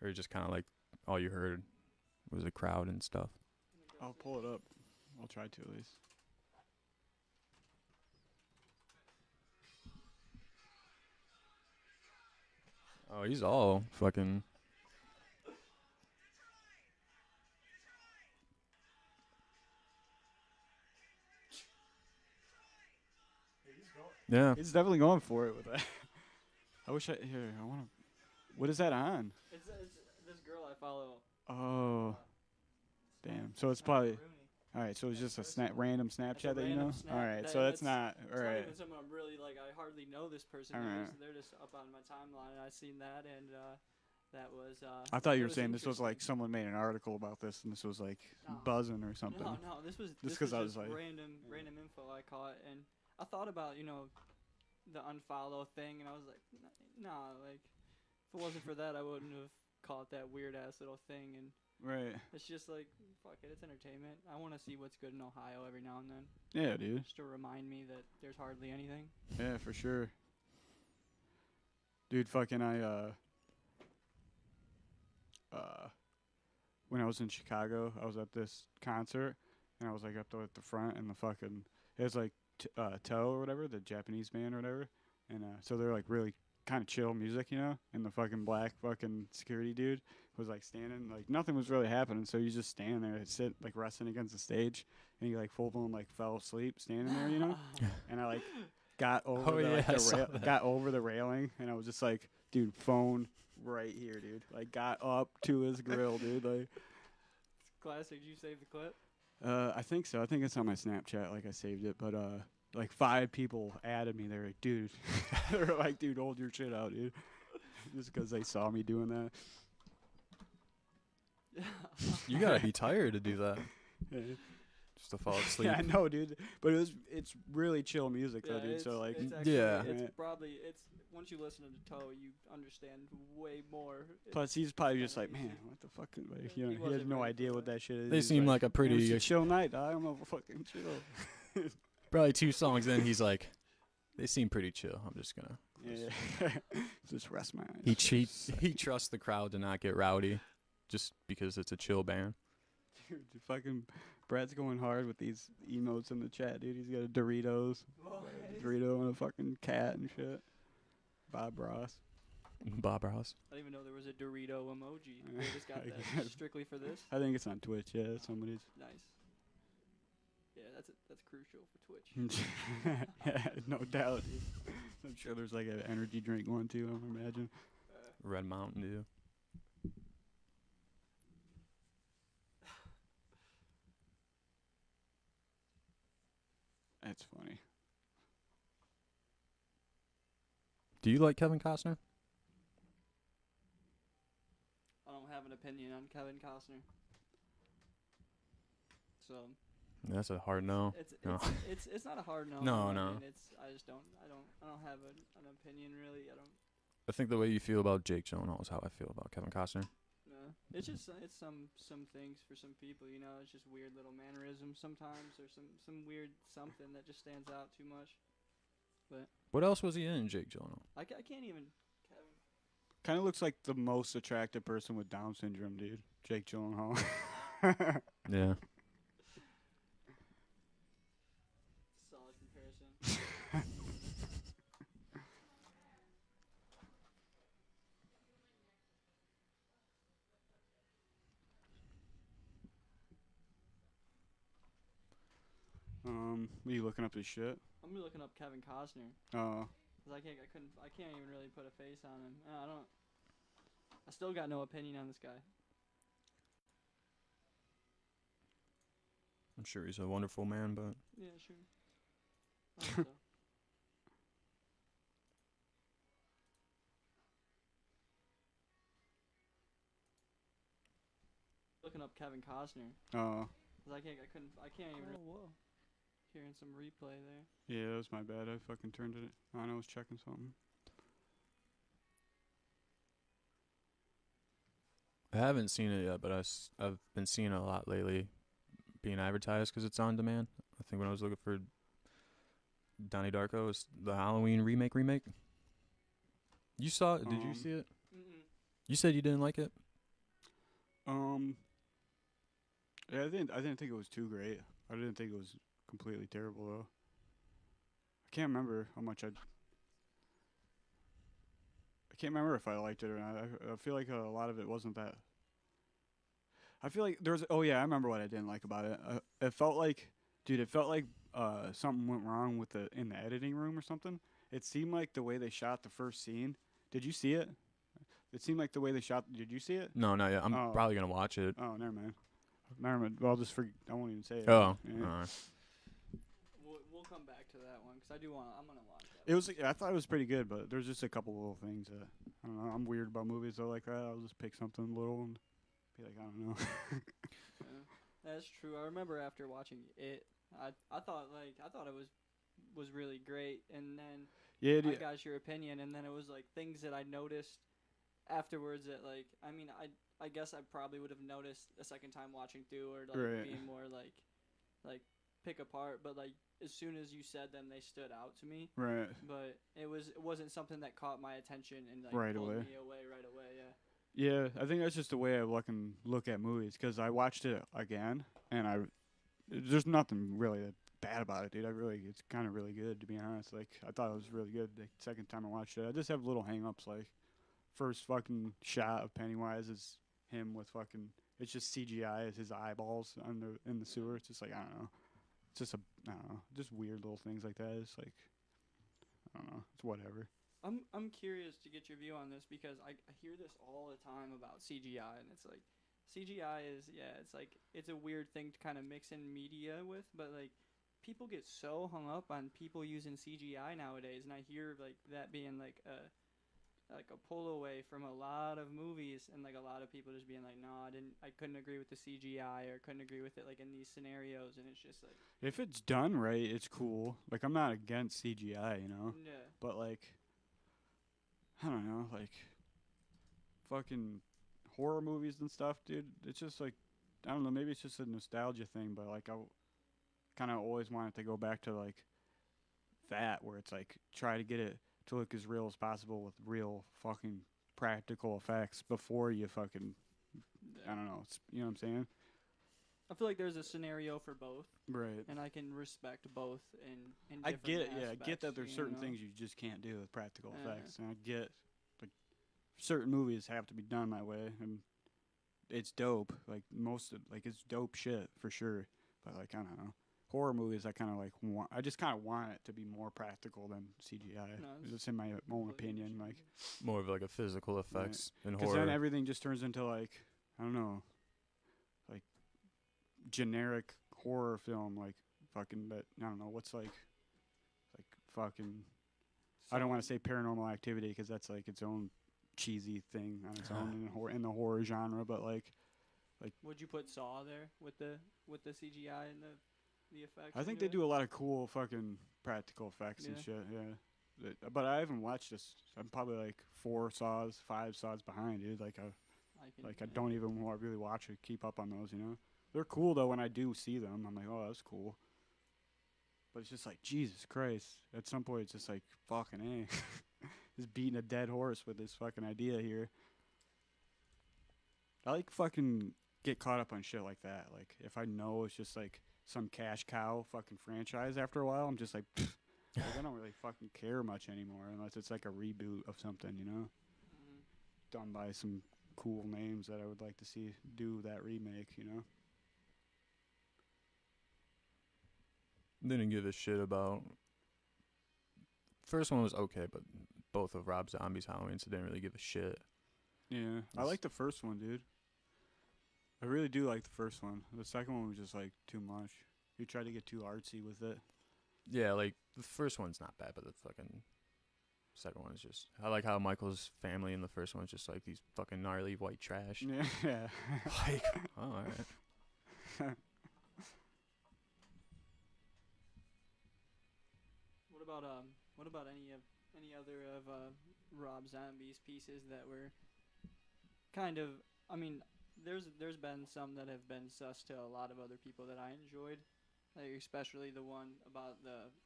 Speaker 3: or just kind of like all you heard was a crowd and stuff?
Speaker 1: I'll pull it up. I'll try to at least.
Speaker 3: Oh, he's all fucking. Yeah.
Speaker 1: He's definitely going for it with that. I wish I want to. What is that on?
Speaker 2: It's this girl I follow.
Speaker 1: Oh, damn. So it's probably. All right. So it's just a random Snapchat that you know. All right. So that's not. All
Speaker 2: It's not
Speaker 1: right.
Speaker 2: even someone I'm really like. I hardly know this person.
Speaker 1: All right.
Speaker 2: They're just up on my timeline, and I seen that, and that was.
Speaker 1: I thought you
Speaker 2: that
Speaker 1: were saying this was like
Speaker 2: interesting.
Speaker 1: someone made an article about this, and this was like
Speaker 2: No.
Speaker 1: buzzing or something.
Speaker 2: No, this was
Speaker 1: Just
Speaker 2: this
Speaker 1: 'cause
Speaker 2: was
Speaker 1: I was
Speaker 2: just
Speaker 1: like-
Speaker 2: random info I caught, and I thought about the unfollow thing, and I was like, nah, like if it wasn't for that, I wouldn't have caught that weird ass little thing, and
Speaker 1: Right.
Speaker 2: it's just like fuck it, it's entertainment. I want to see what's good in Ohio every now and then,
Speaker 1: Yeah, dude.
Speaker 2: just to remind me that there's hardly anything.
Speaker 1: Yeah, for sure. Dude, fucking when I was in Chicago, I was at this concert, and I was like up there at the front, and the fucking it was like Toe or whatever, the Japanese band or whatever, and so they're like really kind of chill music, you know, and the fucking black fucking security dude was like standing, like nothing was really happening, so he's just standing there, sit like resting against the stage, and he like full blown like fell asleep standing there, you know, and I like got over got over the railing, and I was just like, dude, phone right here, dude. Like, got up to his grill, dude. Like,
Speaker 2: Classic. Did you save the clip?
Speaker 1: I think so. I think it's on my Snapchat. Like, I saved it, but like 5 people added me. They're like, dude, they're like, dude, hold your shit out, dude. Just because they saw me doing that.
Speaker 3: You gotta be tired to do that.
Speaker 1: Yeah.
Speaker 3: Just to fall asleep.
Speaker 1: Yeah, I know, dude. But it's really chill music, though, dude. So like,
Speaker 2: it's actually,
Speaker 3: yeah.
Speaker 2: it's probably once you listen to Toe, you understand way more.
Speaker 1: Plus, he's probably just like, man, what the fuck? Like, you know, he has no idea what that shit is.
Speaker 3: They
Speaker 1: He's
Speaker 3: seem like a
Speaker 1: "Man,
Speaker 3: pretty
Speaker 1: it's a chill night. I'm a fucking chill.
Speaker 3: probably 2 songs in. He's like, they seem pretty chill. I'm just gonna.
Speaker 1: Yeah, just rest my eyes.
Speaker 3: He trusts the crowd to not get rowdy, just because it's a chill band.
Speaker 1: Dude, fucking Brad's going hard with these emotes in the chat, dude. He's got a Doritos, Dorito and a fucking cat and shit. Bob Ross.
Speaker 3: Bob Ross.
Speaker 2: I didn't even know there was a Dorito emoji. They just got that strictly for this.
Speaker 1: I think it's on Twitch. Yeah, somebody's.
Speaker 2: Nice. Yeah, that's crucial for Twitch.
Speaker 1: Yeah, no doubt. Dude. I'm sure there's like an energy drink one too. I imagine.
Speaker 3: Red Mountain Dew.
Speaker 1: That's funny.
Speaker 3: Do you like Kevin Costner?
Speaker 2: I don't have an opinion on Kevin Costner. So
Speaker 3: That's a hard no.
Speaker 2: it's not a hard no.
Speaker 3: No,
Speaker 2: I
Speaker 3: no.
Speaker 2: mean, I just don't have an opinion really.
Speaker 3: I think the way you feel about Jake Gyllenhaal is how I feel about Kevin Costner.
Speaker 2: No, it's just it's some things for some people, you know. It's just weird little mannerisms sometimes, or some weird something that just stands out too much. But
Speaker 3: What else was he in, Jake Gyllenhaal?
Speaker 2: I can't even. Kevin.
Speaker 1: Kind of looks like the most attractive person with Down syndrome, dude. Jake Gyllenhaal.
Speaker 3: Yeah.
Speaker 2: Solid comparison.
Speaker 1: Are you looking up his shit?
Speaker 2: I'm looking up Kevin Costner.
Speaker 1: Oh.
Speaker 2: Cause I can't even really put a face on him. I still got no opinion on this guy.
Speaker 3: I'm sure he's a wonderful man, but
Speaker 2: Yeah, sure. I hope so. Looking up Kevin Costner.
Speaker 1: Oh.
Speaker 2: Cause I can't even. Whoa. Hearing some replay there.
Speaker 1: Yeah, that was my bad. I fucking turned it on. I was checking something.
Speaker 3: I haven't seen it yet. But I've been seeing it a lot lately, being advertised because it's on demand. I think when I was looking for Donnie Darko, it's the Halloween remake. You saw it? Did you see it?
Speaker 2: Mm-mm.
Speaker 3: You said you didn't like it.
Speaker 1: Yeah, I didn't think it was too great. I didn't think it was completely terrible though. I can't remember how much I can't remember if I liked it or not. I feel like a lot of it wasn't that. I feel like there was. Oh yeah, I remember what I didn't like about it. It felt like, dude, something went wrong with in the editing room or something. It seemed like the way they shot the first scene. Did you see it? It seemed like the way they shot. Did you see it?
Speaker 3: No, not yet. I'm probably gonna watch it.
Speaker 1: Oh, never mind. Never mind. Well, I won't even say it.
Speaker 3: Oh,
Speaker 1: Yeah.
Speaker 3: alright.
Speaker 2: We'll come back to that one because I'm gonna watch that.
Speaker 1: It was. I thought it was pretty good, but there's just a couple little things that I don't know. I'm weird about movies though like that. I'll just pick something little and be like, I don't know.
Speaker 2: Yeah, that's true. I remember after watching it, I thought it was really great, and then
Speaker 1: Yeah,
Speaker 2: I got your opinion, and then it was like things that I noticed afterwards that like I guess I probably would have noticed a second time watching through, or like
Speaker 1: Right.
Speaker 2: being more like pick apart, but like as soon as you said them, they stood out to me.
Speaker 1: Right.
Speaker 2: But it wasn't something that caught my attention and like
Speaker 1: Right
Speaker 2: pulled
Speaker 1: away.
Speaker 2: me away right away. Yeah.
Speaker 1: Yeah, I think that's just the way I look at movies. Because I watched it again, and there's nothing really that bad about it, dude. It's kind of really good, to be honest. Like, I thought it was really good the second time I watched it. I just have little hang-ups, like, first fucking shot of Pennywise is him with fucking, it's just CGI as his eyeballs in the sewer. It's just like, I don't know. It's just I don't know, just weird little things like that. It's like, I don't know, it's whatever.
Speaker 2: I'm curious to get your view on this because I hear this all the time about CGI, and it's like CGI is it's like it's a weird thing to kind of mix in media with, but like people get so hung up on people using CGI nowadays, and I hear like that being like a pull away from a lot of movies, and like a lot of people just being like, no, I couldn't agree with the CGI or couldn't agree with it like in these scenarios, and it's just like
Speaker 1: If it's done right, it's cool. Like, I'm not against CGI,
Speaker 2: yeah.
Speaker 1: but like, I don't know, like, fucking horror movies and stuff, dude. It's just like, I don't know, maybe it's just a nostalgia thing, but like, I kind of always wanted to go back to like that, where it's like, try to get it to look as real as possible with real fucking practical effects before you fucking, I don't know, you know what I'm saying?
Speaker 2: I feel like there's a scenario for both,
Speaker 1: Right.
Speaker 2: and I can respect both in
Speaker 1: I
Speaker 2: different
Speaker 1: get it, yeah. I get
Speaker 2: aspects,
Speaker 1: that there's certain
Speaker 2: know?
Speaker 1: things you just can't do with practical
Speaker 2: Yeah.
Speaker 1: effects, and I get like certain movies have to be done that way, and it's dope. Like it's dope shit for sure. But like, I don't know, horror movies, I kind of like I just kind of want it to be more practical than CGI.
Speaker 2: No,
Speaker 1: It's just in my own
Speaker 2: completely
Speaker 1: opinion,
Speaker 2: understandable.
Speaker 1: like,
Speaker 3: More of like a physical effects in
Speaker 1: because
Speaker 3: horror.
Speaker 1: then everything just turns into like, I don't know, like generic horror film, like fucking that, I don't know what's like fucking, I don't want to say Paranormal Activity because that's like its own cheesy thing on its own in the horror genre, but like
Speaker 2: Would you put Saw there with the CGI and the effects?
Speaker 1: I think
Speaker 2: into
Speaker 1: they
Speaker 2: it?
Speaker 1: do a lot of cool fucking practical effects and
Speaker 2: Yeah.
Speaker 1: shit. Yeah, but I haven't watched this. I'm probably like 5 saws behind, dude. Like I don't even really watch it, keep up on those. They're cool though. When I do see them, I'm like, oh, that's cool. But it's just like, Jesus Christ. At some point, it's just like, fucking A. Just beating a dead horse with this fucking idea here. I like fucking get caught up on shit like that. Like, if I know it's just like some cash cow fucking franchise after a while, I'm just like, like, I don't really fucking care much anymore unless it's like a reboot of something, done by some cool names that I would like to see do that remake.
Speaker 3: Didn't give a shit about. First one was okay, but both of Rob Zombie's Halloweens, I didn't really give a shit.
Speaker 1: Yeah, I like the first one, dude. I really do like the first one. The second one was just like too much. He tried to get too artsy with it.
Speaker 3: Yeah, like the first one's not bad, but the fucking second one is just. I like how Michael's family in the first one's just like these fucking gnarly white trash.
Speaker 1: Yeah.
Speaker 3: Like, oh, all right.
Speaker 2: What about any other of Rob Zombie's pieces that were kind of, I mean, there's been some that have been sus to a lot of other people that I enjoyed, like especially the one about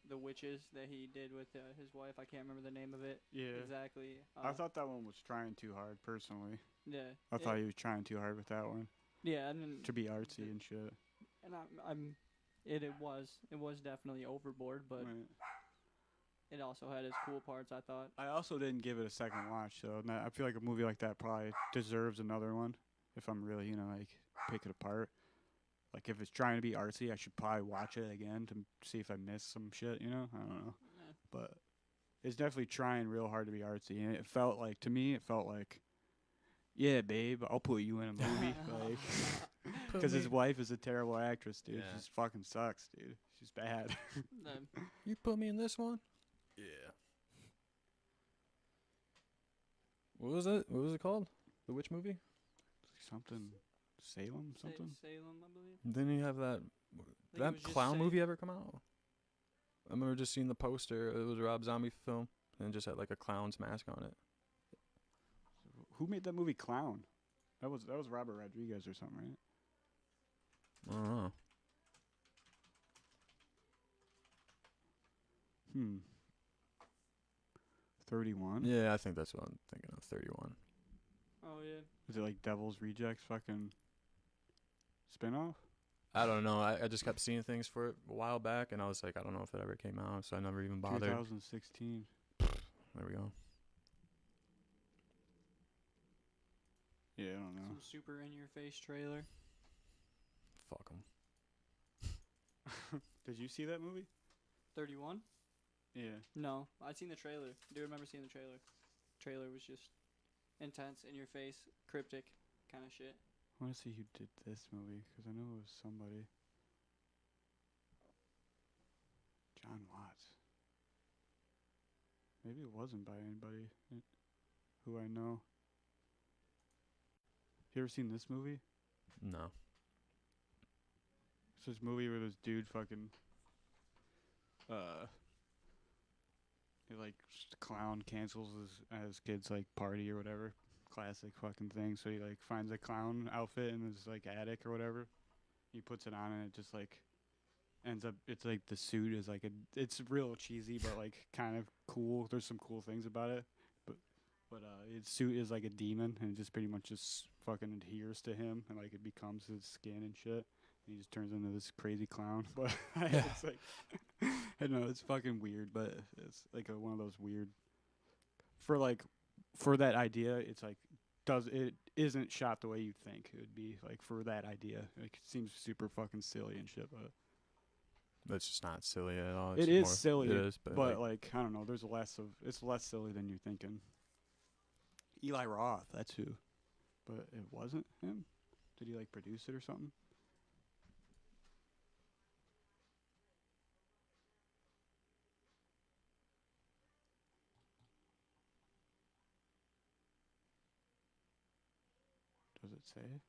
Speaker 2: the witches that he did with his wife. I can't remember the name of it.
Speaker 1: Yeah.
Speaker 2: Exactly.
Speaker 1: I thought that one was trying too hard, personally.
Speaker 2: Yeah.
Speaker 1: I thought he was trying too hard with that one.
Speaker 2: Yeah, and
Speaker 1: To be artsy and shit.
Speaker 2: and it was definitely overboard, but
Speaker 1: Right.
Speaker 2: it also had its cool parts, I thought.
Speaker 1: I also didn't give it a second watch, so I feel like a movie like that probably deserves another one if I'm really, like, pick it apart. Like, if it's trying to be artsy, I should probably watch it again to see if I missed some shit, I don't know.
Speaker 2: Yeah.
Speaker 1: But it's definitely trying real hard to be artsy, and to me, it felt like, yeah, babe, I'll put you in a movie, like, because his wife is a terrible actress, dude.
Speaker 3: Yeah.
Speaker 1: She just fucking sucks, dude. She's bad.
Speaker 3: You put me in this one? Yeah. What was it? What was it called? The witch movie?
Speaker 1: Something, Salem, something.
Speaker 2: Salem, I believe.
Speaker 3: Didn't you have that
Speaker 2: it
Speaker 3: that
Speaker 2: was just
Speaker 3: clown
Speaker 2: Sa-
Speaker 3: movie ever come out? I remember just seeing the poster. It was a Rob Zombie film, and it just had like a clown's mask on it.
Speaker 1: Who made that movie Clown? That was Robert Rodriguez or something, right?
Speaker 3: I don't know.
Speaker 1: 31.
Speaker 3: Yeah, I think that's what I'm thinking of. 31.
Speaker 2: Oh, Oh yeah.
Speaker 1: Is it like Devil's Rejects fucking spinoff?
Speaker 3: I don't know. I just kept seeing things for it a while back, and I was like, I don't know if it ever came out, so I never even bothered.
Speaker 1: 2016.
Speaker 3: There we go.
Speaker 1: Yeah, I don't know.
Speaker 2: Some super in your face trailer.
Speaker 3: Fuck 'em.
Speaker 1: Did you see that movie?
Speaker 2: 31?
Speaker 1: Yeah.
Speaker 2: No, I seen the trailer. I do remember seeing the trailer. Trailer was just intense, in your face, cryptic kind of shit.
Speaker 1: I want to see who did this movie because I know it was somebody. John Watts. Maybe it wasn't by anybody who I know. You ever seen this movie?
Speaker 3: No.
Speaker 1: It's this movie where this dude fucking he like clown cancels his kid's like party or whatever. Classic fucking thing. So he like finds a clown outfit in his like attic or whatever. He puts it on and it just like ends up, it's like the suit is like it's real cheesy but like kind of cool. There's some cool things about it. But his suit is like a demon and it just pretty much just fucking adheres to him and like it becomes his skin and shit. He just turns into this crazy clown. But it's like I don't know, it's fucking weird, but it's like one of those weird for that idea, it's like it isn't shot the way you'd think it would be, like for that idea. Like it seems super fucking silly and shit, but
Speaker 3: That's just not silly at all.
Speaker 1: it is silly.
Speaker 3: It is,
Speaker 1: but like I don't know, it's less silly than you're thinking. Eli Roth, that's who. But it wasn't him? Did he like produce it or something? Does it say?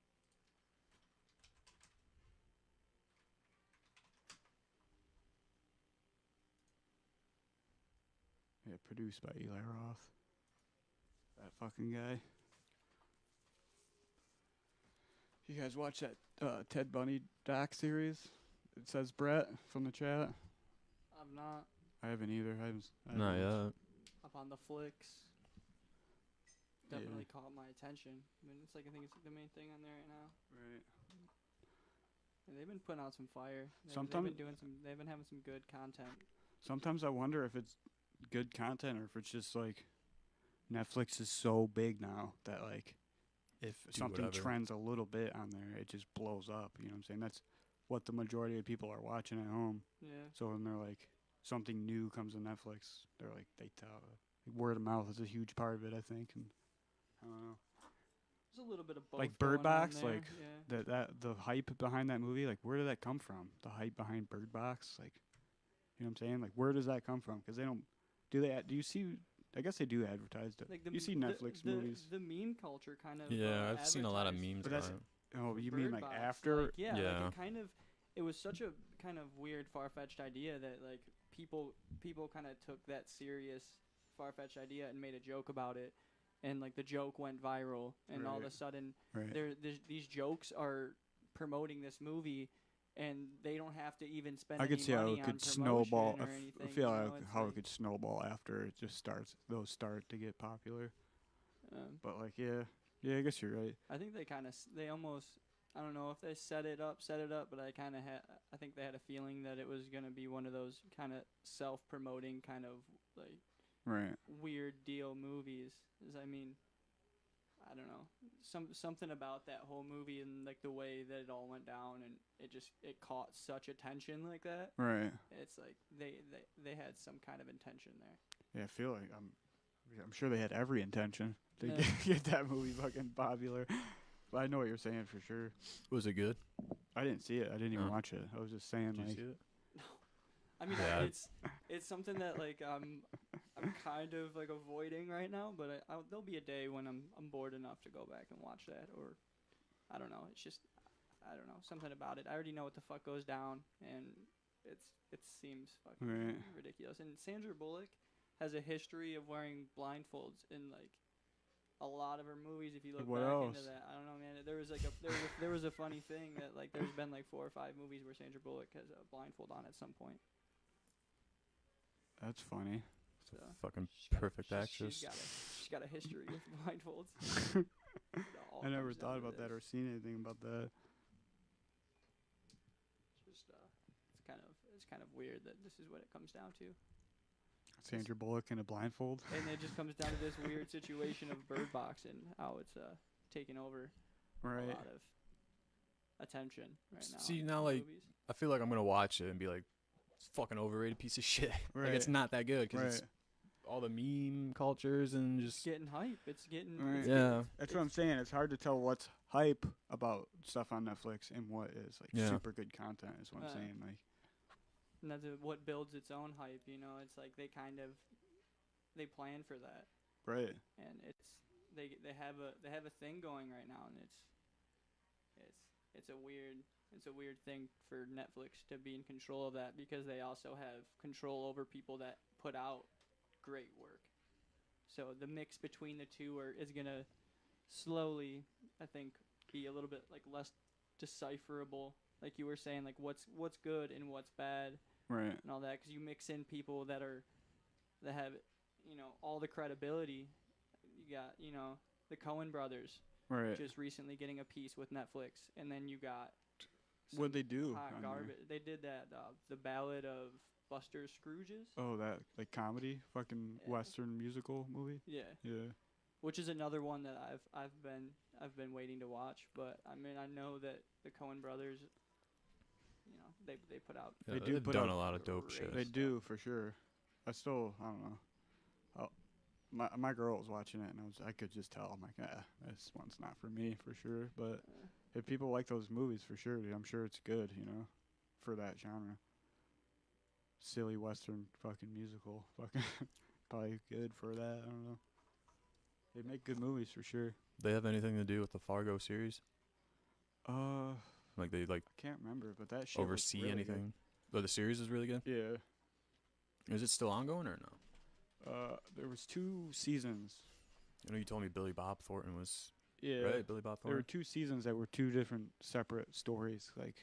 Speaker 1: Yeah, produced by Eli Roth. That fucking guy. You guys watch that Ted Bundy doc series? It says Brett from the chat.
Speaker 2: I'm not
Speaker 1: I haven't either. I haven't.
Speaker 3: Not yet.
Speaker 2: up on the flicks. Definitely caught my attention. I mean, I think it's the main thing on there right now.
Speaker 1: Right.
Speaker 2: And they've been putting out some fire. They've been having some good content.
Speaker 1: Sometimes I wonder if it's good content or if it's just like Netflix is so big now that like if something
Speaker 3: whatever.
Speaker 1: trends a little bit on there, it just blows up. You know what I'm saying? That's what the majority of people are watching at home.
Speaker 2: Yeah.
Speaker 1: So when they're like something new comes to Netflix, they're like they tell word of mouth is a huge part of it, I think. And I don't know.
Speaker 2: There's a little bit of both.
Speaker 1: Like Bird
Speaker 2: going on
Speaker 1: Box,
Speaker 2: there,
Speaker 1: like
Speaker 2: yeah.
Speaker 1: the hype behind that movie, like where did that come from? The hype behind Bird Box, like you know what I'm saying? Like where does that come from? Because they don't do you see? I guess they do advertise it.
Speaker 2: Like
Speaker 1: You see Netflix movies.
Speaker 2: The meme culture kind of.
Speaker 3: Yeah, I've seen a lot of
Speaker 2: advertised
Speaker 3: memes
Speaker 1: But
Speaker 3: about
Speaker 1: that's-
Speaker 3: it.
Speaker 1: Oh, you
Speaker 2: Bird
Speaker 1: mean like
Speaker 2: Box,
Speaker 1: after?
Speaker 2: Like, yeah,
Speaker 3: Yeah.
Speaker 2: like it kind of. It was such a kind of weird, far-fetched idea that like people kind of took that serious, far-fetched idea and made a joke about it, and like the joke went viral, and all of a
Speaker 1: Right.
Speaker 2: sudden
Speaker 1: Right.
Speaker 2: these jokes are promoting this movie, and they don't have to even spend.
Speaker 1: I could
Speaker 2: any
Speaker 1: see how
Speaker 2: money
Speaker 1: it
Speaker 2: on
Speaker 1: could snowball.
Speaker 2: promotion or anything,
Speaker 1: I feel
Speaker 2: you know,
Speaker 1: like
Speaker 2: it's
Speaker 1: how
Speaker 2: like,
Speaker 1: it could snowball after it just starts. Those start to get popular. But like, yeah, I guess you're right.
Speaker 2: I think they almost. I don't know if they set it up, but I think they had a feeling that it was gonna be one of those kind of self-promoting kind of like
Speaker 1: Right.
Speaker 2: weird deal movies. I mean, I don't know, something about that whole movie and like the way that it all went down, and it caught such attention like that.
Speaker 1: Right.
Speaker 2: It's like they had some kind of intention there.
Speaker 1: Yeah, I feel like I'm sure they had every intention to
Speaker 2: Yeah.
Speaker 1: get that movie fucking popular. But I know what you're saying for sure.
Speaker 3: Was it good?
Speaker 1: I didn't see it. I didn't even
Speaker 3: Oh.
Speaker 1: watch it. I was just saying
Speaker 3: Did you
Speaker 1: like
Speaker 3: see it?
Speaker 2: I mean,
Speaker 3: Yeah.
Speaker 2: it's something that like I'm kind of like avoiding right now, but there'll be a day when I'm bored enough to go back and watch that, or I don't know. It's just I don't know, something about it. I already know what the fuck goes down, and it seems fucking
Speaker 1: Right.
Speaker 2: ridiculous. And Sandra Bullock has a history of wearing blindfolds in like a lot of her movies. If you look
Speaker 1: What
Speaker 2: back
Speaker 1: else?
Speaker 2: into that, I don't know, man. There was like there was a funny thing that like there's been like 4 or 5 movies where Sandra Bullock has a blindfold on at some point.
Speaker 1: That's funny.
Speaker 2: So
Speaker 3: Fucking
Speaker 2: she's got
Speaker 3: perfect
Speaker 2: she's
Speaker 3: actress.
Speaker 2: She's got a history with blindfolds.
Speaker 1: I never thought about that or seen anything about that.
Speaker 2: Just it's kind of weird that this is what it comes down to.
Speaker 1: Sandra Bullock in a blindfold.
Speaker 2: And it just comes down to this weird situation of Bird Box and how it's taking over a
Speaker 1: Right.
Speaker 2: lot of attention right now.
Speaker 3: See,
Speaker 2: in
Speaker 3: now, like,
Speaker 2: movies.
Speaker 3: I feel like I'm gonna watch it and be like, it's a fucking overrated piece of shit.
Speaker 1: Right.
Speaker 3: Like, it's not that good because
Speaker 1: Right.
Speaker 3: it's all the meme cultures and
Speaker 2: It's
Speaker 3: just
Speaker 2: getting hype. It's getting
Speaker 1: Right.
Speaker 2: it's
Speaker 3: yeah.
Speaker 1: That's what I'm saying. It's hard to tell what's hype about stuff on Netflix and what is like
Speaker 3: Yeah.
Speaker 1: super good content. Is what I'm
Speaker 2: Uh,
Speaker 1: saying. Like,
Speaker 2: And that's what builds its own hype. You know, it's like they plan for that,
Speaker 1: right.
Speaker 2: and they have a thing going right now, and it's a weird thing for Netflix to be in control of that because they also have control over people that put out great work. So the mix between the two is gonna slowly, I think, be a little bit like less decipherable. Like you were saying, like what's good and what's bad
Speaker 1: Right.
Speaker 2: and all that, because you mix in people that have all the credibility. You got the Coen brothers
Speaker 1: Right.
Speaker 2: just recently getting a piece with Netflix, and then you got
Speaker 1: What'd they do?
Speaker 2: hot
Speaker 1: on there?
Speaker 2: garbage. They did that the Ballad of Buster Scrooges.
Speaker 1: Oh, that like comedy, fucking
Speaker 2: Yeah.
Speaker 1: Western musical movie.
Speaker 2: Yeah,
Speaker 1: Yeah.
Speaker 2: which is another one that I've been waiting to watch. But I mean, I know that the Coen brothers, they put out.
Speaker 3: Yeah,
Speaker 1: They do
Speaker 3: they've
Speaker 1: put
Speaker 3: done
Speaker 1: out
Speaker 3: a lot of dope
Speaker 2: great
Speaker 3: shit.
Speaker 1: They do for sure. I don't know. My girl was watching it, and I could just tell. I'm like, this one's not for me for sure. But if people like those movies, for sure, dude, I'm sure it's good. For that genre. Silly Western fucking musical, fucking probably good for that. I don't know. They make good movies for sure.
Speaker 3: They have anything to do with the Fargo series?
Speaker 1: I
Speaker 3: Like they like
Speaker 1: can't remember, but that shit was
Speaker 3: oversee
Speaker 1: really
Speaker 3: anything? Oh, the series is really good.
Speaker 1: Good.
Speaker 3: Is it still ongoing or no?
Speaker 1: There was 2 seasons.
Speaker 3: I know you told me Billy Bob Thornton was
Speaker 1: Yeah.
Speaker 3: right. Billy Bob
Speaker 1: There were
Speaker 3: Thornton,
Speaker 1: 2 seasons that were 2 different separate stories. Like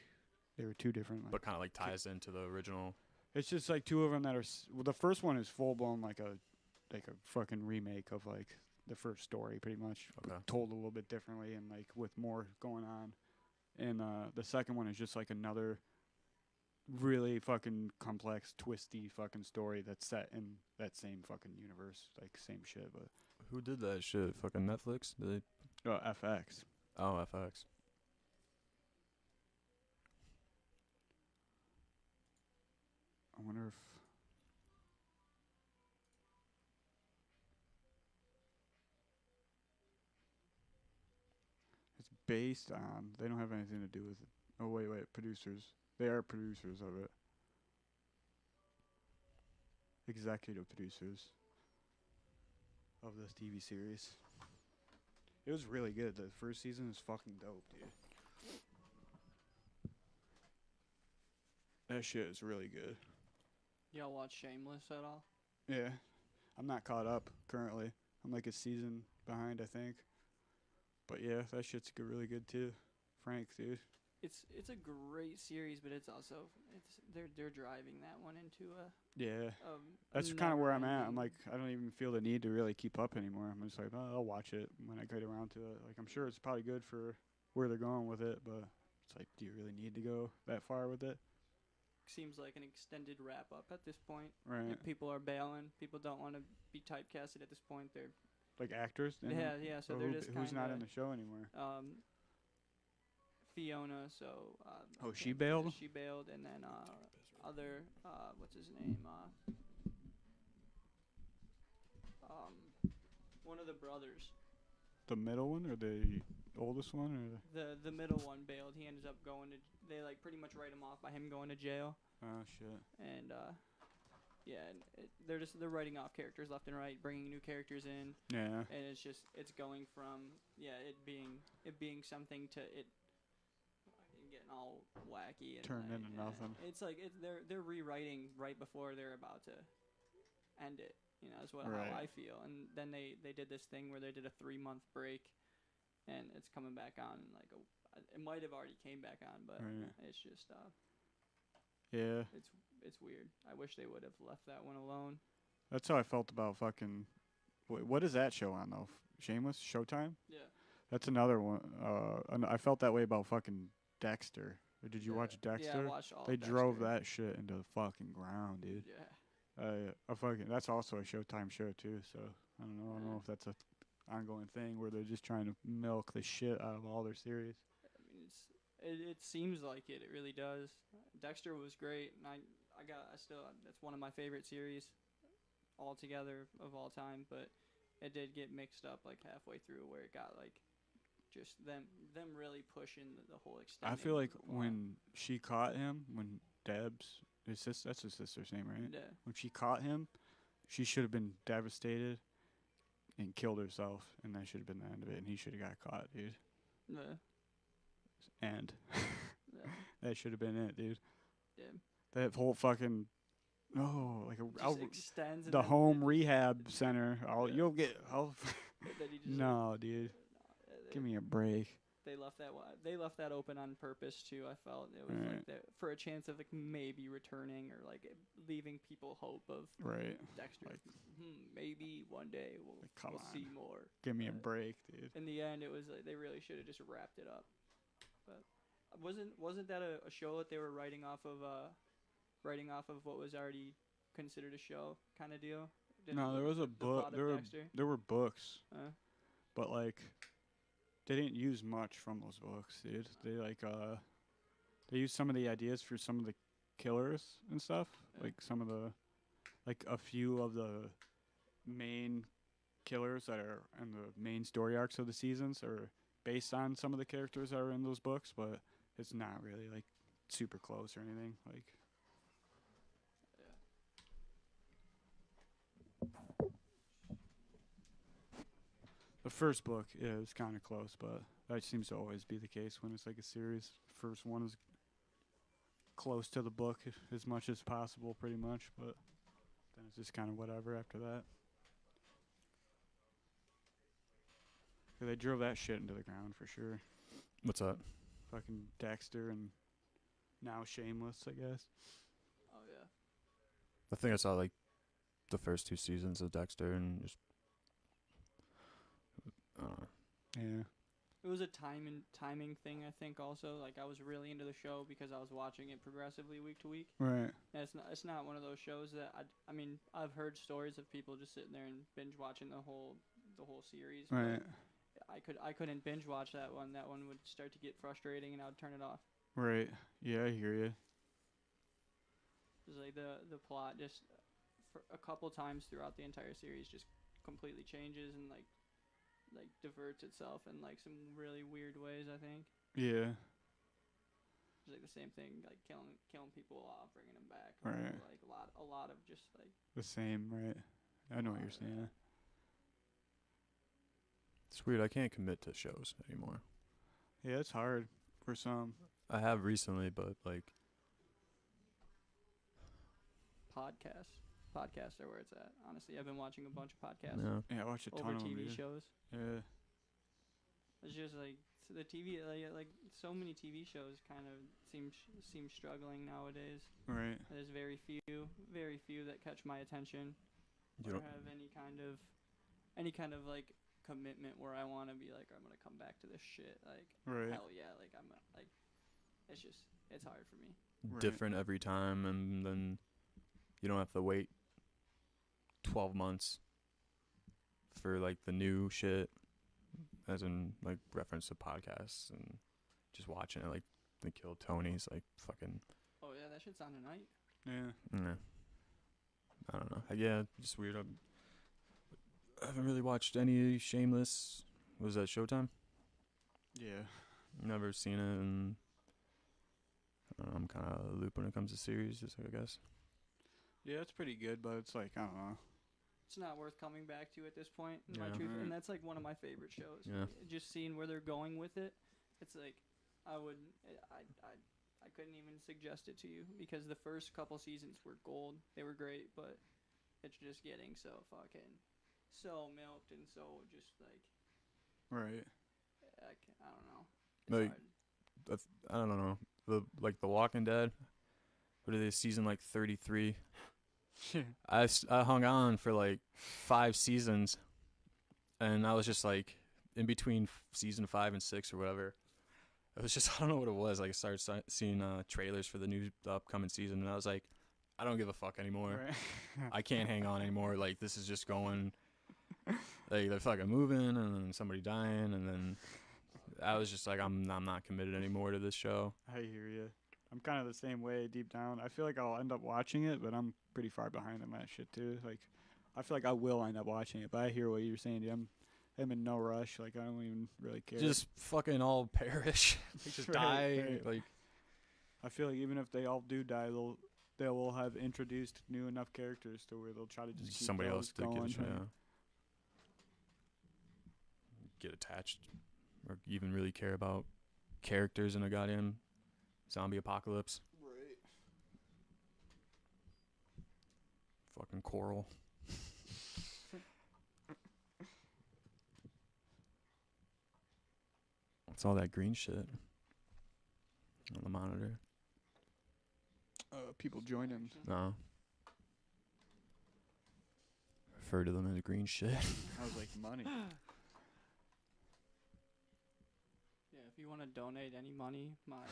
Speaker 1: they were 2 different. Like,
Speaker 3: but kind of like ties into the original.
Speaker 1: it's just like 2 of them that are. Well, the first one is full blown like a fucking remake of like the first story, pretty much
Speaker 3: Okay.
Speaker 1: told a little bit differently and like with more going on. And the second one is just like another really fucking complex, twisty fucking story that's set in that same fucking universe, like same shit, but
Speaker 3: Who did that shit? Fucking Netflix? Did they?
Speaker 1: FX.
Speaker 3: Oh, FX.
Speaker 1: I wonder if it's based on. They don't have anything to do with it. Oh wait, producers. They are producers of it. Executive producers of this TV series. It was really good. The first season is fucking dope, dude. That shit is really good.
Speaker 2: Y'all watch Shameless at all?
Speaker 1: Yeah. I'm not caught up currently. I'm like a season behind, I think. But yeah, that shit's really good too. Frank, dude.
Speaker 2: It's a great series, but it's also they're driving that one into a
Speaker 1: Yeah.
Speaker 2: a
Speaker 1: That's kind of where I'm at. I'm
Speaker 2: never-ending-
Speaker 1: like, I don't even feel the need to really keep up anymore. I'm just like, oh, I'll watch it when I get around to it. Like, I'm sure it's probably good for where they're going with it, but it's like, do you really need to go that far with it?
Speaker 2: seems like an extended wrap up at this point.
Speaker 1: Right.
Speaker 2: And people are bailing. People don't want to be typecasted at this point. They're
Speaker 1: Like actors? in
Speaker 2: yeah,
Speaker 1: it?
Speaker 2: yeah. So
Speaker 1: Or
Speaker 2: they're
Speaker 1: who-
Speaker 2: just
Speaker 1: who's not
Speaker 2: kinda,
Speaker 1: in the show anymore?
Speaker 2: Fiona. So
Speaker 1: Oh,
Speaker 2: I
Speaker 1: she
Speaker 2: think,
Speaker 1: bailed?
Speaker 2: She bailed, and then other what's his name? One of the brothers.
Speaker 1: The middle one or the oldest one or
Speaker 2: The middle one bailed. He ended up going to. They like pretty much write him off by him going to jail.
Speaker 1: oh shit.
Speaker 2: And yeah, and they're writing off characters left and right, bringing new characters in,
Speaker 1: Yeah.
Speaker 2: and it's going from it being something to it getting all wacky and
Speaker 1: Turned
Speaker 2: like,
Speaker 1: into nothing.
Speaker 2: It's like they're rewriting right before they're about to end it. You know, is
Speaker 1: Right.
Speaker 2: how I feel. And then they did this thing where they did a 3-month break, and it's coming back on in like it might have already came back on, but
Speaker 1: Right.
Speaker 2: it's just
Speaker 1: Yeah.
Speaker 2: it's weird. I wish they would have left that one alone.
Speaker 1: That's how I felt about fucking. What is that show on though? Shameless? Showtime?
Speaker 2: Yeah.
Speaker 1: That's another one. And I felt that way about fucking Dexter. Or did you watch Dexter?
Speaker 2: Yeah, I watched all
Speaker 1: They
Speaker 2: of
Speaker 1: drove
Speaker 2: Dexter.
Speaker 1: that shit into the fucking ground, dude.
Speaker 2: Yeah.
Speaker 1: That's also a Showtime show too. So I don't know. I don't know if that's a ongoing thing where they're just trying to milk the shit out of all their series.
Speaker 2: I mean, it seems like it. It really does. Dexter was great, and that's one of my favorite series altogether of all time. But it did get mixed up like halfway through, where it got like just them really pushing the whole extent.
Speaker 1: I feel like when she caught him, when Debs, that's his sister's name, right?
Speaker 2: Yeah.
Speaker 1: When she caught him, she should have been devastated and killed herself, and that should have been the end of it. And he should have got caught, dude.
Speaker 2: Yeah.
Speaker 1: And
Speaker 2: Yeah.
Speaker 1: that should have been it, dude.
Speaker 2: Yeah.
Speaker 1: That whole fucking
Speaker 2: Just extends and
Speaker 1: the
Speaker 2: then
Speaker 1: home rehab center. You'll get.
Speaker 2: then he just,
Speaker 1: No, dude. Give me a break.
Speaker 2: They left that open on purpose too. I felt it was like that for a chance of like maybe returning or like leaving people hope of Dexter.
Speaker 1: Like,
Speaker 2: maybe one day we'll see more.
Speaker 1: Give me a break, dude.
Speaker 2: In the end, it was like they really should have just wrapped it up. But wasn't that a show that they were writing off of what was already considered a show kind of deal?
Speaker 1: No, there was a book. There were books, but like. They didn't use much from those books, dude. They used some of the ideas for some of the killers and stuff. Like a few of the main killers that are in the main story arcs of the seasons are based on some of the characters that are in those books, but it's not really like super close or anything. Like. The first book is kind of close, but that seems to always be the case when it's like a series. First one is close to the book as much as possible, pretty much, but then it's just kind of whatever after that. Yeah, they drove that shit into the ground for sure.
Speaker 3: What's that?
Speaker 1: Fucking Dexter and now Shameless, I guess.
Speaker 2: Oh yeah.
Speaker 3: I think I saw like the first 2 seasons of Dexter and just.
Speaker 1: Yeah.
Speaker 2: It was a timing thing, I think. Also, like I was really into the show because I was watching it progressively week to week.
Speaker 1: Right.
Speaker 2: And it's not one of those shows that I mean I've heard stories of people just sitting there and binge watching the whole series.
Speaker 1: Right.
Speaker 2: I couldn't binge watch that one. That one would start to get frustrating, and I would turn it off.
Speaker 1: Right. Yeah, I hear you.
Speaker 2: It's like the plot just for a couple times throughout the entire series just completely changes and like diverts itself in like some really weird ways, I think.
Speaker 1: Yeah.
Speaker 2: It's like the same thing, like killing people off, bringing them back.
Speaker 1: Right.
Speaker 2: Like a lot of just like
Speaker 1: the same, right? I know what you're saying.
Speaker 3: It's weird. I can't commit to shows anymore.
Speaker 1: Yeah, it's hard for some.
Speaker 3: I have recently, but like
Speaker 2: podcasts are where it's at. Honestly, I've been watching a bunch of podcasts.
Speaker 1: Yeah, I watch a ton
Speaker 2: over
Speaker 1: of them,
Speaker 2: TV
Speaker 1: dude.
Speaker 2: shows.
Speaker 1: Yeah.
Speaker 2: It's just like the TV, like so many TV shows kind of seem struggling nowadays.
Speaker 1: Right.
Speaker 2: There's very few that catch my attention or have any kind of like commitment where I want to be like I'm gonna come back to this shit. Like hell yeah, like I'm like it's hard for me.
Speaker 3: Different every time, and then you don't have to wait 12 months for like the new shit, as in like reference to podcasts and just watching it. Like they killed Tony's like fucking.
Speaker 2: Oh yeah, that shit's on tonight.
Speaker 3: Yeah. I don't know. Yeah, just weird. I haven't really watched any Shameless. Was that Showtime?
Speaker 1: Yeah.
Speaker 3: Never seen it, and I don't know, I'm kind of loop when it comes to series, I guess.
Speaker 1: Yeah, it's pretty good, but it's like I don't know.
Speaker 2: It's not worth coming back to at this point. My truth, and that's like one of my favorite shows.
Speaker 3: Yeah.
Speaker 2: Just seeing where they're going with it, it's like I couldn't even suggest it to you because the first couple seasons were gold. They were great, but it's just getting so milked and so just like.
Speaker 1: Right.
Speaker 2: I don't know.
Speaker 3: Like, I don't know. The Walking Dead. What are they? Season like 33. I hung on for like 5 seasons, and I was just like, in between season 5 and 6 or whatever. It was just I don't know what it was. Like I started seeing trailers for the upcoming season, and I was like, I don't give a fuck anymore.
Speaker 1: Right.
Speaker 3: I can't hang on anymore. Like this is just going. Like they're fucking moving, and then somebody dying, and then I was just like, I'm not committed anymore to this show.
Speaker 1: I hear you. I'm kind of the same way deep down. I feel like I'll end up watching it, but I'm pretty far behind on that shit too. Like, I feel like I will end up watching it, but I hear what you're saying. Dude. I'm in no rush. Like, I don't even really care.
Speaker 3: Just fucking all perish. They just die.
Speaker 1: Right.
Speaker 3: Like,
Speaker 1: I feel like even if they all do die, they will have introduced new enough characters to where they'll try to just keep
Speaker 3: somebody
Speaker 1: those
Speaker 3: else to
Speaker 1: going.
Speaker 3: Get attached or even really care about characters in a goddamn zombie apocalypse.
Speaker 1: Right.
Speaker 3: Fucking Coral. What's all that green shit on the monitor?
Speaker 1: People joining.
Speaker 3: No. Refer to them as green shit.
Speaker 1: I was like, money.
Speaker 2: Yeah, if you want to donate any money, my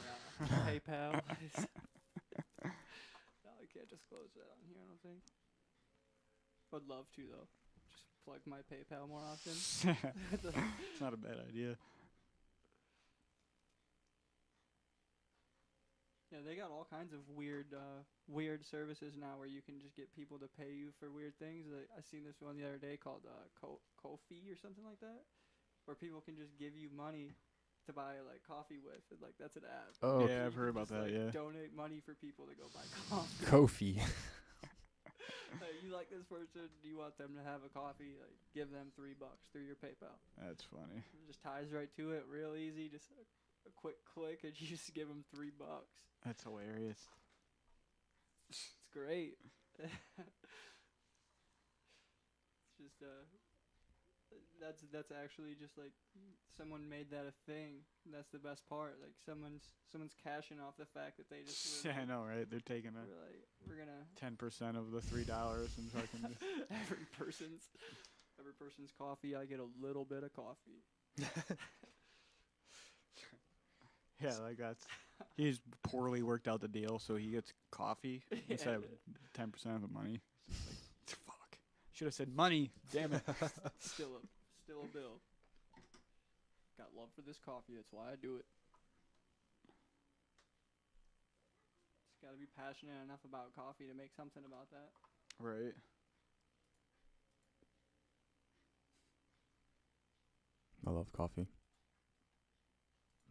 Speaker 2: PayPal is. No, I can't disclose that on here, I don't think. Would love to, though. Just plug my PayPal more often.
Speaker 1: It's not a bad idea.
Speaker 2: Yeah, they got all kinds of weird services now where you can just get people to pay you for weird things. Like, I seen this one the other day called Ko-fi or something like that, where people can just give you money to buy like coffee with, and like that's an app.
Speaker 3: Oh,
Speaker 1: yeah, I've heard about that. Yeah,
Speaker 2: donate money for people to go buy coffee.
Speaker 3: Kofi.
Speaker 2: Like, you like this person? Do you want them to have a coffee? Like, give them $3 through your PayPal.
Speaker 1: That's funny.
Speaker 2: It just ties right to it, real easy. Just a quick click, and you just give them $3.
Speaker 1: That's hilarious.
Speaker 2: It's great. It's just that's actually just like someone made that a thing. That's the best part. Like someone's cashing off the fact that they just.
Speaker 1: Yeah, I know, right? They're taking
Speaker 2: We're gonna
Speaker 1: 10% of the $3 and fucking.
Speaker 2: every person's coffee. I get a little bit of coffee.
Speaker 1: Yeah, like that's. He's poorly worked out the deal, so he gets coffee instead of 10% of the money. It's just like, fuck. Should have said money. Damn it.
Speaker 2: Still a bill. Got love for this coffee. That's why I do it. Just gotta be passionate enough about coffee to make something about that.
Speaker 1: Right.
Speaker 3: I love coffee.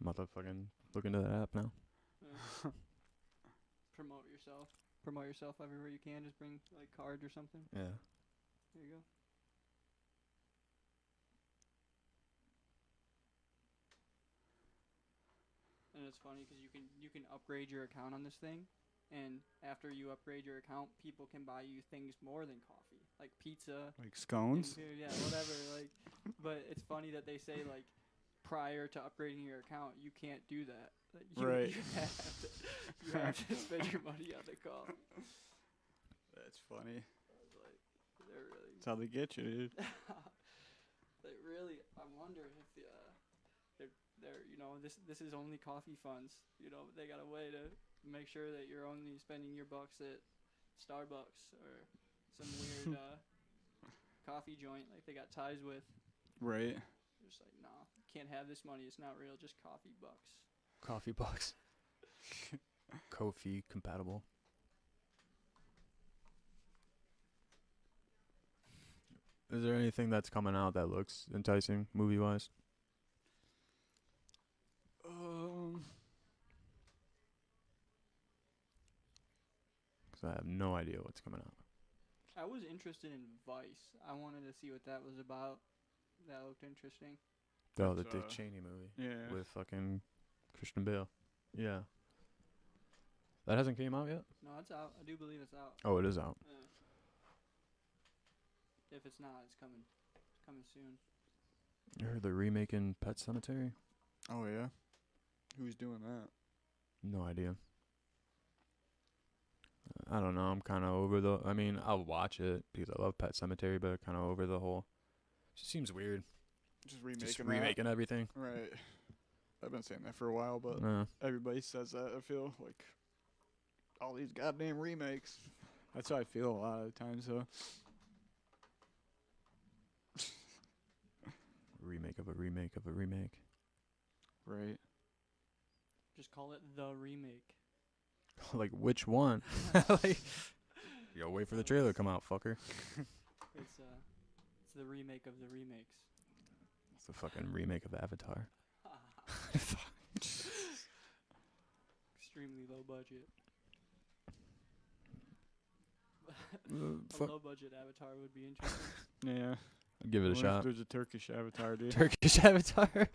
Speaker 3: Motherfucking look into that app now.
Speaker 2: Yeah. Promote yourself everywhere you can. Just bring like cards or something.
Speaker 3: Yeah.
Speaker 2: There you go. And it's funny because you can upgrade your account on this thing, and after you upgrade your account, people can buy you things more than coffee, like pizza,
Speaker 1: Like scones?
Speaker 2: yeah, whatever. Like, but it's funny that they say like prior to upgrading your account, you can't do that. Like,
Speaker 1: Right.
Speaker 2: You have to spend your money on the coffee.
Speaker 1: That's funny.
Speaker 2: Like, they're really.
Speaker 1: That's how they get you, dude.
Speaker 2: They really. I wonder if they're this is only coffee funds. They got a way to make sure that you're only spending your bucks at Starbucks or some weird coffee joint like they got ties with.
Speaker 1: Right.
Speaker 2: Just like, nah, can't have this money. It's not real. Just coffee bucks.
Speaker 3: Coffee box. Kofi compatible. Is there anything that's coming out that looks enticing movie-wise? Because I have no idea what's coming out.
Speaker 2: I was interested in Vice. I wanted to see what that was about. That looked interesting.
Speaker 3: Oh, the
Speaker 1: That's,
Speaker 3: Dick Cheney movie.
Speaker 1: Yeah.
Speaker 3: With fucking Christian Bale. Yeah. That hasn't came out yet?
Speaker 2: No, it's out. I do believe it's out.
Speaker 3: Oh, it is out.
Speaker 2: Yeah. If it's not, it's coming. It's coming soon.
Speaker 3: You heard they're remaking Pet Sematary?
Speaker 1: Oh, yeah? Who's doing that?
Speaker 3: No idea. I don't know. I'm kind of over I mean, I'll watch it because I love Pet Sematary, but kind of over the whole. It just seems weird.
Speaker 1: Just remaking
Speaker 3: Just
Speaker 1: that.
Speaker 3: remaking everything.
Speaker 1: Right. I've been saying that for a while, but
Speaker 3: Uh,
Speaker 1: everybody says that. I feel like all these goddamn remakes. That's how I feel a lot of the times, though.
Speaker 3: remake of a remake of a remake.
Speaker 1: Right.
Speaker 2: Just call it the remake.
Speaker 3: Like, which one? Like, you gotta wait for the trailer to come out, fucker.
Speaker 2: It's the remake of the remakes.
Speaker 3: It's the fucking remake of Avatar.
Speaker 2: Extremely low budget. A
Speaker 3: Fuck.
Speaker 2: low budget Avatar would be interesting.
Speaker 1: Yeah.
Speaker 3: Give it a
Speaker 1: What if
Speaker 3: shot.
Speaker 1: There's a Turkish Avatar, dude.
Speaker 3: Turkish Avatar.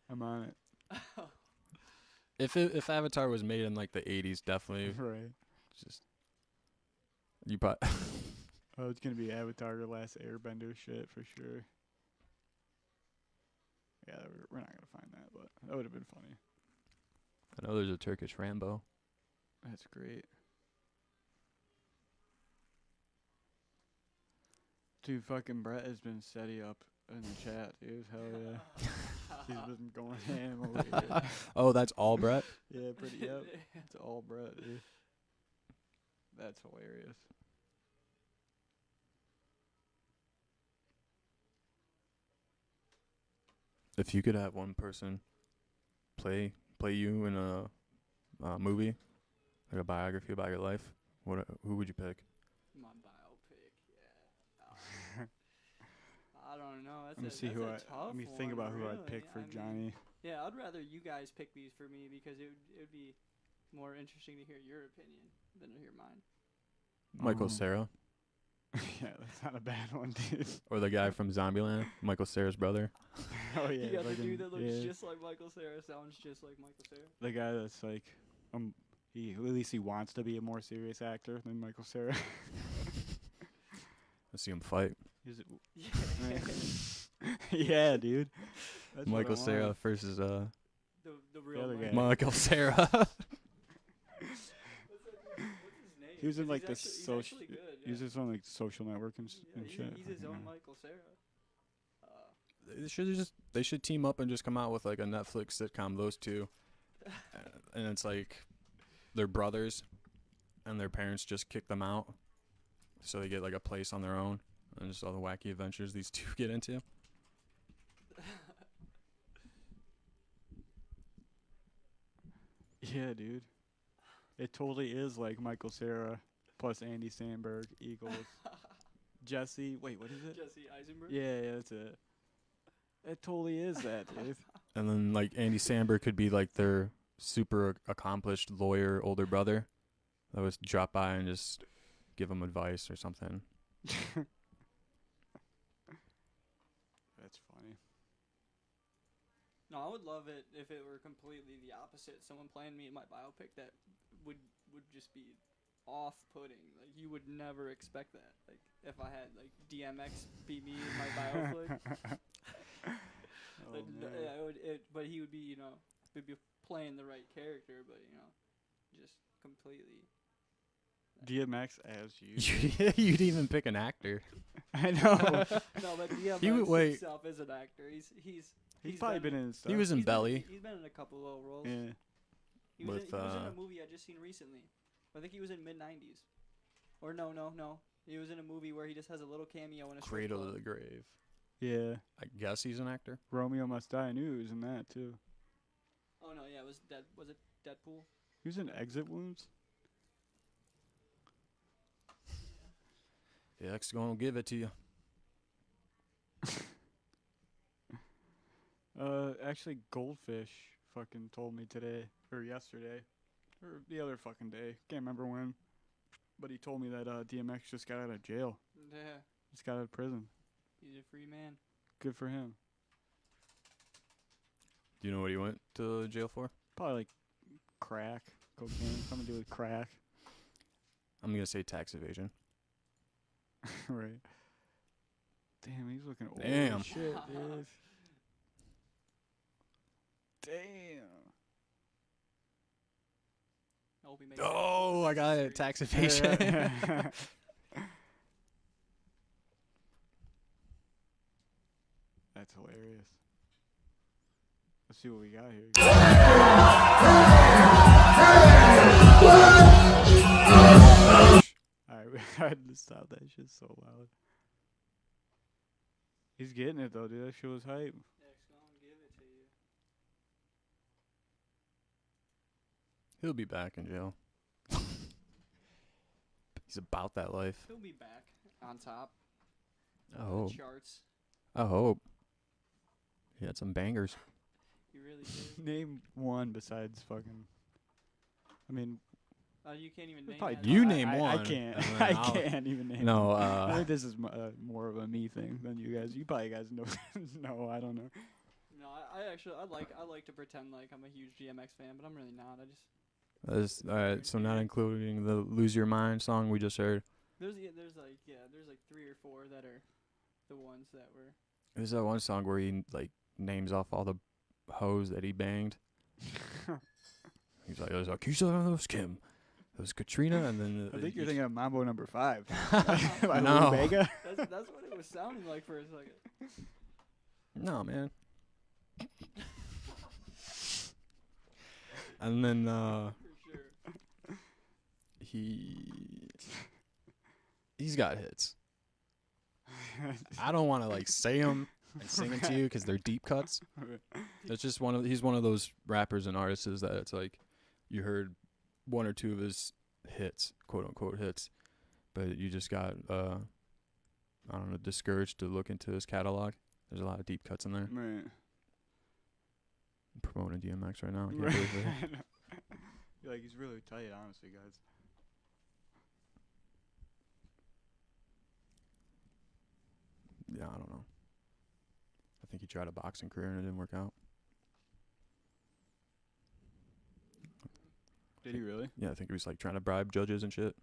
Speaker 1: I'm on it.
Speaker 3: If Avatar was made in like the 80s, definitely
Speaker 1: Right.
Speaker 3: just you probably
Speaker 1: Oh, it's gonna be Avatar: The Last Airbender shit for sure. Yeah, we're not gonna find that, but that would have been funny.
Speaker 3: I know there's a Turkish Rambo.
Speaker 1: That's great. Dude, fucking Brett has been steady up in the chat, dude. Hell yeah. He's been going ham over here.
Speaker 3: Oh, that's all Brett?
Speaker 1: Yeah, pretty, yep. It's all Brett, dude. That's hilarious.
Speaker 3: If you could have one person play you in a movie, like a biography about your life, who would you pick?
Speaker 2: My biopic, yeah. I don't know.
Speaker 1: Let me see who
Speaker 2: that's a tough
Speaker 1: let me think
Speaker 2: one,
Speaker 1: about who I'd
Speaker 2: really.
Speaker 1: pick for
Speaker 2: I mean,
Speaker 1: Johnny.
Speaker 2: Yeah, I'd rather you guys pick these for me because it would be more interesting to hear your opinion than to hear mine.
Speaker 3: Michael Cera,
Speaker 1: Yeah, that's not a bad one, dude.
Speaker 3: or the guy from Zombieland, Michael Cera's brother.
Speaker 1: Oh yeah,
Speaker 2: You got the
Speaker 1: fucking-
Speaker 2: dude that looks
Speaker 1: yeah.
Speaker 2: just like Michael Cera, sounds just like Michael Cera.
Speaker 1: The guy that's like, he at least he wants to be a more serious actor than Michael Cera.
Speaker 3: Let's see him fight.
Speaker 1: Yeah, dude. That's what
Speaker 3: Michael
Speaker 1: I
Speaker 3: Cera
Speaker 1: want.
Speaker 3: versus
Speaker 2: The real
Speaker 1: other
Speaker 2: Michael.
Speaker 1: guy.
Speaker 3: Michael Cera.
Speaker 2: What's his name?
Speaker 1: He was in
Speaker 2: 'Cause
Speaker 1: like
Speaker 2: he's
Speaker 1: the
Speaker 2: actually- he's
Speaker 1: social.
Speaker 2: actually good,
Speaker 1: He was
Speaker 2: yeah.
Speaker 1: just on like Social Network and,
Speaker 2: Yeah,
Speaker 1: and shit.
Speaker 2: he's his own
Speaker 1: Yeah.
Speaker 2: Michael Cera.
Speaker 3: They should team up and just come out with like a Netflix sitcom, those two. And it's like they're brothers and their parents just kick them out. So they get like a place on their own and just all the wacky adventures these two get into.
Speaker 1: Yeah, dude. It totally is like Michael Cera plus Andy Samberg equals Jesse. Wait, what is it?
Speaker 2: Jesse Eisenberg.
Speaker 1: Yeah, that's it. It totally is that, dude.
Speaker 3: And then like Andy Samberg could be like their super accomplished lawyer older brother that was drop by and just give them advice or something.
Speaker 1: That's funny.
Speaker 2: No, I would love it if it were completely the opposite. Someone playing me in my biopic that would just be off-putting. Like you would never expect that. Like if I had like DMX be me in my biopic.
Speaker 1: Oh, man.
Speaker 2: But he would be, he'd be playing the right character, but just completely.
Speaker 1: DMX as you.
Speaker 3: You'd even pick an actor.
Speaker 1: I know.
Speaker 2: No, but DMX
Speaker 3: You would- wait.
Speaker 2: himself is an actor. He's
Speaker 1: Probably been in stuff.
Speaker 3: He was in
Speaker 2: he's been-
Speaker 3: Belly.
Speaker 2: He's been in a couple little roles.
Speaker 1: Yeah.
Speaker 2: He was,
Speaker 3: With,
Speaker 2: he was in a movie I just seen recently. I think he was in mid-90s. Or no. He was in a movie where he just has a little cameo in a strip
Speaker 3: Cradle to
Speaker 2: club.
Speaker 3: the Grave.
Speaker 1: Yeah.
Speaker 3: I guess he's an actor.
Speaker 1: Romeo Must Die. I knew he was in that too.
Speaker 2: Oh no, yeah, was it Deadpool?
Speaker 1: He was in Exit Wounds.
Speaker 3: Yeah, X gonna give it to you.
Speaker 1: Actually, Goldfish fucking told me today or yesterday or the other fucking day. Can't remember when, but he told me that DMX just got out of jail.
Speaker 2: Yeah,
Speaker 1: Just got out of prison.
Speaker 2: he's a free man.
Speaker 1: Good for him.
Speaker 3: Do you know what he went to jail for?
Speaker 1: Probably like crack, cocaine, something to do with crack.
Speaker 3: I'm gonna say tax evasion.
Speaker 1: Right. Damn, he's looking old
Speaker 3: Damn.
Speaker 1: as shit, dude. Damn.
Speaker 2: I hope he makes
Speaker 3: Oh, I got it. Tax
Speaker 1: Yeah.
Speaker 3: evasion.
Speaker 1: That's hilarious. Let's see what we got here. Alright, we had to stop that shit so loud. He's getting it though, dude. That shit was hype.
Speaker 2: Next, gonna give it to you.
Speaker 3: He'll be back in jail. He's about that life.
Speaker 2: He'll be back on top.
Speaker 3: I
Speaker 2: of
Speaker 3: hope.
Speaker 2: the charts.
Speaker 3: I hope. He had some bangers.
Speaker 2: You really did.
Speaker 1: Name one besides fucking. I mean,
Speaker 2: You can't even name
Speaker 1: probably
Speaker 2: that.
Speaker 3: You
Speaker 1: I-
Speaker 3: name
Speaker 1: I
Speaker 3: one,
Speaker 1: can't.
Speaker 3: and then
Speaker 1: I
Speaker 3: I'll-
Speaker 1: can't even name.
Speaker 3: No,
Speaker 1: one. I think this is more of a me thing than you guys. You probably guys know. No, I don't know.
Speaker 2: No, I actually I like to pretend like I'm a huge DMX fan, but I'm really not. I just
Speaker 3: Alright, so not including the "Lose Your Mind" song we just heard.
Speaker 2: there's like 3 or 4 that are the ones that were.
Speaker 3: There's that one song where he like names off all the hoes that he banged. He's like, "There's Keisha, there's Kim, there's Katrina," and then
Speaker 1: I think you're thinking of Mambo number 5.
Speaker 3: No.
Speaker 1: By Lou Bega.
Speaker 2: That's what it was sounding like for a second.
Speaker 3: No, man. And then
Speaker 2: For sure.
Speaker 3: he's got hits. I don't want to like say them and sing them to you because they're deep cuts. That's just he's one of those rappers and artists that it's like you heard 1 or 2 of his hits, quote unquote hits, but you just got I don't know, discouraged to look into his catalog. There's a lot of deep cuts in there.
Speaker 1: Right.
Speaker 3: I'm promoting DMX right now. I can't
Speaker 1: Right.
Speaker 3: believe it.
Speaker 1: You're like, he's really tight, honestly, guys.
Speaker 3: Yeah, I don't know. I think he tried a boxing career and it didn't work out.
Speaker 1: Did he really?
Speaker 3: Yeah, I think he was like trying to bribe judges and shit.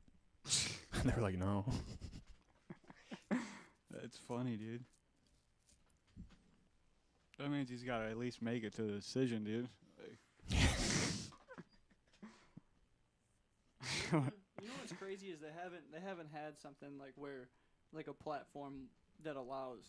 Speaker 3: And they were like, no.
Speaker 1: That's funny, dude. That means he's got to at least make it to the decision, dude. Like,
Speaker 2: You know what's crazy is they haven't had something like where like a platform that allows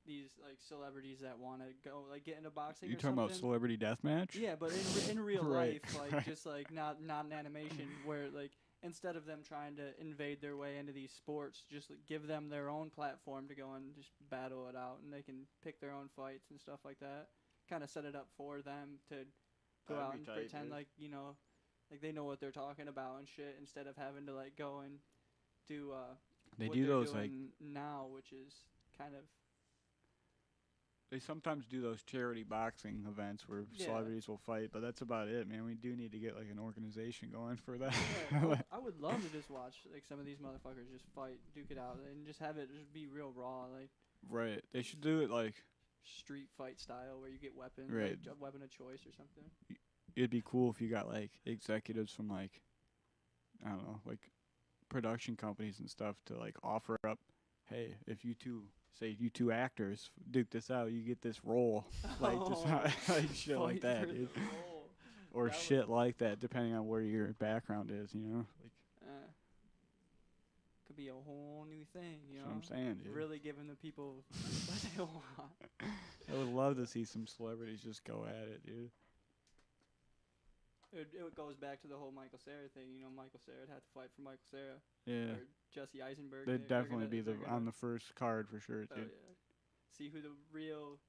Speaker 2: these like celebrities that want to go like get into boxing.
Speaker 1: you
Speaker 2: or
Speaker 1: talking about
Speaker 2: something.
Speaker 1: celebrity deathmatch?
Speaker 2: Yeah, but in real
Speaker 1: Right,
Speaker 2: life, like
Speaker 1: right.
Speaker 2: just like not an animation where like instead of them trying to invade their way into these sports, just like, give them their own platform to go and just battle it out, and they can pick their own fights and stuff like that. Kind of set it up for them to go
Speaker 1: That'd
Speaker 2: out
Speaker 1: be
Speaker 2: and
Speaker 1: tight,
Speaker 2: pretend
Speaker 1: dude.
Speaker 2: like like they know what they're talking about and shit, instead of having to like go and do
Speaker 1: They
Speaker 2: what
Speaker 1: do
Speaker 2: they're
Speaker 1: those like
Speaker 2: doing now, which is kind of
Speaker 1: they sometimes do those charity boxing events where
Speaker 2: Yeah.
Speaker 1: celebrities will fight, but that's about it, man. We do need to get like an organization going for that.
Speaker 2: Yeah, I would love to just watch like some of these motherfuckers just fight, duke it out, and just have it just be real raw, like
Speaker 1: Right. They should do it like
Speaker 2: street fight style, where you get weapons,
Speaker 1: Right.
Speaker 2: like a weapon of choice or something.
Speaker 1: it'd be cool if you got like executives from like I don't know, like production companies and stuff to like offer up, hey, if you two actors duke this out, you get this role, like just like shit like
Speaker 2: Fight
Speaker 1: that,
Speaker 2: for the
Speaker 1: dude,
Speaker 2: role.
Speaker 1: or
Speaker 2: That would-
Speaker 1: shit like that, depending on where your background is, you know. Like
Speaker 2: Could be a whole new thing, you
Speaker 1: that's
Speaker 2: know.
Speaker 1: what I'm saying, dude.
Speaker 2: Really giving the people what they want.
Speaker 1: I would love to see some celebrities just go at it, dude.
Speaker 2: It goes back to the whole Michael Cera thing. You know, Michael Cera had to fight for Michael Cera
Speaker 1: Yeah,
Speaker 2: or Jesse Eisenberg.
Speaker 1: they'd
Speaker 2: they're
Speaker 1: definitely
Speaker 2: gonna-
Speaker 1: be
Speaker 2: they're
Speaker 1: on
Speaker 2: gonna-
Speaker 1: the first card for sure,
Speaker 2: oh,
Speaker 1: dude.
Speaker 2: yeah. See who the real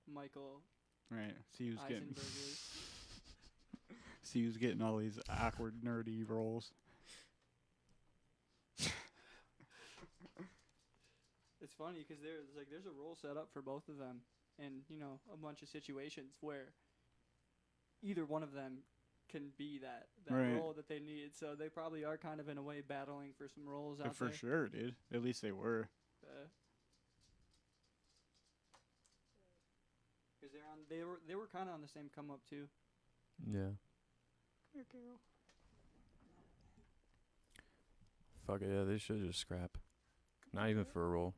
Speaker 2: Michael
Speaker 1: Right. See who's getting.
Speaker 2: Eisenberg is.
Speaker 1: See who's getting all these awkward, nerdy roles.
Speaker 2: It's funny because there's a role set up for both of them, and you know a bunch of situations where either one of them can be that
Speaker 1: Right.
Speaker 2: role that they need. So they probably are kind of in a way battling for some roles out
Speaker 1: For
Speaker 2: there.
Speaker 1: sure, dude. At least they were.
Speaker 2: Because they were kind of on the same come up too.
Speaker 3: Yeah. Fuck it, yeah, they should just scrap. Not even for a role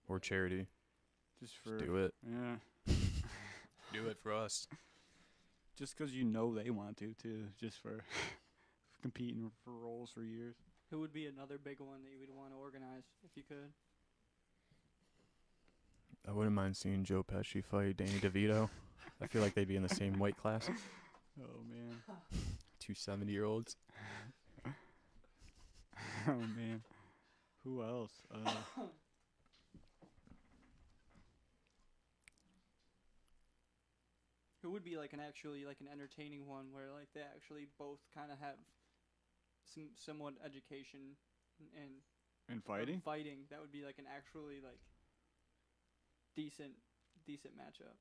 Speaker 3: or charity.
Speaker 1: Just for
Speaker 3: Do it.
Speaker 1: Yeah.
Speaker 3: Do it for us.
Speaker 1: Just 'cause you know they want to, too. Just for competing for roles for years.
Speaker 2: Who would be another big one that you would want to organize if you could?
Speaker 3: I wouldn't mind seeing Joe Pesci fight Danny DeVito. I feel like they'd be in the same weight class.
Speaker 1: Oh man.
Speaker 3: 2 70-year-olds.
Speaker 1: Oh man. Who else?
Speaker 2: Who would be like an entertaining one where like they actually both kind of have some somewhat education and
Speaker 1: In fighting?
Speaker 2: fighting. That would be like an actually like decent matchup.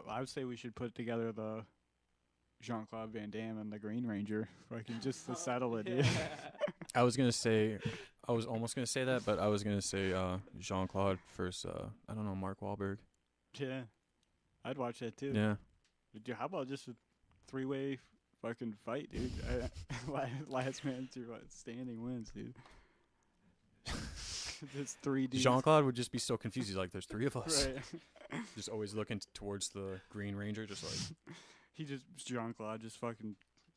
Speaker 1: I would say we should put together the Jean-Claude Van Damme and the Green Ranger, fucking just to settle it, dude.
Speaker 3: I was almost gonna say that, but I was gonna say Jean-Claude versus I don't know, Mark Wahlberg.
Speaker 1: Yeah, I'd watch that too.
Speaker 3: Yeah.
Speaker 1: Dude, how about just a 3-way fucking fight, dude? Last man to standing wins, dude. Just 3 dudes.
Speaker 3: Jean-Claude would just be so confused. He's like, "There's 3 of us."
Speaker 1: Right.
Speaker 3: Just always looking towards the Green Ranger, just like.
Speaker 1: Jean-Claude just fucking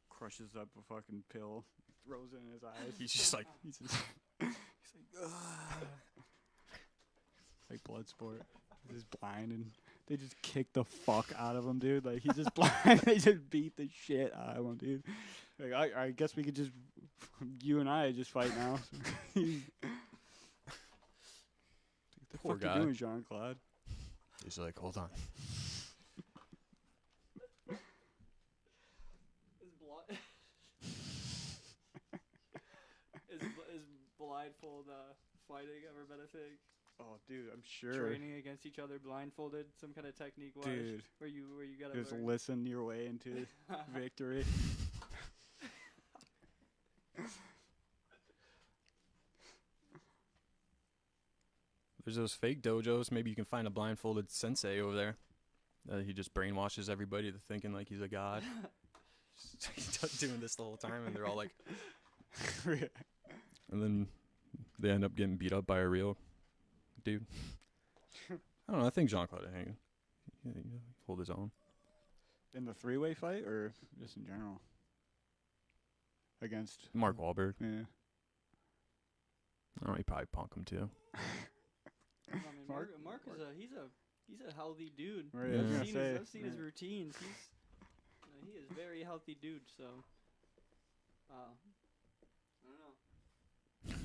Speaker 1: crushes up a fucking pill, throws it in his eyes.
Speaker 3: He's just like,
Speaker 1: he's like, ugh. Like Bloodsport. He's just blind and they just kick the fuck out of him, dude. Like he's just blind. They just beat the shit out of him, dude. Like I guess we could just, you and I just fight now. What the
Speaker 3: Poor
Speaker 1: fuck
Speaker 3: guy.
Speaker 1: you doing, Jean-Claude?
Speaker 3: He's like, "Hold on."
Speaker 2: Is blindfold fighting ever been a thing?
Speaker 1: Oh, dude, I'm sure.
Speaker 2: Training against each other blindfolded, some kind of technique wise,
Speaker 1: Dude,
Speaker 2: where you gotta
Speaker 1: just
Speaker 2: learn.
Speaker 1: listen your way into victory.
Speaker 3: There's those fake dojos. Maybe you can find a blindfolded sensei over there. He just brainwashes everybody to thinking like he's a god. Just doing this the whole time, and they're all like, and then they end up getting beat up by a real dude. I don't know. I think Jean-Claude Hang hold his own.
Speaker 1: In the 3-way fight or just in general? Against
Speaker 3: Mark Wahlberg.
Speaker 1: Yeah.
Speaker 3: I don't know. He'd probably punk him too.
Speaker 2: I mean, Mark is he's a healthy dude.
Speaker 1: Right,
Speaker 3: Yeah.
Speaker 1: I was gonna say.
Speaker 2: I've seen his routines. He is a very healthy dude. So, I don't know.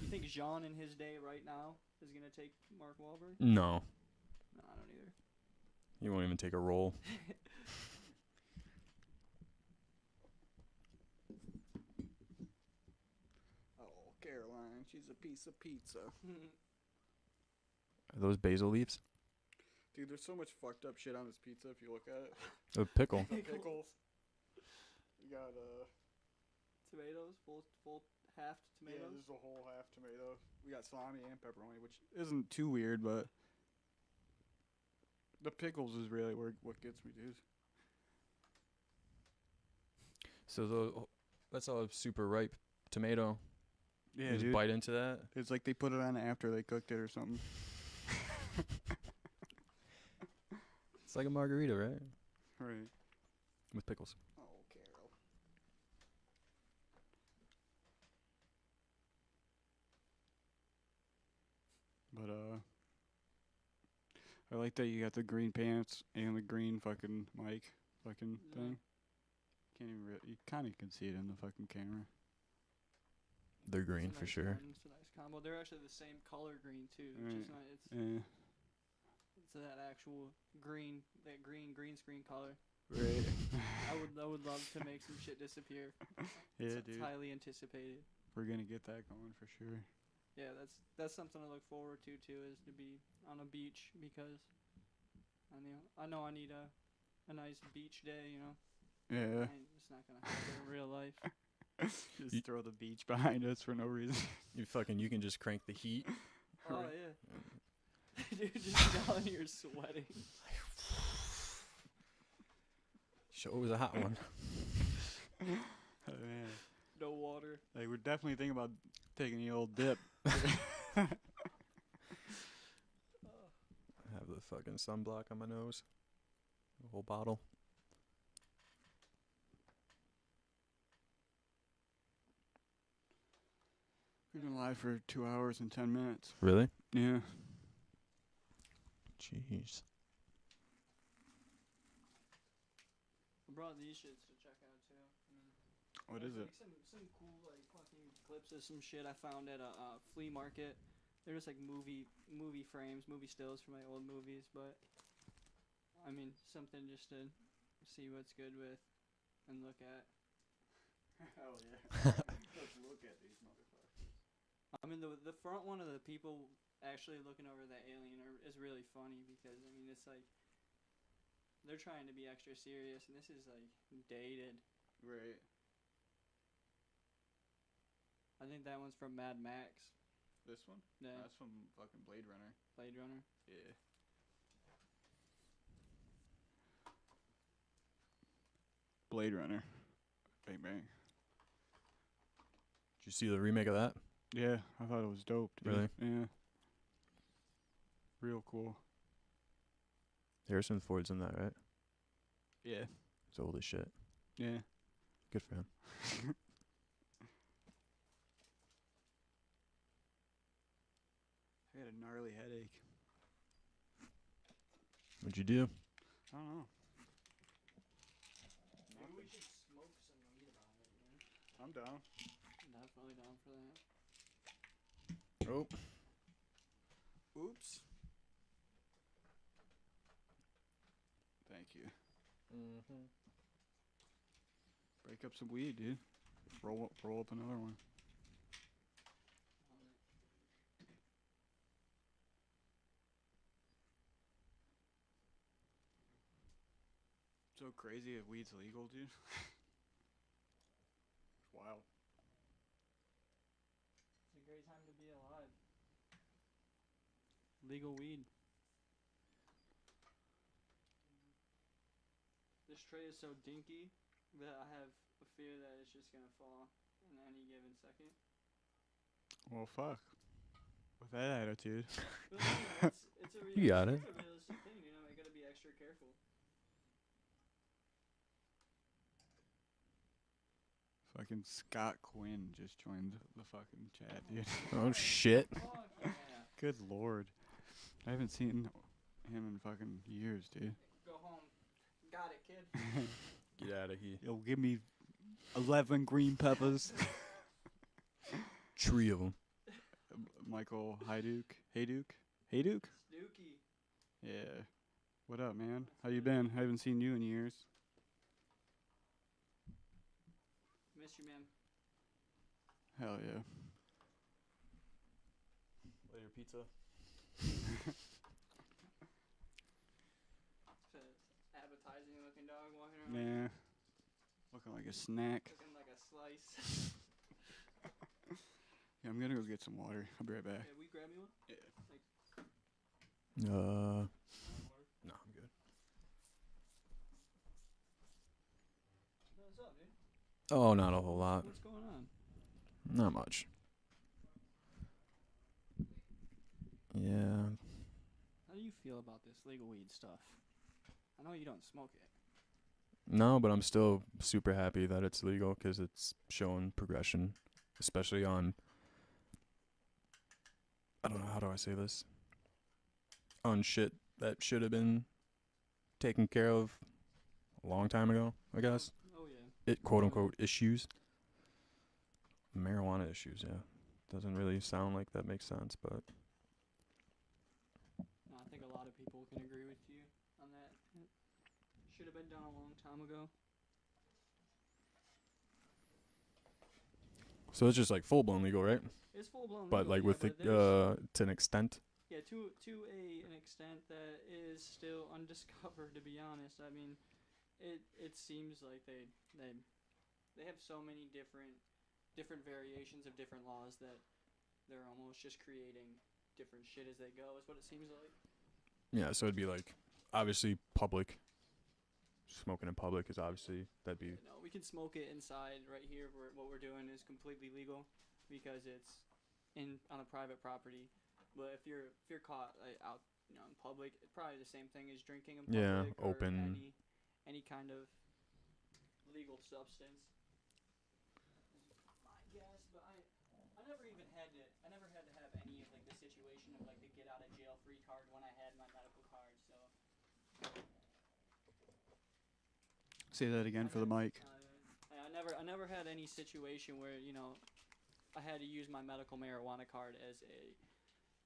Speaker 2: You think Jean in his day right now is gonna take Mark Wahlberg?
Speaker 3: No,
Speaker 2: No, I don't either.
Speaker 3: he won't even take a roll.
Speaker 1: Oh, Caroline, she's a piece of pizza.
Speaker 3: Are those basil leaves?
Speaker 1: Dude, there's so much fucked up shit on this pizza if you look at it.
Speaker 3: A pickle.
Speaker 1: The pickles. You got
Speaker 2: Tomatoes, full half
Speaker 1: yeah,
Speaker 2: tomatoes.
Speaker 1: this is a whole half tomato. We got salami and pepperoni, which isn't too weird, but the pickles is really what gets me, dude.
Speaker 3: So that's a super ripe tomato.
Speaker 1: Yeah,
Speaker 3: You just
Speaker 1: dude.
Speaker 3: bite into that.
Speaker 1: It's like they put it on after they cooked it or something.
Speaker 3: It's like a margarita, right?
Speaker 1: Right.
Speaker 3: With pickles.
Speaker 1: Oh, Carol. But I like that you got the green pants and the green fucking mic fucking
Speaker 2: Yeah.
Speaker 1: thing. Can't even you kind of can see it in the fucking camera.
Speaker 3: They're
Speaker 2: It's a
Speaker 3: green for
Speaker 2: nice
Speaker 3: sure.
Speaker 2: It's a nice combo. They're actually the same color green too.
Speaker 1: Right.
Speaker 2: Which is nice.
Speaker 1: Yeah.
Speaker 2: It's that actual green screen color.
Speaker 1: Right.
Speaker 2: I would love to make some shit disappear.
Speaker 1: Yeah,
Speaker 2: It's
Speaker 1: dude.
Speaker 2: highly anticipated.
Speaker 1: We're gonna get that going for sure.
Speaker 2: Yeah, that's something to look forward to too. Is to be on a beach because I know I need a nice beach day. You know,
Speaker 1: Yeah.
Speaker 2: it's not gonna happen in real life.
Speaker 1: Just
Speaker 3: You-
Speaker 1: throw the beach behind us for no reason.
Speaker 3: You can just crank the heat.
Speaker 2: Oh yeah, dude, just down you're sweating.
Speaker 3: Show was a hot one.
Speaker 1: Oh, man.
Speaker 2: No water.
Speaker 1: Like, we're definitely thinking about taking the old dip.
Speaker 3: I have the fucking sunblock on my nose. A whole bottle.
Speaker 1: We've been live for 2 hours and 10 minutes.
Speaker 3: Really?
Speaker 1: Yeah.
Speaker 3: Jeez.
Speaker 2: I brought these shits to check out too. I mean,
Speaker 1: What
Speaker 2: there's,
Speaker 1: is it?
Speaker 2: like, some cool like fucking clips of some shit I found at a flea market. They're just like movie frames, movie stills from my old movies, but I mean something just to see what's good with and look at.
Speaker 1: Hell yeah. Let's look at these motherfuckers.
Speaker 2: I mean the front one of the people actually looking over that alien is really funny because I mean it's like they're trying to be extra serious and this is like dated.
Speaker 1: Right.
Speaker 2: I think that one's from Mad Max.
Speaker 1: This one?
Speaker 2: Yeah.
Speaker 1: That's from fucking Blade Runner.
Speaker 2: Blade Runner.
Speaker 1: Yeah. Blade Runner. Bang bang.
Speaker 3: Did you see the remake of that?
Speaker 1: Yeah, I thought it was dope, dude.
Speaker 3: Really?
Speaker 1: Yeah. Real cool.
Speaker 3: Harrison Ford's in that, right?
Speaker 1: Yeah.
Speaker 3: He's old as shit.
Speaker 1: Yeah.
Speaker 3: Good for him.
Speaker 1: I got a gnarly headache.
Speaker 3: What'd you do?
Speaker 1: I don't know.
Speaker 2: Maybe we should smoke some weed about it, man.
Speaker 1: I'm down.
Speaker 2: Definitely down for that.
Speaker 3: Oh.
Speaker 1: Oops. Thank you.
Speaker 3: Mm-hmm.
Speaker 1: Break up some weed, dude. Roll up another one. So crazy if weed's legal, dude. It's wild.
Speaker 2: It's a great time to be alive. Legal weed. This tray is so dinky that I have a fear that it's just gonna fall in any given second.
Speaker 1: Well, fuck. With that attitude.
Speaker 2: But yeah, it's a
Speaker 3: You got it.
Speaker 2: It's a realistic thing, you know. I gotta be extra careful.
Speaker 1: Fucking Scott Quinn just joined the fucking chat, dude.
Speaker 3: Oh, shit.
Speaker 2: Fuck yeah.
Speaker 1: Good lord. I haven't seen him in fucking years, dude.
Speaker 2: Go home. Got it, kid.
Speaker 3: Get out of here.
Speaker 1: Yo, give me 11 green peppers.
Speaker 3: Tree of them.
Speaker 1: Michael Hayduke. Hayduke?
Speaker 2: Dookie.
Speaker 1: Yeah. What up, man? How you been? I haven't seen you in years.
Speaker 2: Miss you, man.
Speaker 1: Hell yeah.
Speaker 3: Later, pizza.
Speaker 2: It's a appetizing looking dog walking around.
Speaker 1: Nah. Looking like a snack.
Speaker 2: Looking like a slice.
Speaker 1: Yeah, I'm gonna go get some water. I'll be right back.
Speaker 2: Yeah, we grab me one?
Speaker 1: Yeah.
Speaker 2: Thanks.
Speaker 3: No, I'm good.
Speaker 2: What's up, dude?
Speaker 3: Oh, not a whole lot.
Speaker 2: What's going on?
Speaker 3: Not much. Yeah.
Speaker 2: How do you feel about this legal weed stuff? I know you don't smoke it.
Speaker 3: No, but I'm still super happy that it's legal because it's showing progression, especially on, I don't know, how do I say this? On shit that should have been taken care of a long time ago, I guess.
Speaker 2: Oh, yeah.
Speaker 3: It quote unquote issues. Marijuana issues, yeah. Doesn't really sound like that makes sense, but
Speaker 2: No, I think a lot of people can agree with you on that. It should have been done a long time ago.
Speaker 3: so it's just like full blown legal, right?
Speaker 2: It's full blown.
Speaker 3: But like
Speaker 2: yeah,
Speaker 3: with
Speaker 2: but
Speaker 3: the
Speaker 2: there's-
Speaker 3: to an extent.
Speaker 2: Yeah, to an extent that is still undiscovered. To be honest, I mean, it seems like they have so many different variations of different laws that they're almost just creating different shit as they go. Is what it seems like.
Speaker 3: Yeah, so it'd be like obviously public. Smoking in public is obviously that'd be
Speaker 2: No, we can smoke it inside right here. Where what we're doing is completely legal because it's on a private property. But if you're caught out, in public, it's probably the same thing as drinking in public.
Speaker 3: Yeah,
Speaker 2: or
Speaker 3: open.
Speaker 2: any kind of legal substance. I guess, but I never had to have any of like the situation of like the get out of jail free card when I had my medical card.
Speaker 1: Say that again for the mic.
Speaker 2: I never had any situation where I had to use my medical marijuana card as a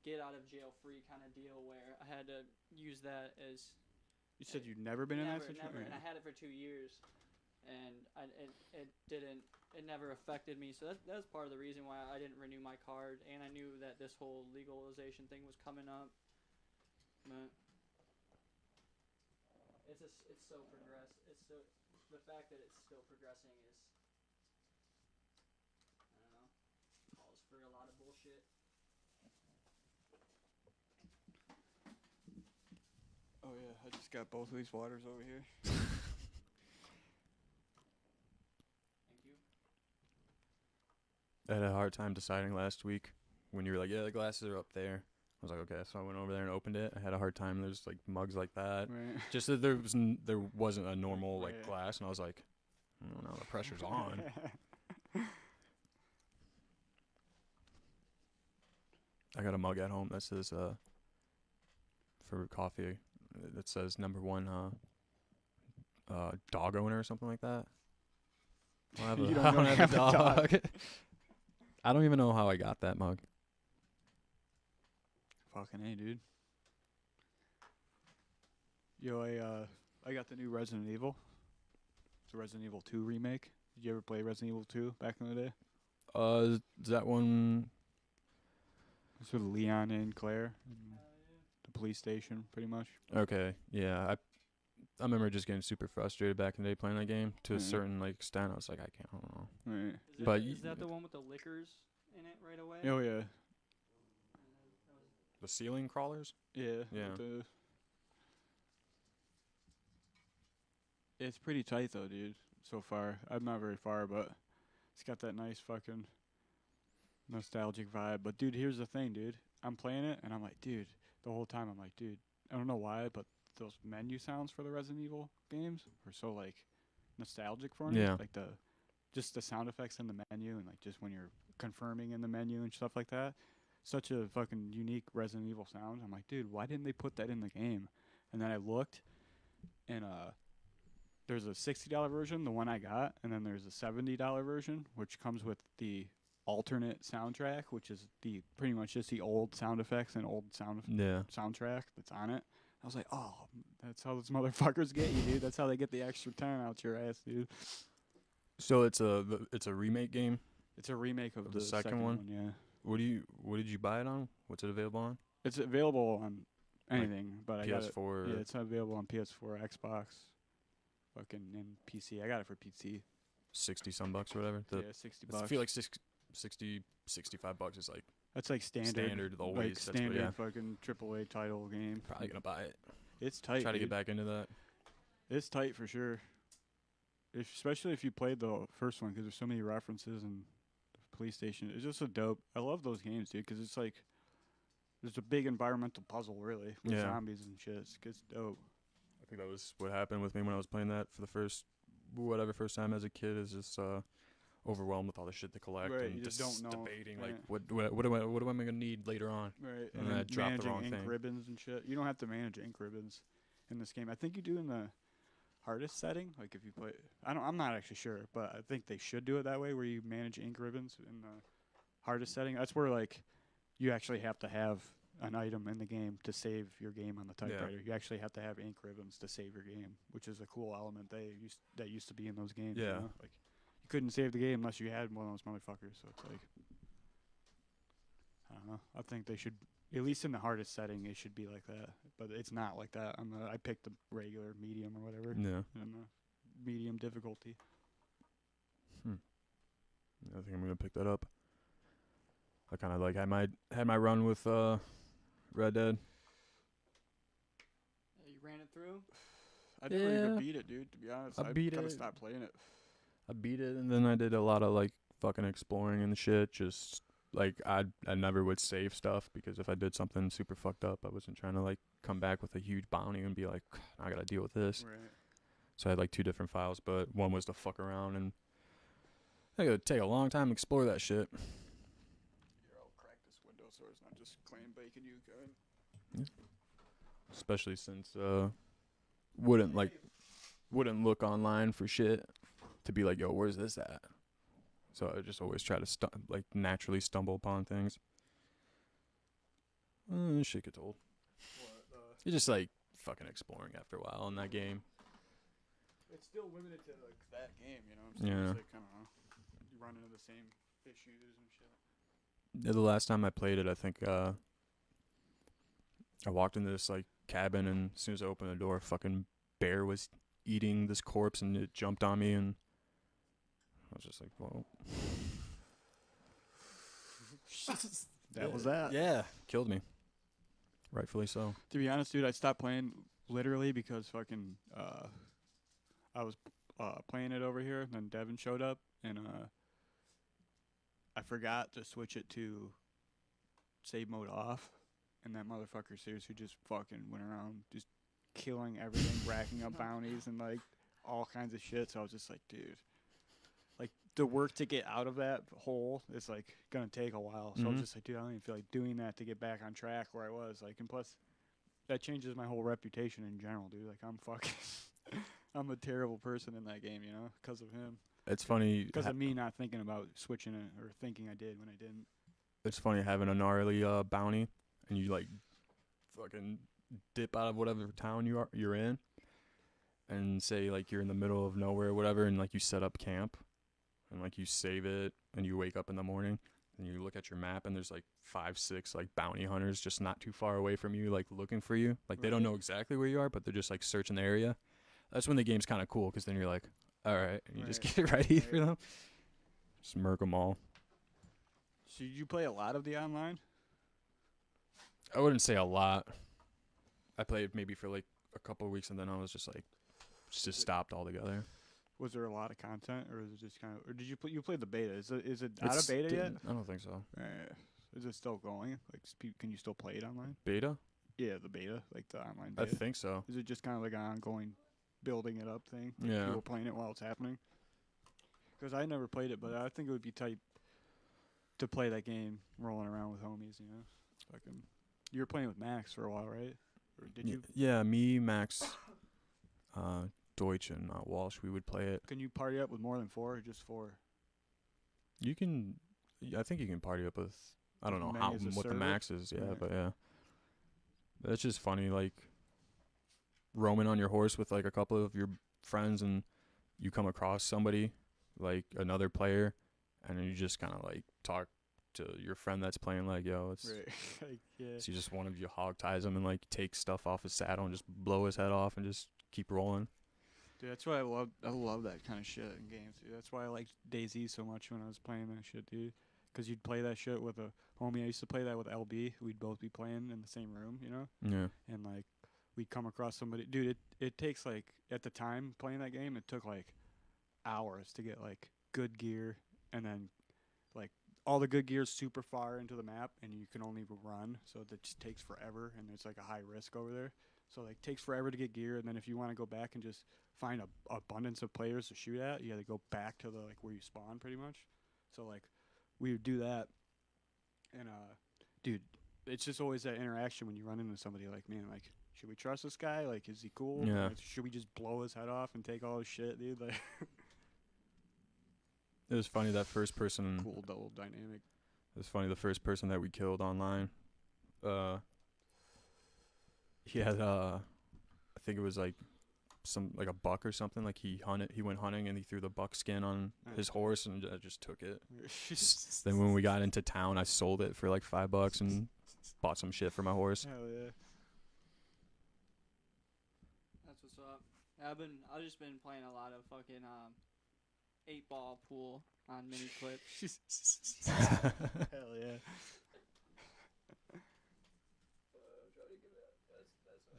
Speaker 2: get out of jail free kind of deal where I had to use that as.
Speaker 1: You said you'd never been in that situation?
Speaker 2: Never, and I had it for 2 years, and it never affected me. So that's part of the reason why I didn't renew my card, and I knew that this whole legalization thing was coming up. But it's so the fact that it's still progressing is, I don't know, calls for a lot of bullshit.
Speaker 1: Oh yeah, I just got both of these waters over here.
Speaker 2: Thank you.
Speaker 3: I had a hard time deciding last week when you were like, yeah, the glasses are up there. I was like, okay, so I went over there and opened it. I had a hard time. There's like mugs like that.
Speaker 1: Right.
Speaker 3: Just that there wasn't a normal like glass, and I was like, oh no, the pressure's on. I got a mug at home that says for coffee. It says #1 dog owner or something like that. I don't have a dog. I don't even know how I got that mug.
Speaker 1: Fucking A, dude. Yo, I got the new Resident Evil. It's a Resident Evil 2 remake. Did you ever play Resident Evil 2 back in the day?
Speaker 3: Is that one?
Speaker 1: It's with Leon and Claire. The police station, pretty much.
Speaker 3: Okay, yeah. I remember just getting super frustrated back in the day playing that game to a certain like extent. I was like, I don't know.
Speaker 1: Right.
Speaker 2: Is that the one with the liquors in it right away?
Speaker 1: Oh yeah.
Speaker 3: The ceiling crawlers?
Speaker 1: Yeah.
Speaker 3: Yeah.
Speaker 1: It's pretty tight though, dude. So far, I'm not very far, but it's got that nice fucking nostalgic vibe. But dude, here's the thing, dude. I'm playing it and I'm like, dude. The whole time I'm like, dude. I don't know why, but those menu sounds for the Resident Evil games are so like nostalgic for me.
Speaker 3: Yeah.
Speaker 1: Like just the sound effects in the menu and like just when you're confirming in the menu and stuff like that. Such a fucking unique Resident Evil sound. I'm like, dude, why didn't they put that in the game? And then I looked, and there's a $60 version, the one I got, and then there's a $70 version, which comes with the alternate soundtrack, which is the pretty much just the old sound effects and old soundtrack that's on it. I was like, oh, that's how those motherfuckers get you, dude. That's how they get the extra 10 out your ass, dude.
Speaker 3: So it's a remake game?
Speaker 1: It's a remake of the
Speaker 3: second one?
Speaker 1: Yeah.
Speaker 3: What did you buy it on? What's it available on?
Speaker 1: It's available on anything, but I got it.
Speaker 3: PS4.
Speaker 1: Yeah, it's available on PS4, Xbox, fucking, and PC. I got it for PC.
Speaker 3: 60 some bucks or whatever.
Speaker 1: Yeah, $60.
Speaker 3: I feel like 60, 65 bucks is like
Speaker 1: that's like standard
Speaker 3: always.
Speaker 1: Like standard fucking AAA title game.
Speaker 3: Probably gonna buy it.
Speaker 1: It's tight.
Speaker 3: Try to
Speaker 1: dude.
Speaker 3: get back into that.
Speaker 1: It's tight for sure. Especially if you played the first one, because there's so many references and police station. It's just a dope. I love those games, dude, because it's like there's a big environmental puzzle, really, with zombies and shit. It's dope.
Speaker 3: I think that was what happened with me when I was playing that for the first time as a kid. Is just overwhelmed with all the shit to collect and
Speaker 1: you just don't know.
Speaker 3: Debating like what am I gonna need later on.
Speaker 1: Right,
Speaker 3: and then I dropped the wrong
Speaker 1: ink
Speaker 3: thing.
Speaker 1: ribbons and shit. You don't have to manage ink ribbons in this game. I think you do in the hardest setting. Like if you play, I'm not actually sure, but I think they should do it that way, where you manage ink ribbons in the hardest setting. That's where like you actually have to have an item in the game to save your game on the typewriter. You actually have to have ink ribbons to save your game, which is a cool element that used to be in those games.
Speaker 3: Yeah,
Speaker 1: you know? Like you couldn't save the game unless you had one of those motherfuckers. So it's like, I don't know. I think they should, at least in the hardest setting, it should be like that. But it's not like that. I picked the regular, medium, or whatever.
Speaker 3: Yeah.
Speaker 1: And the medium difficulty.
Speaker 3: I think I'm gonna pick that up. I kind of like had my run with Red Dead.
Speaker 2: You ran it through?
Speaker 1: I never even beat it, dude, to be honest. I
Speaker 3: beat
Speaker 1: kind
Speaker 3: it.
Speaker 1: of stopped playing it.
Speaker 3: I beat it, and then I did a lot of like fucking exploring and shit. Just like I never would save stuff, because if I did something super fucked up, I wasn't trying to like come back with a huge bounty and be like, I gotta deal with this.
Speaker 1: Right.
Speaker 3: So I had like 2 different files, but one was to fuck around, and I gotta take a long time to explore that shit.
Speaker 1: Here, I'll crack this window so it's not just clam bacon you, Kevin.
Speaker 3: Especially since wouldn't look online for shit to be like, yo, where's this at? So I just always try to naturally stumble upon things. Shit gets old. You're just like fucking exploring after a while in that game.
Speaker 1: It's still limited to like that game, you know what I'm saying?
Speaker 3: Yeah.
Speaker 1: It's like, I don't know, you run into the same issues and shit.
Speaker 3: Yeah, the last time I played it, I think I walked into this like cabin, and as soon as I opened the door, a fucking bear was eating this corpse, and it jumped on me, and I was just like, whoa.
Speaker 1: That was that.
Speaker 3: Yeah, killed me. Rightfully so.
Speaker 1: To be honest, dude, I stopped playing literally because fucking I was playing it over here, and then Devin showed up, and I forgot to switch it to save mode off, and that motherfucker seriously just fucking went around just killing everything, racking up bounties and like all kinds of shit. So I was just like, dude, like the work to get out of that hole is like gonna take a while. So I was just like, dude, I don't even feel like doing that to get back on track where I was. Like, and plus, that changes my whole reputation in general, dude. Like, I'm fucking, I'm a terrible person in that game, you know, because of him.
Speaker 3: It's funny.
Speaker 1: Because of me not thinking about switching it or thinking I did when I didn't.
Speaker 3: It's funny having a gnarly bounty, and you like fucking dip out of whatever town you're in, and say like you're in the middle of nowhere or whatever, and like you set up camp, and like you save it, and you wake up in the morning, and you look at your map, and there's like 5, 6 like bounty hunters just not too far away from you, like looking for you. Like they don't know exactly where you are, but they're just like searching the area. That's when the game's kind of cool, because then you're like, all right, and you just get ready for them. Just murk them all.
Speaker 1: So did you play a lot of the online?
Speaker 3: I wouldn't say a lot. I played maybe for like a couple of weeks, and then I was just like, just stopped altogether.
Speaker 1: Was there a lot of content, or is it just kind of? Or did you played the beta? Is it out of beta yet?
Speaker 3: I don't think so.
Speaker 1: Is it still going? Like, can you still play it online?
Speaker 3: Beta?
Speaker 1: Yeah, the beta, like the online
Speaker 3: I
Speaker 1: beta.
Speaker 3: think so.
Speaker 1: Is it just kind of like an ongoing building it up thing? Like
Speaker 3: Yeah.
Speaker 1: people playing it while it's happening. Because I never played it, but I think it would be tight to play that game rolling around with homies. You know, fucking. You were playing with Max for a while, right? Or did you?
Speaker 3: Yeah, me, Max, Deutsch, and Walsh. We would play it.
Speaker 1: Can you party up with more than 4 or just 4?
Speaker 3: You can. I think you can party up with. I don't know
Speaker 1: Many as a
Speaker 3: what the
Speaker 1: server?
Speaker 3: max is. Yeah,
Speaker 1: Right.
Speaker 3: but yeah, that's just funny. Like roaming on your horse with like a couple of your friends, and you come across somebody, like another player, and then you just kind of like talk to your friend that's playing, like, yo, it's
Speaker 1: Right. Like, yeah.
Speaker 3: so you just one of you hog ties him and like take stuff off his saddle and just blow his head off and just keep rolling.
Speaker 1: Dude, that's why I love that kind of shit in games, dude. That's why I liked DayZ so much when I was playing that shit, dude. Because you'd play that shit with a homie. I used to play that with LB. We'd both be playing in the same room, you know?
Speaker 3: Yeah.
Speaker 1: And, like, we'd come across somebody. Dude, it takes, like, at the time playing that game, it took, like, hours to get, like, good gear. And then, like, all the good gear's super far into the map, and you can only run. So that just takes forever, and there's, like, a high risk over there. So, like, takes forever to get gear. And then if you want to go back and just find a abundance of players to shoot at, you got to go back to the, like, where you spawn pretty much. So, like, we would do that, and dude, it's just always that interaction when you run into somebody. Like, man, like, should we trust this guy? Like, is he cool?
Speaker 3: Yeah.
Speaker 1: Like, should we just blow his head off and take all his shit, dude? Like,
Speaker 3: It was funny that first person.
Speaker 1: cool double dynamic.
Speaker 3: It was funny the first person that we killed online. He had I think it was like a buck or something. Like he went hunting, and he threw the buck skin on his horse, and I just took it. Then when we got into town, I sold it for like $5 and bought some shit for my horse.
Speaker 1: Hell yeah.
Speaker 2: That's what's up. I've just been playing a lot of fucking 8-ball pool on mini clips.
Speaker 1: Hell yeah.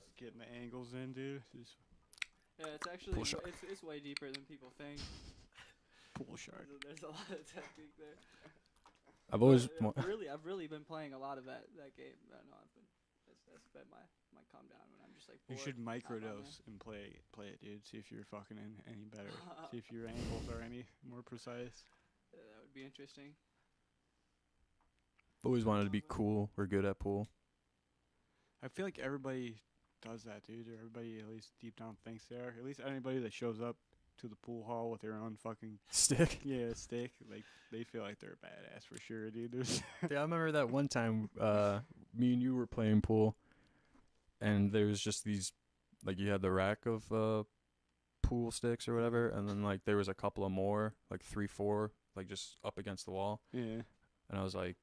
Speaker 1: Just getting the angles in, dude. Just
Speaker 2: Yeah, it's actually
Speaker 3: Pool shark.
Speaker 2: it's way deeper than people think.
Speaker 1: pool shark.
Speaker 2: There's a lot of technique there.
Speaker 3: I've always
Speaker 2: But, I've really been playing a lot of that game. I know that's been my calm down when I'm just like
Speaker 1: You
Speaker 2: bored.
Speaker 1: should
Speaker 2: Hop on
Speaker 1: microdose and play it, dude. See if you're fucking any better. See if your angles are any more precise.
Speaker 2: there. That would be interesting.
Speaker 3: always wanted to be cool or good at pool.
Speaker 1: I feel like everybody does that, dude. Everybody at least deep down thinks they are. At least anybody that shows up to the pool hall with their own fucking
Speaker 3: Stick.
Speaker 1: stick, like they feel like they're a badass for sure, dude.
Speaker 3: Yeah, I remember that one time me and you were playing pool, and there was just these, like, you had the rack of pool sticks or whatever, and then like there was a couple of more, like 3-4, like just up against the wall.
Speaker 1: Yeah.
Speaker 3: And I was like,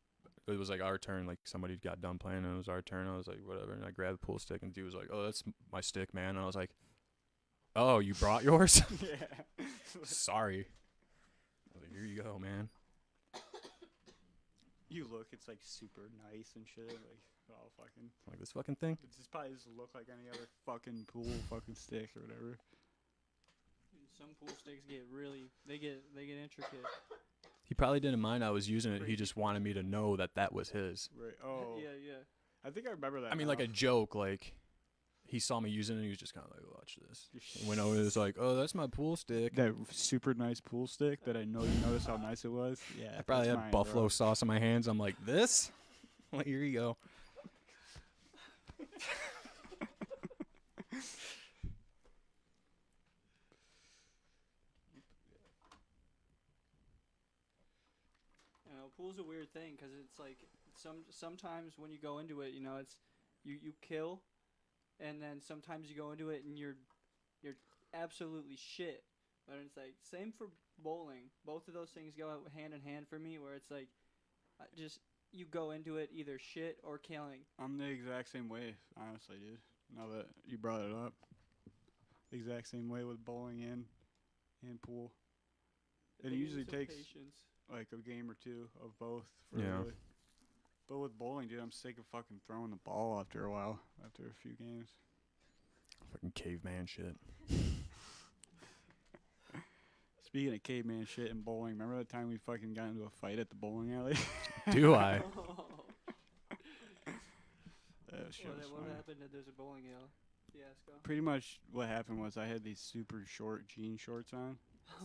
Speaker 3: it was like our turn, like somebody got done playing and it was our turn. I was like, whatever, and I grabbed the pool stick and the dude was like, oh, that's my stick, man. And I was like, oh, you brought yours?
Speaker 1: Yeah.
Speaker 3: Sorry. I was like, here you go, man.
Speaker 1: You look, it's like super nice and shit. Like all fucking.
Speaker 3: Like this fucking thing.
Speaker 1: It just probably doesn't look like any other fucking pool fucking stick or whatever.
Speaker 2: Some pool sticks get really, they get intricate.
Speaker 3: He probably didn't mind I was using it. He just wanted me to know that was his.
Speaker 1: Right. Oh.
Speaker 2: Yeah.
Speaker 1: I think I remember that.
Speaker 3: I mean,
Speaker 1: now.
Speaker 3: like a joke. Like he saw me using it and he was just kind of like, watch this. And went over and was like, oh, that's my pool stick.
Speaker 1: That super nice pool stick that I know you noticed how nice it was. Yeah.
Speaker 3: I probably
Speaker 1: that's
Speaker 3: had
Speaker 1: mine,
Speaker 3: buffalo
Speaker 1: bro.
Speaker 3: sauce in my hands. I'm like, this? Like, here you go.
Speaker 2: You know, pool's a weird thing because it's like sometimes when you go into it, you know, it's you kill, and then sometimes you go into it and you're absolutely shit. But it's like same for bowling. Both of those things go hand in hand for me. Where it's like just you go into it either shit or killing.
Speaker 1: I'm the exact same way, honestly, dude. Now that you brought it up, exact same way with bowling and pool.
Speaker 2: I
Speaker 1: It
Speaker 2: think
Speaker 1: usually
Speaker 2: it's some
Speaker 1: takes
Speaker 2: patience.
Speaker 1: like a game or two of both. For
Speaker 3: Yeah.
Speaker 1: really. But with bowling, dude, I'm sick of fucking throwing the ball after a while, after a few games.
Speaker 3: Fucking caveman shit.
Speaker 1: Speaking of caveman shit and bowling, remember that time we fucking got into a fight at the bowling alley?
Speaker 3: Do I?
Speaker 1: That shit was
Speaker 2: What
Speaker 1: funny.
Speaker 2: happened at there's a bowling alley fiasco?
Speaker 1: Pretty much what happened was I had these super short jean shorts on,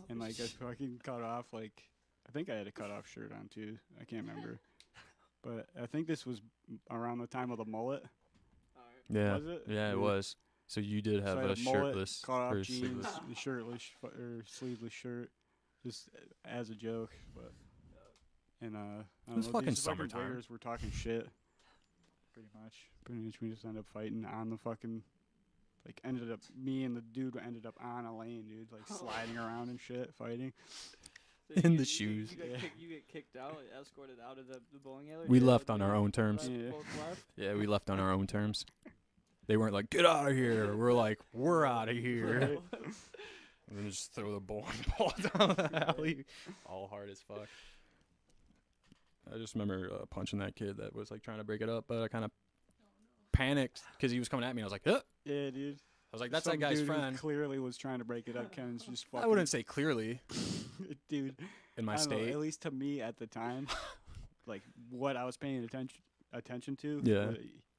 Speaker 1: and like I fucking cut off like I think I had a cut off shirt on too. I can't remember, but I think this was around the time of the mullet.
Speaker 3: Yeah.
Speaker 1: Was it?
Speaker 3: Yeah, it
Speaker 1: Yeah.
Speaker 3: was. So you did have
Speaker 1: So I had
Speaker 3: a
Speaker 1: mullet,
Speaker 3: shirtless
Speaker 1: cut off
Speaker 3: or
Speaker 1: jeans,
Speaker 3: sleeveless.
Speaker 1: the shirtless or sleeveless shirt, just as a joke. But and I don't
Speaker 3: was
Speaker 1: know,
Speaker 3: fucking
Speaker 1: these
Speaker 3: summertime.
Speaker 1: wiggers were talking shit. Pretty much, we just ended up fighting on the fucking. Like ended up, me and the dude ended up on a lane, dude, like sliding around and shit, fighting.
Speaker 2: So
Speaker 3: In
Speaker 2: you
Speaker 3: the
Speaker 2: get- you get-
Speaker 3: shoes.
Speaker 2: You, get
Speaker 1: Yeah.
Speaker 2: you get kicked out, escorted out of the bowling alley.
Speaker 3: We
Speaker 2: or
Speaker 3: left
Speaker 2: the
Speaker 3: on our own terms.
Speaker 2: both
Speaker 1: Yeah.
Speaker 2: left?
Speaker 3: Yeah, we left on our own terms. They weren't like, get out of here. We're like, we're out of here. And then just throw the bowling ball down the alley. All hard as fuck. I just remember punching that kid that was like trying to break it up, but I kind of panicked because he was coming at me. I was like, huh.
Speaker 1: Yeah, dude.
Speaker 3: I was like, that's
Speaker 1: Some
Speaker 3: that guy's
Speaker 1: dude who
Speaker 3: friend.
Speaker 1: clearly was trying to break it up. Ken's just fucking.
Speaker 3: I wouldn't say clearly
Speaker 1: dude.
Speaker 3: in my
Speaker 1: I don't know,
Speaker 3: state.
Speaker 1: at least to me at the time, like what I was paying attention to.
Speaker 3: Yeah.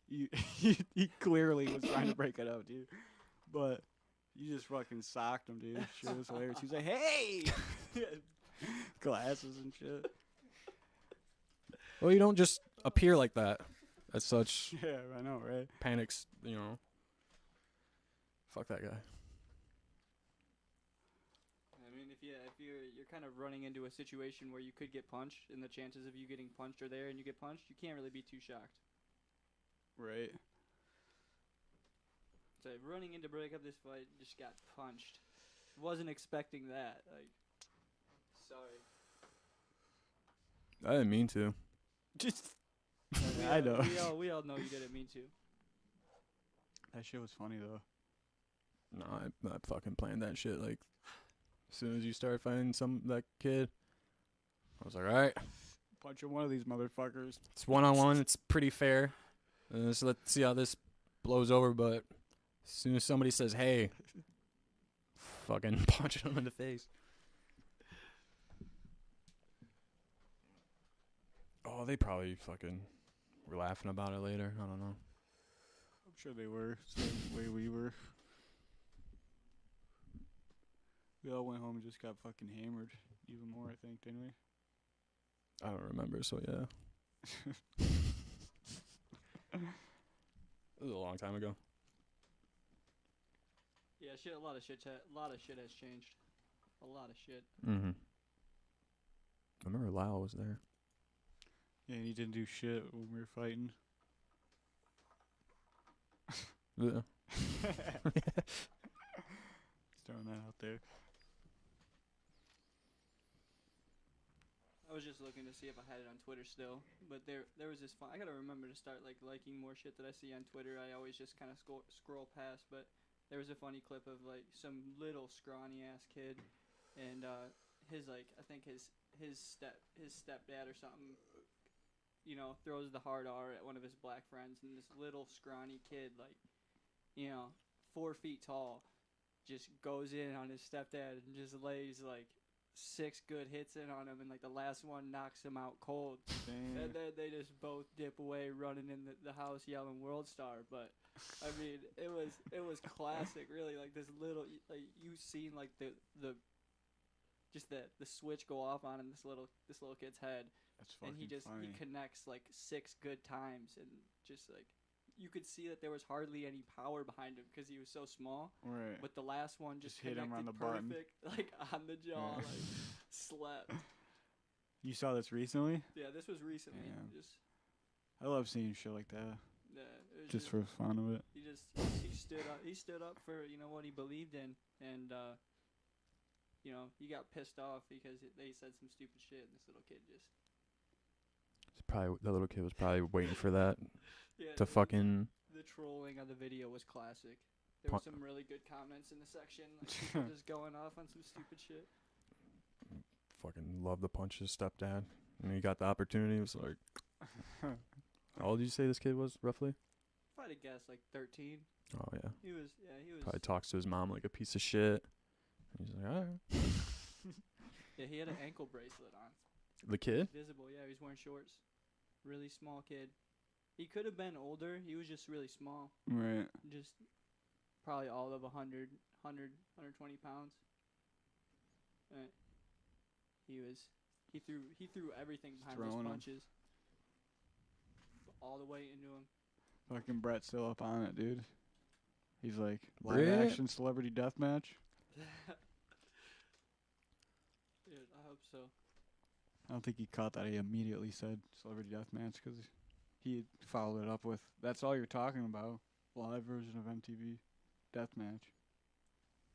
Speaker 1: He clearly was trying to break it up, dude. But you just fucking socked him, dude. Shit was hilarious. He was like, "Hey," glasses and shit.
Speaker 3: Well, you don't just appear like that. As such,
Speaker 1: Yeah, I know, right?
Speaker 3: panics, you know. Fuck that guy.
Speaker 2: I mean, if you're kind of running into a situation where you could get punched, and the chances of you getting punched are there, and you get punched, you can't really be too shocked.
Speaker 1: Right.
Speaker 2: So running in to break up this fight, just got punched. Wasn't expecting that. Like, sorry.
Speaker 3: I didn't mean to.
Speaker 1: Just.
Speaker 2: We
Speaker 1: I
Speaker 2: all-
Speaker 1: know.
Speaker 2: We all know you didn't mean to.
Speaker 1: That shit was funny though.
Speaker 3: No, I fucking planned that shit. Like, as soon as you started fighting that kid, I was like, all right,
Speaker 1: Punching one of these motherfuckers.
Speaker 3: it's 1-on-1. It's pretty fair. And let's see how this blows over. But as soon as somebody says, hey, fucking punching him in the face. Oh, they probably fucking were laughing about it later. I don't know.
Speaker 1: I'm sure they were. Same way we were. We all went home and just got fucking hammered even more, I think, didn't we?
Speaker 3: I don't remember, so yeah. It was a long time ago.
Speaker 2: Yeah, shit. A lot of shit has changed. A lot of shit.
Speaker 3: Mm-hmm. I remember Lyle was there.
Speaker 1: Yeah, and he didn't do shit when we were fighting.
Speaker 3: Yeah.
Speaker 1: Just throwing that out there.
Speaker 2: I was just looking to see if I had it on Twitter still, but there was this fun. I gotta remember to start like liking more shit that I see on Twitter. I always just kind of scroll past, but there was a funny clip of like some little scrawny ass kid, and his like I think his stepdad or something, throws the hard R at one of his black friends, and this little scrawny kid, like, 4 feet tall, just goes in on his stepdad and just lays like 6 good hits in on him, and like the last one knocks him out cold.
Speaker 1: Damn.
Speaker 2: And then they just both dip away, running in the house yelling "World Star." But I mean, it was classic, really. Like this little, like you seen like the switch go off on in this little kid's head,
Speaker 1: That's fucking
Speaker 2: and he
Speaker 1: funny.
Speaker 2: connects like 6 good times, and just like you could see that there was hardly any power behind him because he was so small.
Speaker 1: Right.
Speaker 2: But the last one just
Speaker 1: hit him on the button.
Speaker 2: perfect, like on the jaw,
Speaker 1: Yeah.
Speaker 2: like slept.
Speaker 1: You saw this recently?
Speaker 2: Yeah, this was recently.
Speaker 1: Yeah.
Speaker 2: Just
Speaker 1: I love seeing shit like that.
Speaker 2: yeah, it was
Speaker 1: Just for the fun of it.
Speaker 2: he stood up. He stood up for what he believed in, and he got pissed off because they said some stupid shit, and this little kid just
Speaker 3: The little kid was probably waiting for that
Speaker 2: yeah.
Speaker 3: to fucking.
Speaker 2: The trolling on the video was classic. There were some really good comments in the section, like people just going off on some stupid shit.
Speaker 3: Fucking love to punch his stepdad. And he got the opportunity. It was like, how old did you say this kid was roughly?
Speaker 2: If I had to guess, like 13.
Speaker 3: Oh yeah.
Speaker 2: He was.
Speaker 3: Probably talks to his mom like a piece of shit. And he's like, all right.
Speaker 2: Yeah, he had an ankle bracelet on.
Speaker 3: The kid?
Speaker 2: Visible, yeah. He was wearing shorts. Really small kid. He could have been older. He was just really small.
Speaker 1: Right.
Speaker 2: Just probably all of 120 pounds. Right. He threw everything behind those
Speaker 1: throwing 'em.
Speaker 2: punches. All the way into him.
Speaker 1: Fucking Brett's still up on it, dude. He's like, live
Speaker 3: Brett?
Speaker 1: action celebrity deathmatch?
Speaker 2: Dude, I hope so.
Speaker 1: I don't think he caught that. He immediately said celebrity deathmatch because he followed it up with, that's all you're talking about. Live version of MTV deathmatch.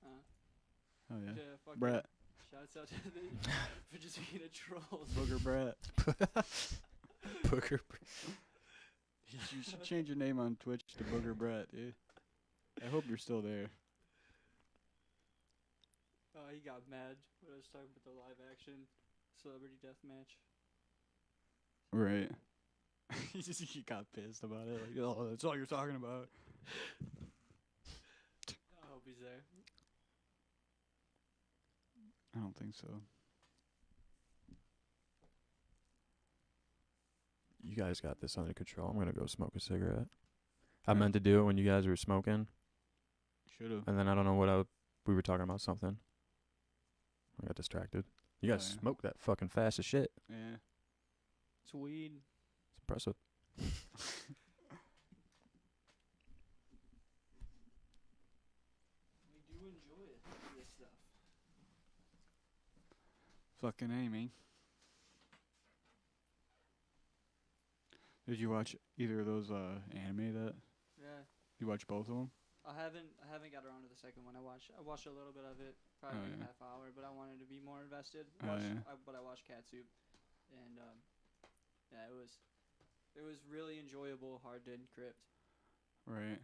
Speaker 1: Oh yeah.
Speaker 2: Fucking
Speaker 1: Brett.
Speaker 2: Shouts out to the for just being a troll.
Speaker 1: Booger Brett.
Speaker 3: Booger.
Speaker 1: You should change your name on Twitch to Booger Brett, dude. I hope you're still there.
Speaker 2: He got mad when I was talking about the live action celebrity deathmatch.
Speaker 1: Right. He got pissed about it. Like, oh, that's all you're talking about.
Speaker 2: I hope he's there.
Speaker 1: I don't think so.
Speaker 3: You guys got this under control. I'm gonna go smoke a cigarette. I meant to do it when you guys were smoking,
Speaker 1: Should have.
Speaker 3: and then I don't know what we were talking about something. I got distracted. You guys
Speaker 1: Oh, yeah.
Speaker 3: smoked that fucking fast as shit.
Speaker 1: Yeah.
Speaker 2: It's weed.
Speaker 3: It's impressive.
Speaker 2: We do enjoy this stuff.
Speaker 1: Fucking Amy. Did you watch either of those anime that
Speaker 2: Yeah.
Speaker 1: you watch both of them?
Speaker 2: I haven't got around to the second one. I watched a little bit of it, probably
Speaker 1: Oh,
Speaker 2: like
Speaker 1: yeah.
Speaker 2: a half hour, but I wanted to be more invested.
Speaker 1: Oh, yeah.
Speaker 2: But I watched Catsup, and yeah, it was really enjoyable, hard to encrypt.
Speaker 1: Right.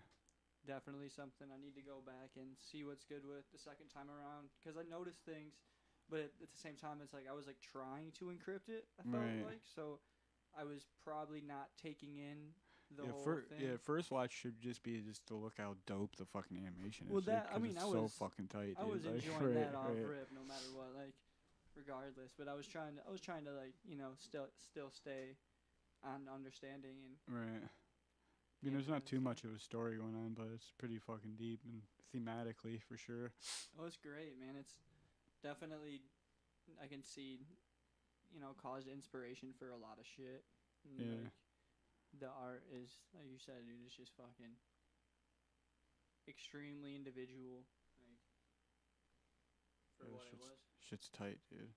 Speaker 2: Definitely something I need to go back and see what's good with the second time around, because I noticed things, but at the same time, it's like I was like trying to encrypt it. I felt
Speaker 1: Right.
Speaker 2: like so, I was probably not taking in the
Speaker 1: Yeah,
Speaker 2: whole thing.
Speaker 1: yeah, first watch should just be just to look how dope the fucking animation is.
Speaker 2: Well,
Speaker 1: dude,
Speaker 2: that- I
Speaker 1: 'cause
Speaker 2: mean,
Speaker 1: it's
Speaker 2: I
Speaker 1: so
Speaker 2: was-
Speaker 1: fucking tight, dude.
Speaker 2: I was
Speaker 1: like,
Speaker 2: enjoying
Speaker 1: right,
Speaker 2: that off
Speaker 1: right.
Speaker 2: rip, no matter what, like, regardless. But I was trying to like, still stay on understanding and
Speaker 1: Right. I mean, there's not too much of a story going on, but it's pretty fucking deep and thematically for sure.
Speaker 2: oh, it's great, man. It's definitely I can see, caused inspiration for a lot of shit. And,
Speaker 1: Yeah.
Speaker 2: like, the art is like you said, dude. It's just fucking extremely individual. for
Speaker 1: Yeah,
Speaker 2: what it was.
Speaker 1: Shit's tight, dude.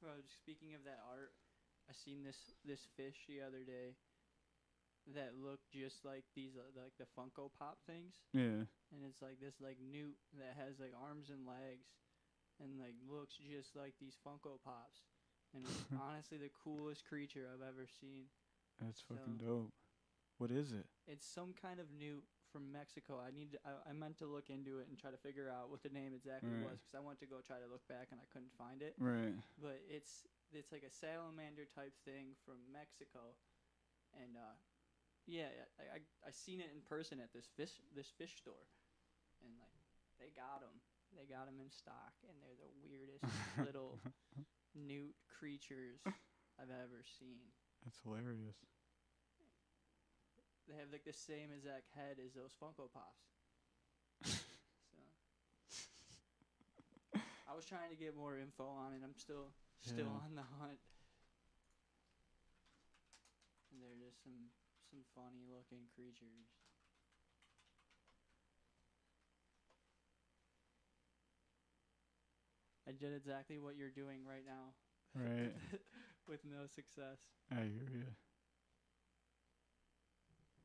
Speaker 2: Bro, speaking of that art, I seen this fish the other day that looked just like these like the Funko Pop things,
Speaker 1: Yeah.
Speaker 2: and it's like this like newt that has like arms and legs, and like looks just like these Funko Pops, and it's honestly the coolest creature I've ever seen.
Speaker 1: That's
Speaker 2: So-
Speaker 1: fucking dope. What is it?
Speaker 2: It's some kind of newt from Mexico. I meant to look into it and try to figure out what the name exactly
Speaker 1: Right.
Speaker 2: was, because I went to go try to look back and I couldn't find it.
Speaker 1: Right.
Speaker 2: But it's like a salamander type thing from Mexico, and yeah, I seen it in person at this fish store, and like they got them in stock, and they're the weirdest little newt creatures I've ever seen.
Speaker 1: That's hilarious.
Speaker 2: They have like the same exact head as those Funko Pops. So I was trying to get more info on it. I'm still
Speaker 1: Yeah.
Speaker 2: on the hunt. And they're just some funny looking creatures. I did exactly what you're doing right now.
Speaker 1: Right.
Speaker 2: With no success.
Speaker 1: I hear you.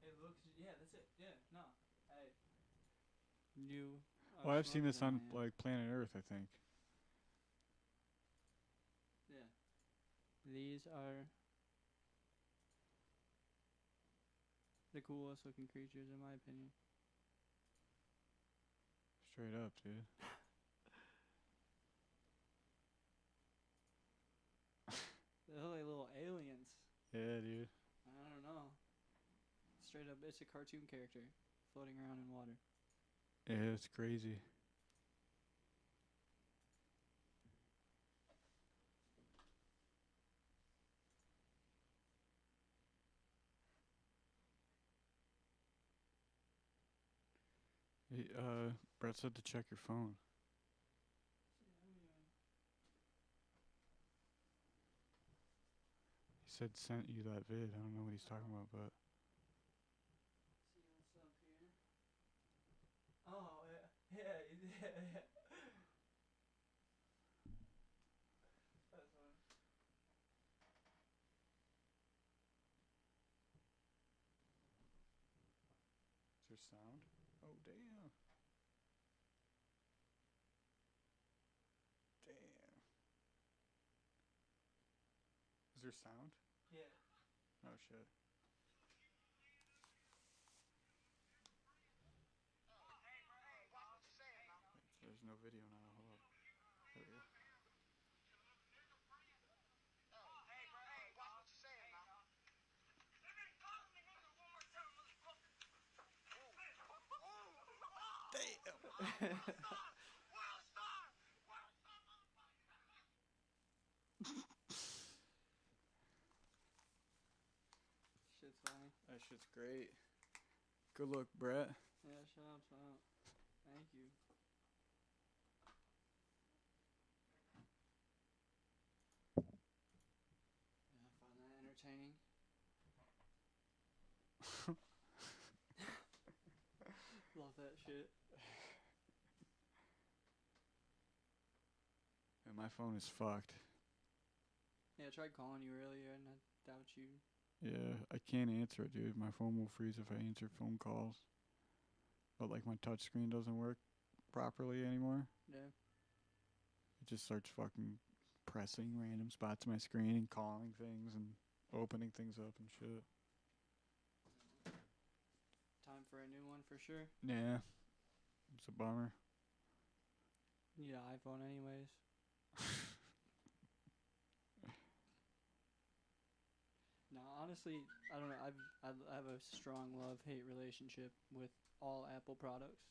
Speaker 2: It looks, yeah, that's it. Yeah, no. New.
Speaker 1: Well, I've seen this on like Planet Earth, I think.
Speaker 2: Yeah. These are the coolest looking creatures in my opinion.
Speaker 1: Straight up, dude.
Speaker 2: They look like little aliens.
Speaker 1: Yeah, dude.
Speaker 2: I don't know. Straight up, it's a cartoon character floating around in water.
Speaker 1: Yeah, it's crazy. Hey, Brett said to check your phone. He said sent you that vid. I don't know what he's talking about, but
Speaker 2: See what's up here. Oh, yeah. Yeah. That's fine.
Speaker 1: is there sound? Oh, damn. Damn. Is there sound?
Speaker 2: Yeah.
Speaker 1: Oh, shit. Wait, there's no video now. Hold up. There we go.
Speaker 2: Shit's funny.
Speaker 1: That shit's great. Good look, Brett.
Speaker 2: Yeah, shut up. Thank you. Yeah, I find that entertaining. Love that shit.
Speaker 1: And my phone is fucked.
Speaker 2: Yeah, I tried calling you earlier and I doubt you.
Speaker 1: Yeah, I can't answer it, dude. My phone will freeze if I answer phone calls. But like my touch screen doesn't work properly anymore.
Speaker 2: Yeah.
Speaker 1: It just starts fucking pressing random spots on my screen and calling things and opening things up and shit.
Speaker 2: Time for a new one for sure.
Speaker 1: Yeah. It's a bummer.
Speaker 2: Need an iPhone anyways. No, honestly, I don't know. I have a strong love-hate relationship with all Apple products.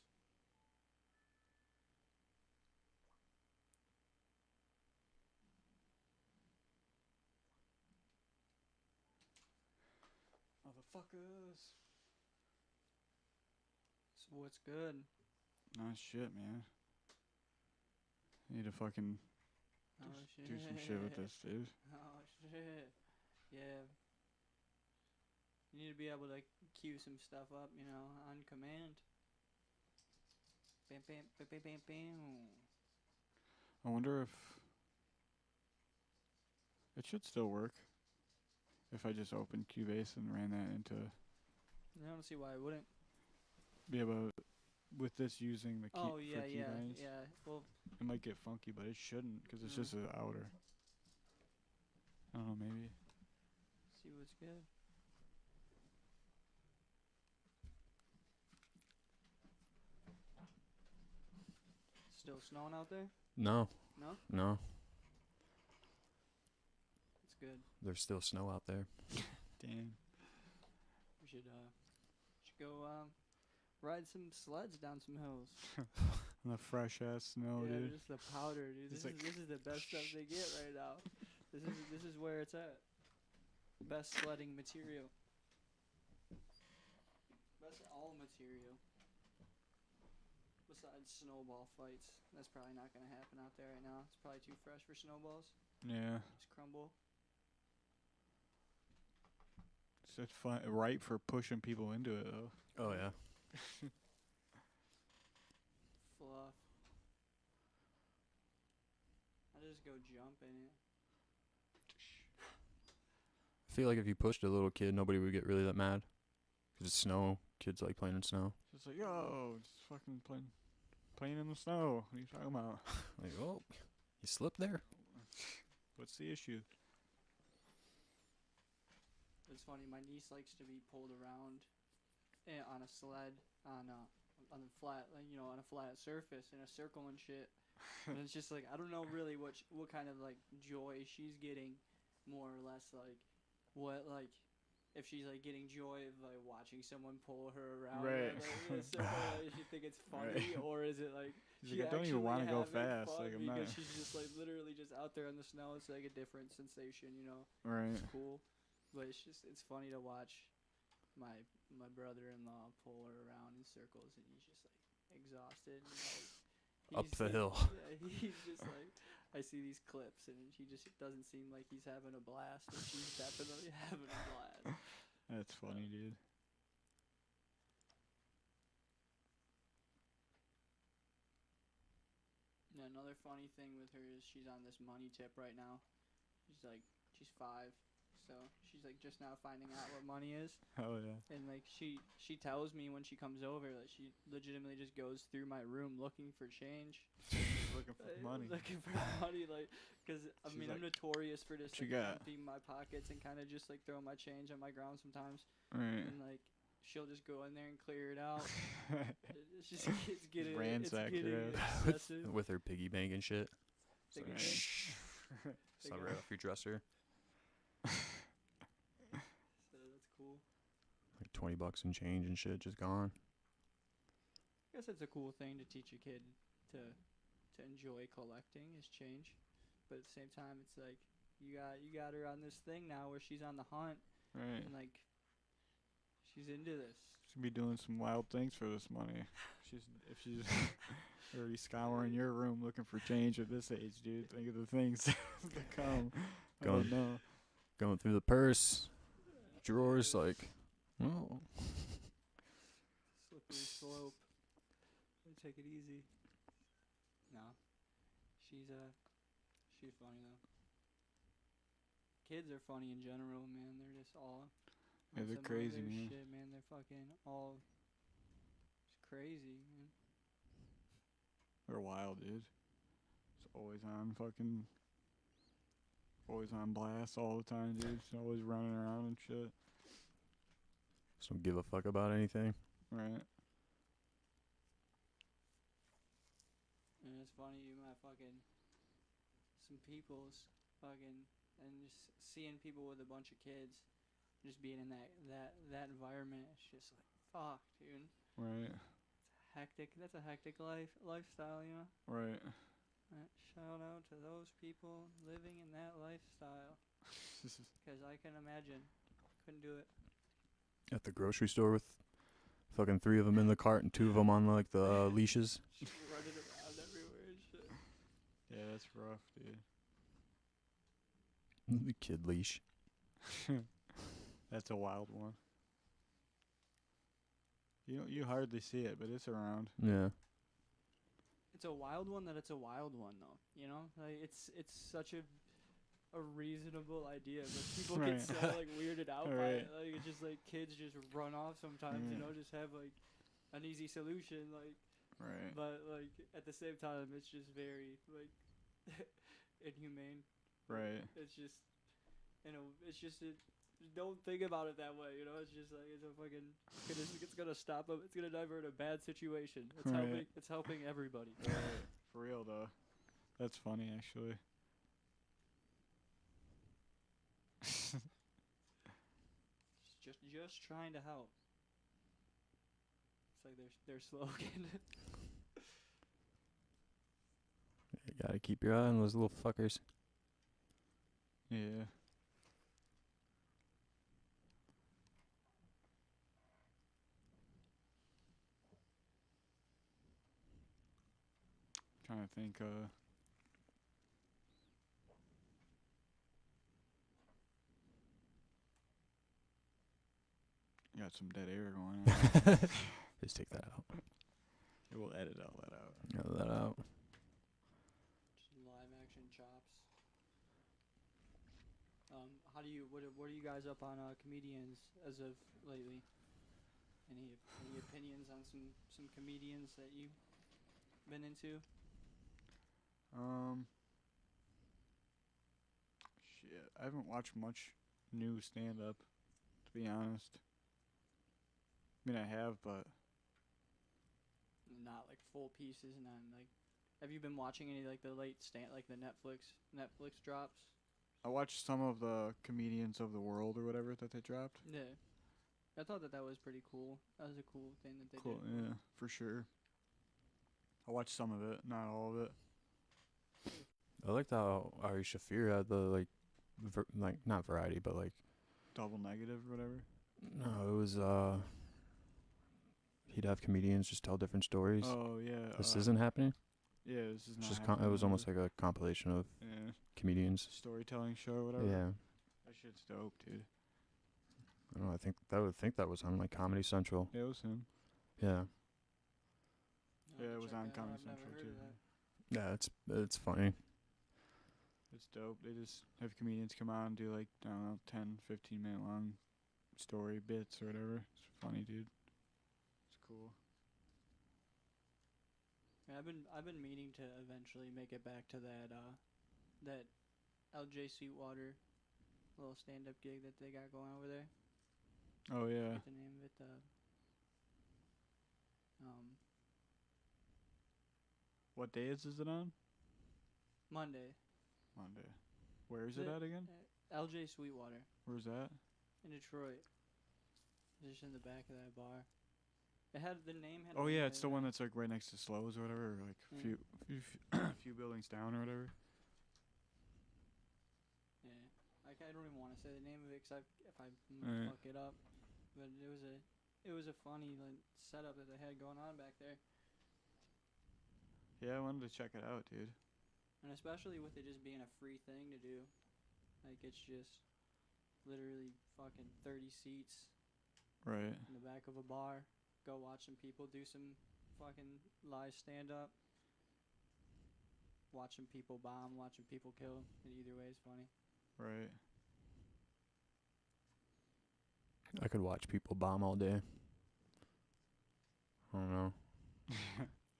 Speaker 1: Motherfuckers.
Speaker 2: So what's good?
Speaker 1: Nah, shit, man. I need to fucking
Speaker 2: Oh shit.
Speaker 1: do some shit with this, dude.
Speaker 2: Oh shit. Yeah. You need to be able to queue some stuff up, on command. Bam, bam, bam, bam, bam, bam.
Speaker 1: I wonder if it should still work if I just opened Cubase and ran that into
Speaker 2: I don't see why I wouldn't.
Speaker 1: be able with this using the key
Speaker 2: Oh yeah,
Speaker 1: for
Speaker 2: yeah,
Speaker 1: keybinds.
Speaker 2: yeah. Well,
Speaker 1: It might get funky, but it shouldn't because it's
Speaker 2: No.
Speaker 1: just an outer. I don't know, maybe.
Speaker 2: see what's good. Still snowing out there?
Speaker 3: No,
Speaker 2: No,
Speaker 3: no.
Speaker 2: it's good.
Speaker 3: There's still snow out there.
Speaker 1: Damn.
Speaker 2: We should go ride some sleds down some hills.
Speaker 1: And the fresh ass snow,
Speaker 2: yeah,
Speaker 1: dude.
Speaker 2: just the powder, dude.
Speaker 1: It's
Speaker 2: This is the best stuff they get right now. This is where it's at. Best sledding material. Best all material. Besides snowball fights, that's probably not gonna happen out there right now. It's probably too fresh for snowballs.
Speaker 1: Yeah.
Speaker 2: Just crumble.
Speaker 1: It's just fun, right for pushing people into it though.
Speaker 3: Oh yeah.
Speaker 2: Fluff. I just go jump in it.
Speaker 3: I feel like if you pushed a little kid, nobody would get really that mad. 'Cause it's snow. Kids like playing in snow.
Speaker 1: Just like, yo, just fucking playing in the snow. What are you talking about?
Speaker 3: Like, oh, you slipped there.
Speaker 1: What's the issue?
Speaker 2: It's funny. My niece likes to be pulled around on a sled on a flat, like, you know, on a flat surface in a circle and shit. And it's just like I don't know really what kind of like joy she's getting, more or less like what like if she's like getting joy of like watching someone pull her around.
Speaker 1: Right.
Speaker 2: Like, in a circle, like, she think it's funny,
Speaker 1: Right.
Speaker 2: or is it like
Speaker 1: She's
Speaker 2: she
Speaker 1: like, I don't even
Speaker 2: want
Speaker 1: wanna go fast, like, I'm
Speaker 2: because
Speaker 1: not-
Speaker 2: she's just like literally just out there in the snow. It's like a different sensation, you know.
Speaker 1: Right.
Speaker 2: It's cool, but it's funny to watch my brother-in-law pull her around in circles, and he's just like exhausted. And, like,
Speaker 3: Up the hill.
Speaker 2: Yeah, he's just like I see these clips, and he just doesn't seem like he's having a blast, and she's definitely having a blast.
Speaker 1: That's funny, dude.
Speaker 2: And another funny thing with her is she's on this money tip right now. She's 5, so she's like just now finding out what money is.
Speaker 1: Hell yeah.
Speaker 2: And like she tells me when she comes over that she legitimately just goes through my room looking for change.
Speaker 1: Looking for money.
Speaker 2: Looking for money, like, because I
Speaker 1: She's
Speaker 2: mean I'm
Speaker 1: like,
Speaker 2: notorious for just
Speaker 1: "What you
Speaker 2: like,
Speaker 1: got?"
Speaker 2: emptying my pockets and kind of just like throwing my change on my ground sometimes.
Speaker 1: Right.
Speaker 2: And like she'll just go in there and clear it out. It's just it's getting
Speaker 1: ransack your
Speaker 2: it's getting
Speaker 1: ass.
Speaker 2: excessive.
Speaker 3: With her piggy bank and shit.
Speaker 2: Take
Speaker 1: Right.
Speaker 2: it in.
Speaker 3: Stuff
Speaker 2: Take
Speaker 3: right
Speaker 2: it.
Speaker 3: off your dresser.
Speaker 2: So that's cool.
Speaker 3: Like $20 in change and shit just gone.
Speaker 2: I guess it's a cool thing to teach a kid to enjoy collecting is change, but at the same time it's like you got her on this thing now where she's on the hunt
Speaker 1: Right.
Speaker 2: and like she's into this.
Speaker 1: She'll be doing some wild things for this money. If she's already scouring your room looking for change at this age, dude. Think of the things to come. I don't know.
Speaker 3: Going through the purse, drawers, like, oh.
Speaker 2: Slippery slope. Take it easy. No, she's funny though. Kids are funny in general, man. They're just all
Speaker 1: Yeah,
Speaker 2: on
Speaker 1: they're
Speaker 2: some
Speaker 1: crazy,
Speaker 2: other
Speaker 1: man.
Speaker 2: Shit, man. They're fucking all just crazy, man.
Speaker 1: They're wild, dude. It's always on blast all the time, dude. It's always running around and shit.
Speaker 3: Just don't give a fuck about anything.
Speaker 1: Right.
Speaker 2: And it's funny, some people's fucking, and just seeing people with a bunch of kids, just being in that environment, it's just like, fuck, dude.
Speaker 1: Right.
Speaker 2: It's hectic. That's a hectic lifestyle, you know?
Speaker 1: Right.
Speaker 2: Shout out to those people living in that lifestyle. Because I can imagine. Couldn't do it.
Speaker 3: At the grocery store with fucking 3 of them in the cart and 2 of them on like the leashes.
Speaker 2: Just running around everywhere and shit.
Speaker 1: Yeah, that's rough, dude.
Speaker 3: The kid leash.
Speaker 1: That's a wild one. You hardly see it, but it's around.
Speaker 3: Yeah.
Speaker 2: it's a wild one that it's a wild one though. You know, like it's such a reasonable idea, but people get
Speaker 1: Right.
Speaker 2: so like weirded out by
Speaker 1: Right.
Speaker 2: it. Like it's just like kids just run off sometimes. You
Speaker 1: Yeah.
Speaker 2: know, just have like an easy solution. Like,
Speaker 1: Right.
Speaker 2: but like at the same time, it's just very like inhumane.
Speaker 1: Right.
Speaker 2: It's just, you know, it's just don't think about it that way. You know, it's just like it's a fucking. It's gonna stop them. It's gonna divert a bad situation. It's
Speaker 1: Right.
Speaker 2: helping. It's helping everybody.
Speaker 1: Right. For real though. That's funny actually.
Speaker 2: Just trying to help. It's like their slogan.
Speaker 3: You gotta keep your eye on those little fuckers.
Speaker 1: Yeah. Trying to think. Got some dead air going on.
Speaker 3: Just take that out.
Speaker 1: We'll edit all that out.
Speaker 3: Edit that out.
Speaker 2: Just live action chops. How do you what are you guys up on comedians as of lately? Any opinions on some comedians that you've been into?
Speaker 1: Shit, I haven't watched much new stand up, to be honest. I mean, I have, but
Speaker 2: Not like full pieces, not like. Have you been watching any like the late like the Netflix drops?
Speaker 1: I watched some of the Comedians of the World or whatever that they dropped.
Speaker 2: Yeah, I thought that was pretty cool. That was a cool thing that they
Speaker 1: Cool,
Speaker 2: did.
Speaker 1: yeah, for sure. I watched some of it, not all of it.
Speaker 3: I liked how Ari Shafir had the like not variety, but like
Speaker 1: Double Negative or whatever.
Speaker 3: no, it was he'd have comedians just tell different stories.
Speaker 1: Oh yeah.
Speaker 3: This isn't happening.
Speaker 1: Yeah, this is
Speaker 3: It's
Speaker 1: not.
Speaker 3: just it
Speaker 1: happening
Speaker 3: was
Speaker 1: either.
Speaker 3: almost like a compilation of
Speaker 1: Yeah,
Speaker 3: comedians.
Speaker 1: storytelling show or whatever.
Speaker 3: Yeah,
Speaker 1: That shit's dope, dude.
Speaker 3: I don't know. I would think that was on like Comedy Central.
Speaker 1: Yeah, it was him.
Speaker 3: Yeah,
Speaker 2: I'll
Speaker 1: Yeah,
Speaker 2: have
Speaker 1: it
Speaker 2: to
Speaker 1: was
Speaker 2: check
Speaker 1: on
Speaker 2: that out.
Speaker 1: Comedy
Speaker 2: I've never
Speaker 1: Central
Speaker 2: heard
Speaker 1: too.
Speaker 2: of that.
Speaker 3: yeah, it's funny.
Speaker 1: It's dope. They just have comedians come on and do like, I don't know, 10, 15-minute long story bits or whatever. It's funny, dude. It's cool.
Speaker 2: Yeah, I've been meaning to eventually make it back to that LJ Sweetwater little stand up gig that they got going over there.
Speaker 1: Oh yeah.
Speaker 2: Get the name of it.
Speaker 1: What days is it on?
Speaker 2: Monday.
Speaker 1: Monday. Where is it at again?
Speaker 2: LJ Sweetwater
Speaker 1: Where's that?
Speaker 2: in Detroit. Just in the back of that bar. It had the name. Had a
Speaker 1: Oh
Speaker 2: name
Speaker 1: yeah,
Speaker 2: in
Speaker 1: it's
Speaker 2: it.
Speaker 1: the one that's like right next to Slows or whatever, or like a
Speaker 2: Mm.
Speaker 1: few buildings down or whatever.
Speaker 2: Yeah, like I don't even want to say the name of it, cause if I
Speaker 1: Right.
Speaker 2: fuck it up. But it was a funny like setup that they had going on back there,
Speaker 1: Yeah, I wanted to check it out, dude.
Speaker 2: and especially with it just being a free thing to do, like it's just literally fucking 30 seats
Speaker 1: Right.
Speaker 2: in the back of a bar. Go watch some people do some fucking live stand up. Watching people bomb, watching people kill. And either way is funny.
Speaker 1: Right.
Speaker 3: I could watch people bomb all day. I don't know.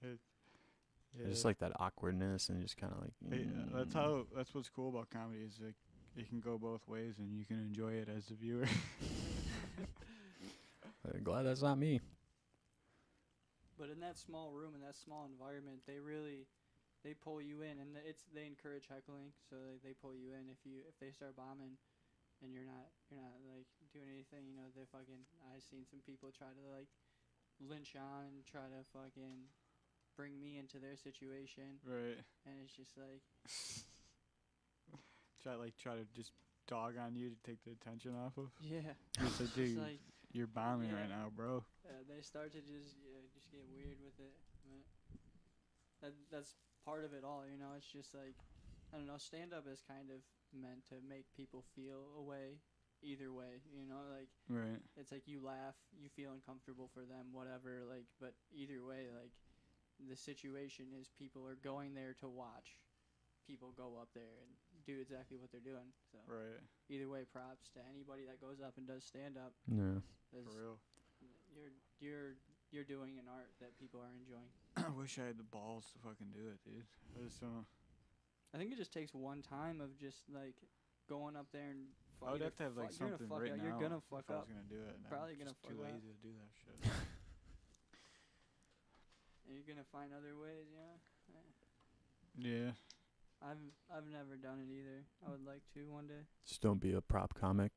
Speaker 3: I just like that awkwardness and just kind of like.
Speaker 1: That's what's cool about comedy is like it can go both ways and you can enjoy it as the viewer.
Speaker 3: I'm glad that's not me.
Speaker 2: But in that small room, in that small environment, they pull you in, and they encourage heckling, so they pull you in if they start bombing, and you're not like doing anything, you know. They fucking I've seen some people try to like lynch on and try to fucking bring me into their situation,
Speaker 1: Right.
Speaker 2: and it's just like
Speaker 1: Try to just dog on you to take the attention off of.
Speaker 2: yeah,
Speaker 1: It's like,
Speaker 2: it's
Speaker 1: dude,
Speaker 2: like
Speaker 1: you're bombing
Speaker 2: yeah.
Speaker 1: right now, bro.
Speaker 2: they start to just get weird with it. But that's part of it all, you know. It's just like I don't know. Stand up is kind of meant to make people feel a way, either way, you know. Like
Speaker 1: Right.
Speaker 2: it's like you laugh, you feel uncomfortable for them, whatever. Like, but either way, like the situation is people are going there to watch people go up there and do exactly what they're doing. So
Speaker 1: Right.
Speaker 2: either way, props to anybody that goes up and does stand up.
Speaker 3: Yeah.
Speaker 1: For real.
Speaker 2: You're doing an art that people are enjoying.
Speaker 1: I wish I had the balls to fucking do it, dude. I just don't.
Speaker 2: I think it just takes one time of just like going up there and.
Speaker 1: I would have to have like something written
Speaker 2: You're
Speaker 1: out
Speaker 2: gonna fuck
Speaker 1: if I was
Speaker 2: up.
Speaker 1: gonna do it. And
Speaker 2: Probably
Speaker 1: I'm
Speaker 2: gonna
Speaker 1: just
Speaker 2: fuck
Speaker 1: too
Speaker 2: up.
Speaker 1: lazy to do that shit.
Speaker 2: And you're gonna find other ways, yeah.
Speaker 1: Yeah.
Speaker 2: I've never done it either. I would like to one day.
Speaker 3: Just don't be a prop comic.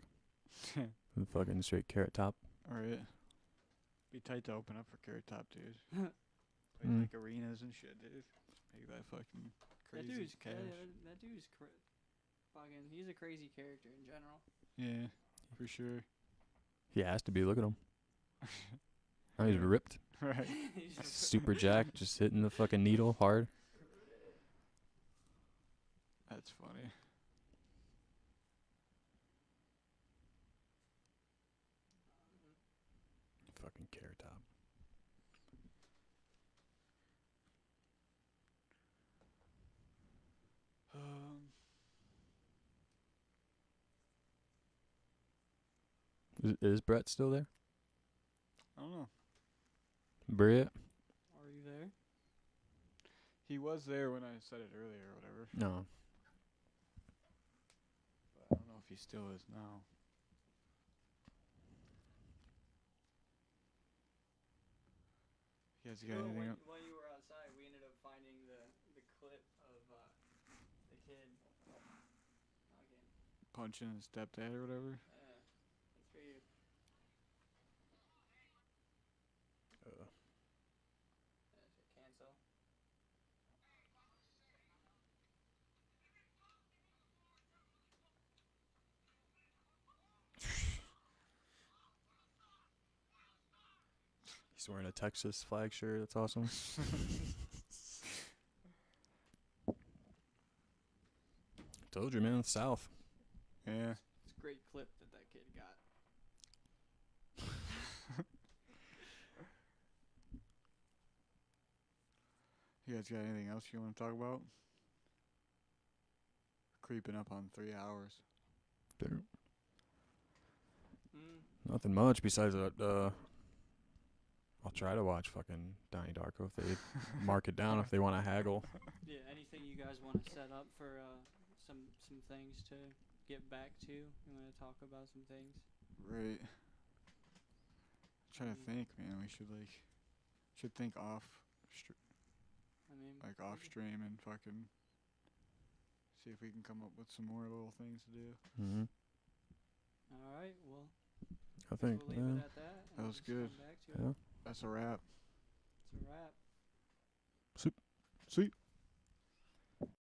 Speaker 3: With fucking straight carrot top.
Speaker 1: Alright. Be tight to open up for Carrot Top, dude. Play
Speaker 3: Mm.
Speaker 1: like arenas and shit, dude. Make that fucking crazy
Speaker 2: That dude's
Speaker 1: cash.
Speaker 2: that dude's fucking. He's a crazy character in general.
Speaker 1: Yeah, for sure.
Speaker 3: He has to be. Look at him. Now he's ripped.
Speaker 1: Right.
Speaker 3: Super jacked. Just hitting the fucking needle hard.
Speaker 1: That's funny.
Speaker 3: Fucking carrot top. Is Brett still there?
Speaker 1: I don't know.
Speaker 3: Brett?
Speaker 2: Are you there?
Speaker 1: He was there when I said it earlier or whatever.
Speaker 3: No.
Speaker 1: But I don't know if he still is now. You guys got anything else?
Speaker 2: While you were outside, we ended up finding the clip of the kid. Okay.
Speaker 1: Punching his stepdad or whatever?
Speaker 2: It's for you. Cancel.
Speaker 3: He's wearing a Texas flag shirt. That's awesome. Told you, man. South.
Speaker 1: Yeah.
Speaker 2: It's a great clip that kid got.
Speaker 1: You guys got anything else you want to talk about? Creeping up on 3 hours.
Speaker 3: Nothing much besides that. I'll try to watch fucking Donnie Darko if they mark it down if they want to haggle.
Speaker 2: Yeah. Anything you guys want to set up for some things to get back to? You want to talk about some things?
Speaker 1: Right. Trying to think, man. We should think off,
Speaker 2: I mean,
Speaker 1: off stream and fucking see if we can come up with some more little things to do.
Speaker 3: Mm-hmm.
Speaker 2: All right. Well,
Speaker 3: I think
Speaker 2: we'll leave it at that.
Speaker 1: That was good.
Speaker 2: Come back to it.
Speaker 3: Yeah.
Speaker 1: That's a wrap.
Speaker 2: It's a wrap.
Speaker 3: Sweet.